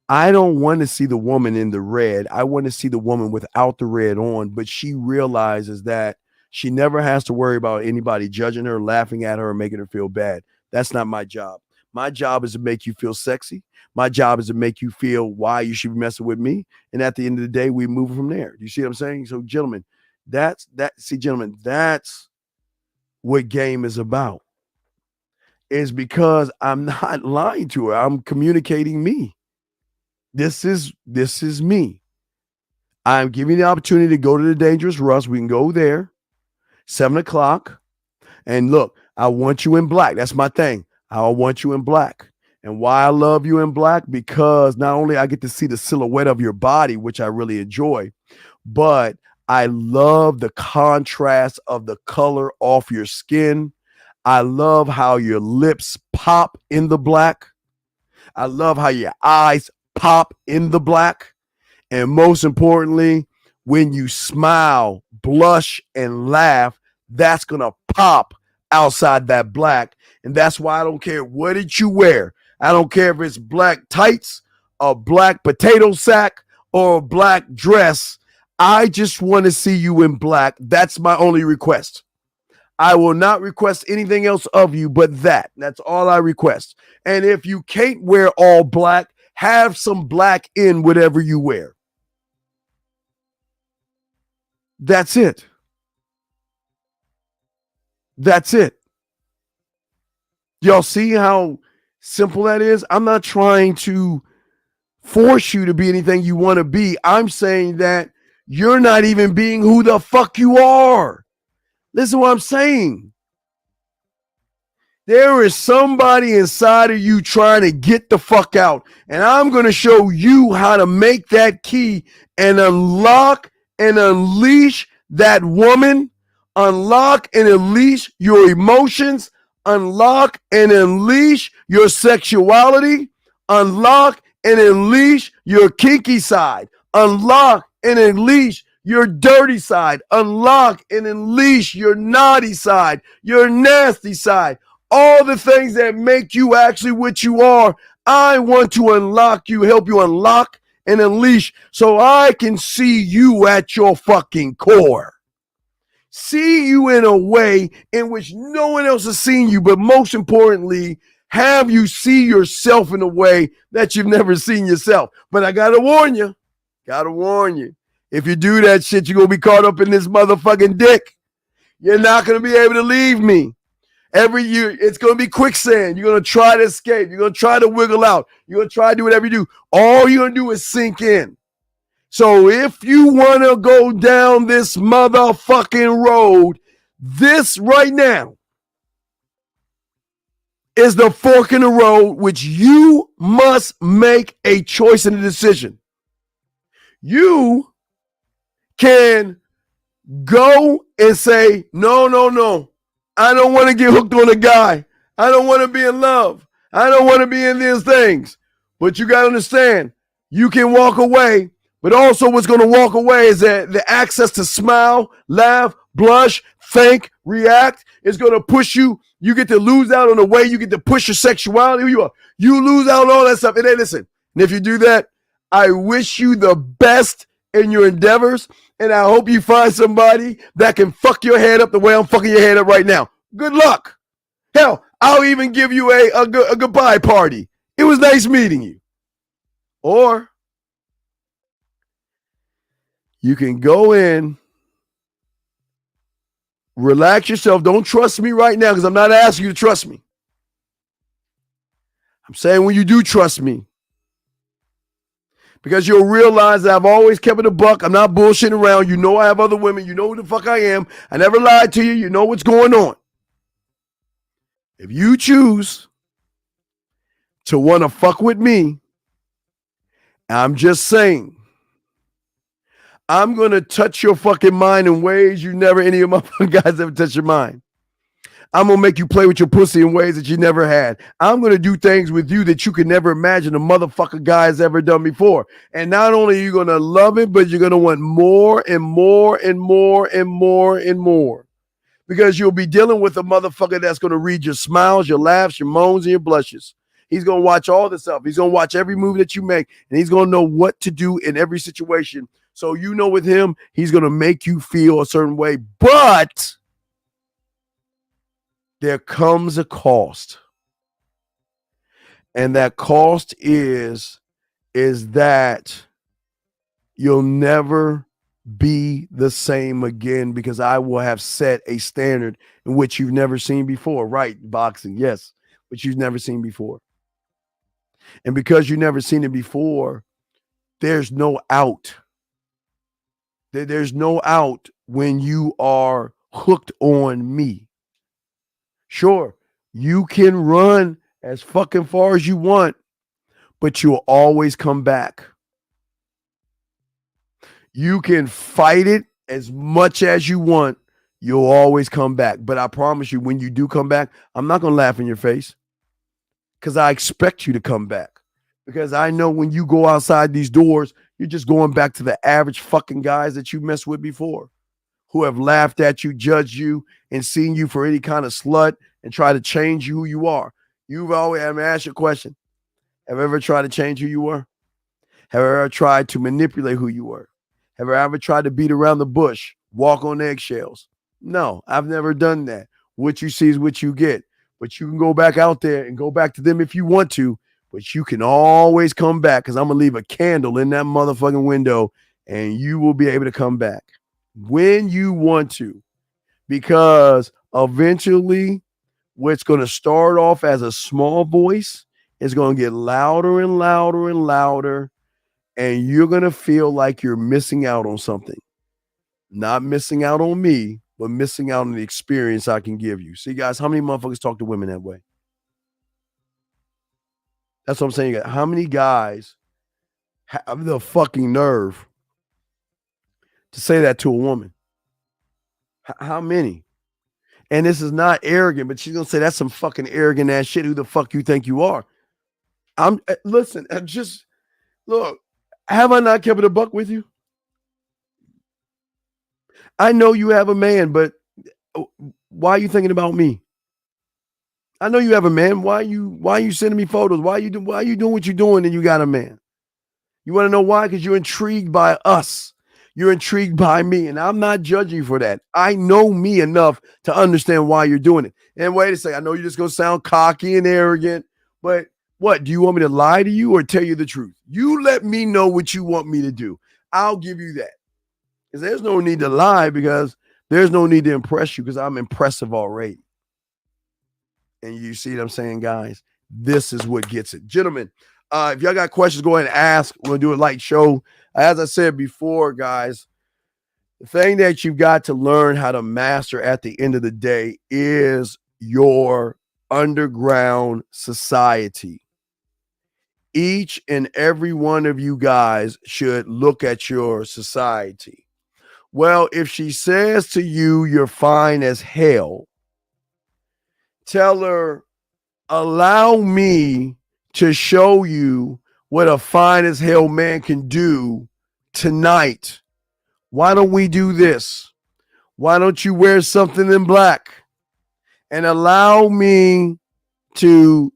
[SPEAKER 10] I don't want to see the woman in the red. I want to see the woman without the red on, but she realizes that she never has to worry about anybody judging her, laughing at her, or making her feel bad. That's not my job. My job is to make you feel sexy. My job is to make you feel why you should be messing with me. And at the end of the day, we move from there. You see what I'm saying? So, gentlemen, that's what game is about. Is because I'm not lying to her. I'm communicating me. This is me. I'm giving you the opportunity to go to the Dangerous Russ. We can go there, 7:00. And look, I want you in black. That's my thing. I want you in black. And why I love you in black, because not only I get to see the silhouette of your body, which I really enjoy, but I love the contrast of the color off your skin. I love how your lips pop in the black. I love how your eyes pop in the black. And most importantly, when you smile, blush, and laugh, that's going to pop outside that black. And that's why I don't care what did you wear. I don't care if it's black tights, a black potato sack, or a black dress. I just want to see you in black. That's my only request. I will not request anything else of you but that. That's all I request. And if you can't wear all black, have some black in whatever you wear. That's it. That's it. Y'all see how simple that is? I'm not trying to force you to be anything you want to be. I'm saying that you're not even being who the fuck you are. Listen to what I'm saying. There is somebody inside of you trying to get the fuck out. And I'm going to show you how to make that key and unlock and unleash that woman. Unlock and unleash your emotions. Unlock and unleash your sexuality. Unlock and unleash your kinky side. Unlock and unleash your dirty side. Unlock and unleash your naughty side, your nasty side. All the things that make you actually what you are. I want to unlock you, help you unlock and unleash so I can see you at your fucking core. See you in a way in which no one else has seen you, but most importantly, have you see yourself in a way that you've never seen yourself. But I gotta warn you, if you do that shit, you're gonna be caught up in this motherfucking dick. You're not gonna be able to leave me. Every year, it's going to be quicksand. You're going to try to escape. You're going to try to wiggle out. You're going to try to do whatever you do. All you're going to do is sink in. So if you want to go down this motherfucking road, this right now is the fork in the road, which you must make a choice and a decision. You can go and say, no. I don't want to get hooked on a guy. I don't want to be in love. I don't want to be in these things. But you got to understand, you can walk away, but also what's going to walk away is that the access to smile, laugh, blush, think, react is going to push you. You get to lose out on the way. You get to push your sexuality. Who you are. You lose out on all that stuff. And then listen, and if you do that, I wish you the best in your endeavors. And I hope you find somebody that can fuck your head up the way I'm fucking your head up right now. Good luck. Hell, I'll even give you a goodbye party. It was nice meeting you. Or you can go in, relax yourself. Don't trust me right now because I'm not asking you to trust me. I'm saying when you do trust me, because you'll realize that I've always kept it a buck. I'm not bullshitting around. You know I have other women. You know who the fuck I am. I never lied to you. You know what's going on. If you choose to want to fuck with me, I'm just saying, I'm going to touch your fucking mind in ways you never, any of my guys ever touch your mind. I'm going to make you play with your pussy in ways that you never had. I'm going to do things with you that you could never imagine a motherfucker guy has ever done before. And not only are you going to love it, but you're going to want more and more and more and more and more. Because you'll be dealing with a motherfucker that's going to read your smiles, your laughs, your moans, and your blushes. He's going to watch all this stuff. He's going to watch every move that you make, and he's going to know what to do in every situation. So you know with him, he's going to make you feel a certain way. But there comes a cost. And that cost is that you'll never be the same again because I will have set a standard in which you've never seen before. Right, boxing, yes, but you've never seen before. And because you've never seen it before, there's no out. There's no out when you are hooked on me. Sure, you can run as fucking far as you want, but you'll always come back. You can fight it as much as you want. You'll always come back. But I promise you, when you do come back, I'm not going to laugh in your face because I expect you to come back. Because I know when you go outside these doors, you're just going back to the average fucking guys that you messed with before, who have laughed at you, judged you, and seen you for any kind of slut and try to change you who you are. You've always, I'm going to ask you a question. Have you ever tried to change who you were? Have you ever tried to manipulate who you were? Have you ever tried to beat around the bush, walk on eggshells? No, I've never done that. What you see is what you get. But you can go back out there and go back to them if you want to, but you can always come back because I'm going to leave a candle in that motherfucking window and you will be able to come back when you want to, because eventually what's going to start off as a small voice is going to get louder and louder and louder. And you're going to feel like you're missing out on something. Not missing out on me, but missing out on the experience I can give you. See, guys, how many motherfuckers talk to women that way? That's what I'm saying. How many guys have the fucking nerve to say that to a woman? How many? And this is not arrogant, but she's going to say that's some fucking arrogant ass shit. Who the fuck you think you are? Look, have I not kept it a buck with you? I know you have a man, but why are you thinking about me? I know you have a man. Why are you sending me photos? Why are you doing what you're doing and you got a man? You want to know why? Because you're intrigued by us. You're intrigued by me, and I'm not judging you for that. I know me enough to understand why you're doing it. And wait a second, I know you're just going to sound cocky and arrogant, but what? Do you want me to lie to you or tell you the truth? You let me know what you want me to do. I'll give you that. Because there's no need to lie, because there's no need to impress you, because I'm impressive already. And you see what I'm saying, guys? This is what gets it. Gentlemen, if y'all got questions, go ahead and ask. We'll do a light show. As I said before, guys, the thing that you've got to learn how to master at the end of the day is your underground society. Each and every one of you guys should look at your society. Well, if she says to you, you're fine as hell, tell her, allow me to show you what a fine as hell man can do tonight. Why don't we do this? Why don't you wear something in black and allow me to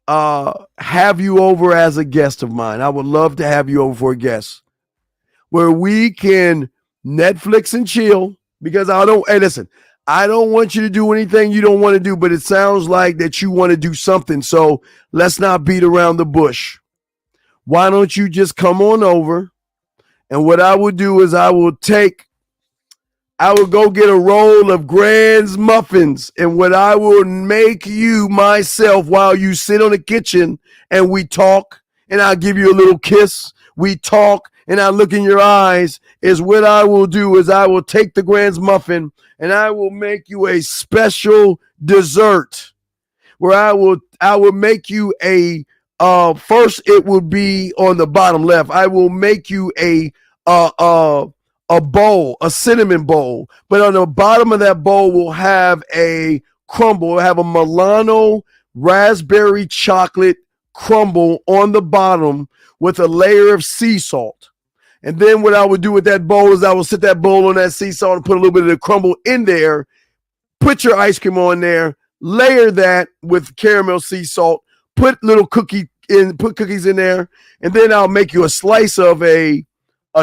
[SPEAKER 10] have you over as a guest of mine? I would love to have you over for a guest where we can Netflix and chill, because I don't want you to do anything you don't want to do, but it sounds like that you want to do something. So let's not beat around the bush. Why don't you just come on over? And what I will do is I will go get a roll of Grand's muffins, and what I will make you myself while you sit on the kitchen and we talk, and I'll give you a little kiss. We talk and I look in your eyes, is what I will do is I will take the Grand's muffin and I will make you a special dessert where I will make you a first, it will be on the bottom left. I will make you a bowl, a cinnamon bowl, but on the bottom of that bowl will have a crumble. It'll have a Milano raspberry chocolate crumble on the bottom with a layer of sea salt. And then what I would do with that bowl is I will sit that bowl on that sea salt and put a little bit of the crumble in there, put your ice cream on there, layer that with caramel sea salt, put cookies in there, and then I'll make you a slice of a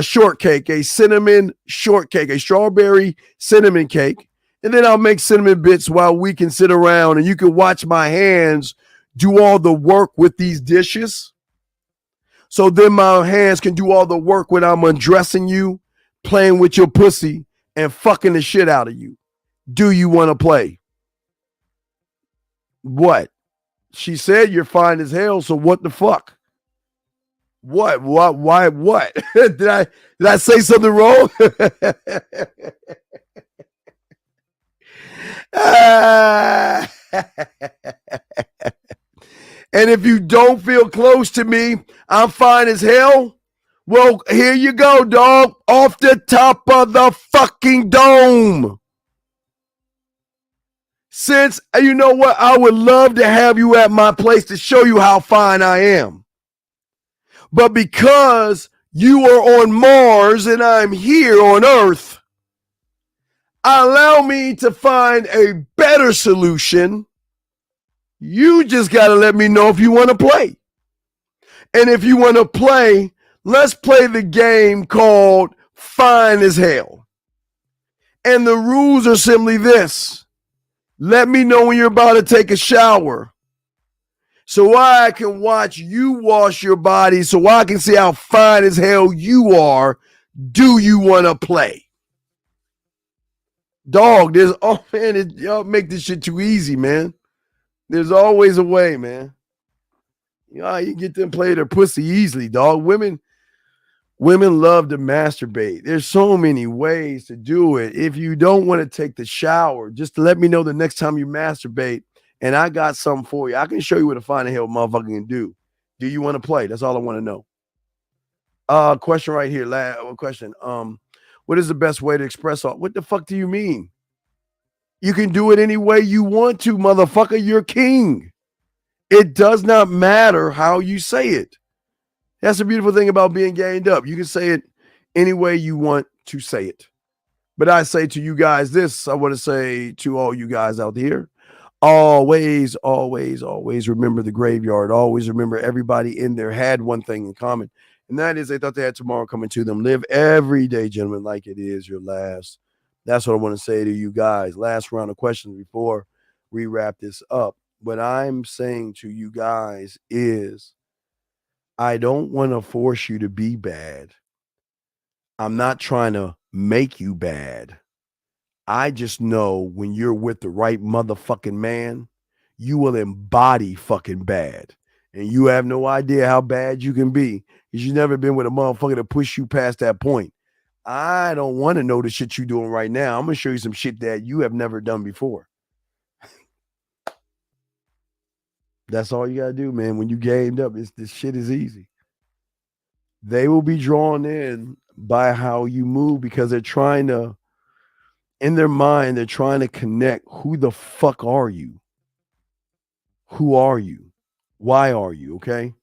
[SPEAKER 10] shortcake, a cinnamon shortcake, a strawberry cinnamon cake. And then I'll make cinnamon bits while we can sit around and you can watch my hands do all the work with these dishes. So then my hands can do all the work when I'm undressing you, playing with your pussy, and fucking the shit out of you. Do you want to play? What? She said you're fine as hell, so what the fuck? What? Why? What? Did I say something wrong? And if you don't feel close to me, I'm fine as hell. Well, here you go, dog. Off the top of the fucking dome. Since, you know what, I would love to have you at my place to show you how fine I am. But because you are on Mars and I'm here on Earth, allow me to find a better solution. You just got to let me know if you want to play. And if you want to play, let's play the game called Fine as Hell. And the rules are simply this. Let me know when you're about to take a shower so I can watch you wash your body so I can see how fine as hell you are. Do you want to play? Dog, y'all make this shit too easy, man. There's always a way, man. You know, you get them play their pussy easily, dog. Women love to masturbate. There's so many ways to do it. If you don't want to take the shower, just let me know the next time you masturbate, and I got something for you. I can show you what a fine hell motherfucker can do. Do you want to play? That's all I want to know. Question right here. Question. What is the best way to express all? What the fuck do you mean? You can do it any way you want to, motherfucker. You're king. It does not matter how you say it. That's the beautiful thing about being gained up. You can say it any way you want to say it. But I say to you guys this, I want to say to all you guys out here, always, always, always remember the graveyard. Always remember everybody in there had one thing in common, and that is they thought they had tomorrow coming to them. Live every day, gentlemen, like it is your last. That's what I want to say to you guys. Last round of questions before we wrap this up. What I'm saying to you guys is I don't want to force you to be bad. I'm not trying to make you bad. I just know when you're with the right motherfucking man, you will embody fucking bad. And you have no idea how bad you can be because you've never been with a motherfucker to push you past that point. I don't want to know the shit you're doing right now. I'm going to show you some shit that you have never done before. That's all you got to do, man. When you gamed up, this shit is easy. They will be drawn in by how you move because they're trying to, in their mind, they're trying to connect. Who the fuck are you? Who are you? Why are you? Okay.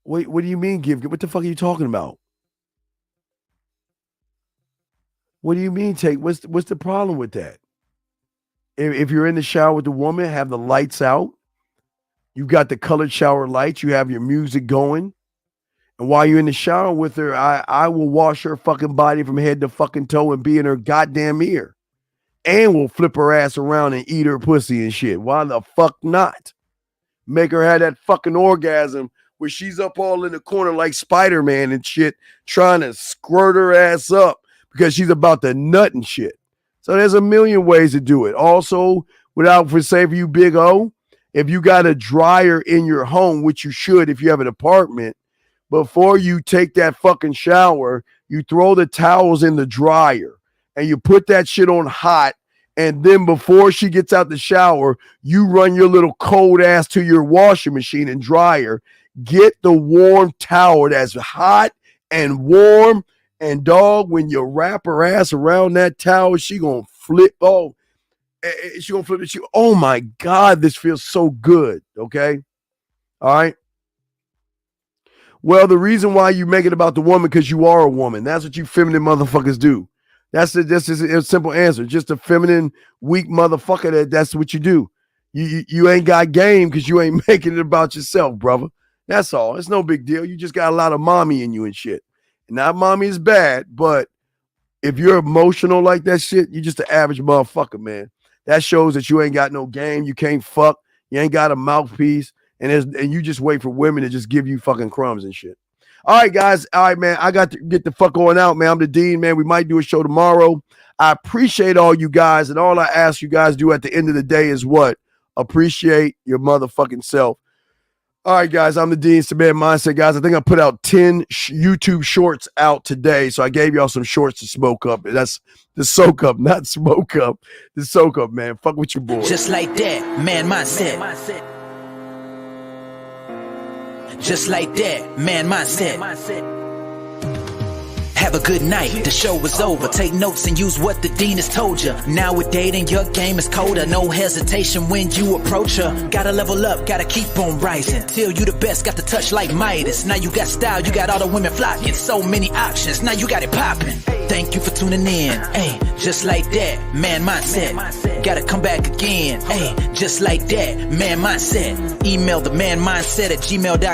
[SPEAKER 10] Wait, what do you mean, give? What the fuck are you talking about? What do you mean, take? What's the problem with that? If you're in the shower with the woman, have the lights out. You've got the colored shower lights. You have your music going. And while you're in the shower with her, I will wash her fucking body from head to fucking toe and be in her goddamn ear. And we'll flip her ass around and eat her pussy and shit. Why the fuck not? Make her have that fucking orgasm where she's up all in the corner like Spider-Man and shit, trying to squirt her ass up because she's about to nut and shit. So there's a million ways to do it. Also, without for say for you, Big O, if you got a dryer in your home, which you should if you have an apartment, before you take that fucking shower, you throw the towels in the dryer and you put that shit on hot. And then before she gets out the shower, you run your little cold ass to your washing machine and dryer. Get the warm towel that's hot and warm. And dog, when you wrap her ass around that towel, she gonna flip. Oh, she gonna flip it. Oh my God, this feels so good. Okay. All right. Well, the reason why you make it about the woman because you are a woman. That's what you feminine motherfuckers do. That's a simple answer. Just a feminine, weak motherfucker. That's what you do. You ain't got game because you ain't making it about yourself, brother. That's all. It's no big deal. You just got a lot of mommy in you and shit. Not mommy is bad, but if you're emotional like that shit, you're just an average motherfucker, man. That shows that you ain't got no game. You can't fuck. You ain't got a mouthpiece. And you just wait for women to just give you fucking crumbs and shit. All right, guys. All right, man. I got to get the fuck on out, man. I'm the Dean, man. We might do a show tomorrow. I appreciate all you guys. And all I ask you guys do at the end of the day is what? Appreciate your motherfucking self. All right, guys. I'm the Dean, it's the Man Mindset, guys. I think I put out 10 YouTube shorts out today. So I gave y'all some shorts to smoke up. That's the soak up, not smoke up. The soak up, man. Fuck with your boy.
[SPEAKER 8] Just like that, Man Mindset. Just like that, Man Mindset. Have a good night, the show is over. Take notes and use what the Dean has told you. Now with dating, your game is colder. No hesitation when you approach her. Gotta level up, gotta keep on rising. Till you the best, got the touch like Midas. Now you got style, you got all the women flocking. So many options, now you got it popping. Thank you for tuning in. Hey, just like that, Man Mindset. Gotta come back again. Hey, just like that, Man Mindset. Email the manmindset@gmail.com.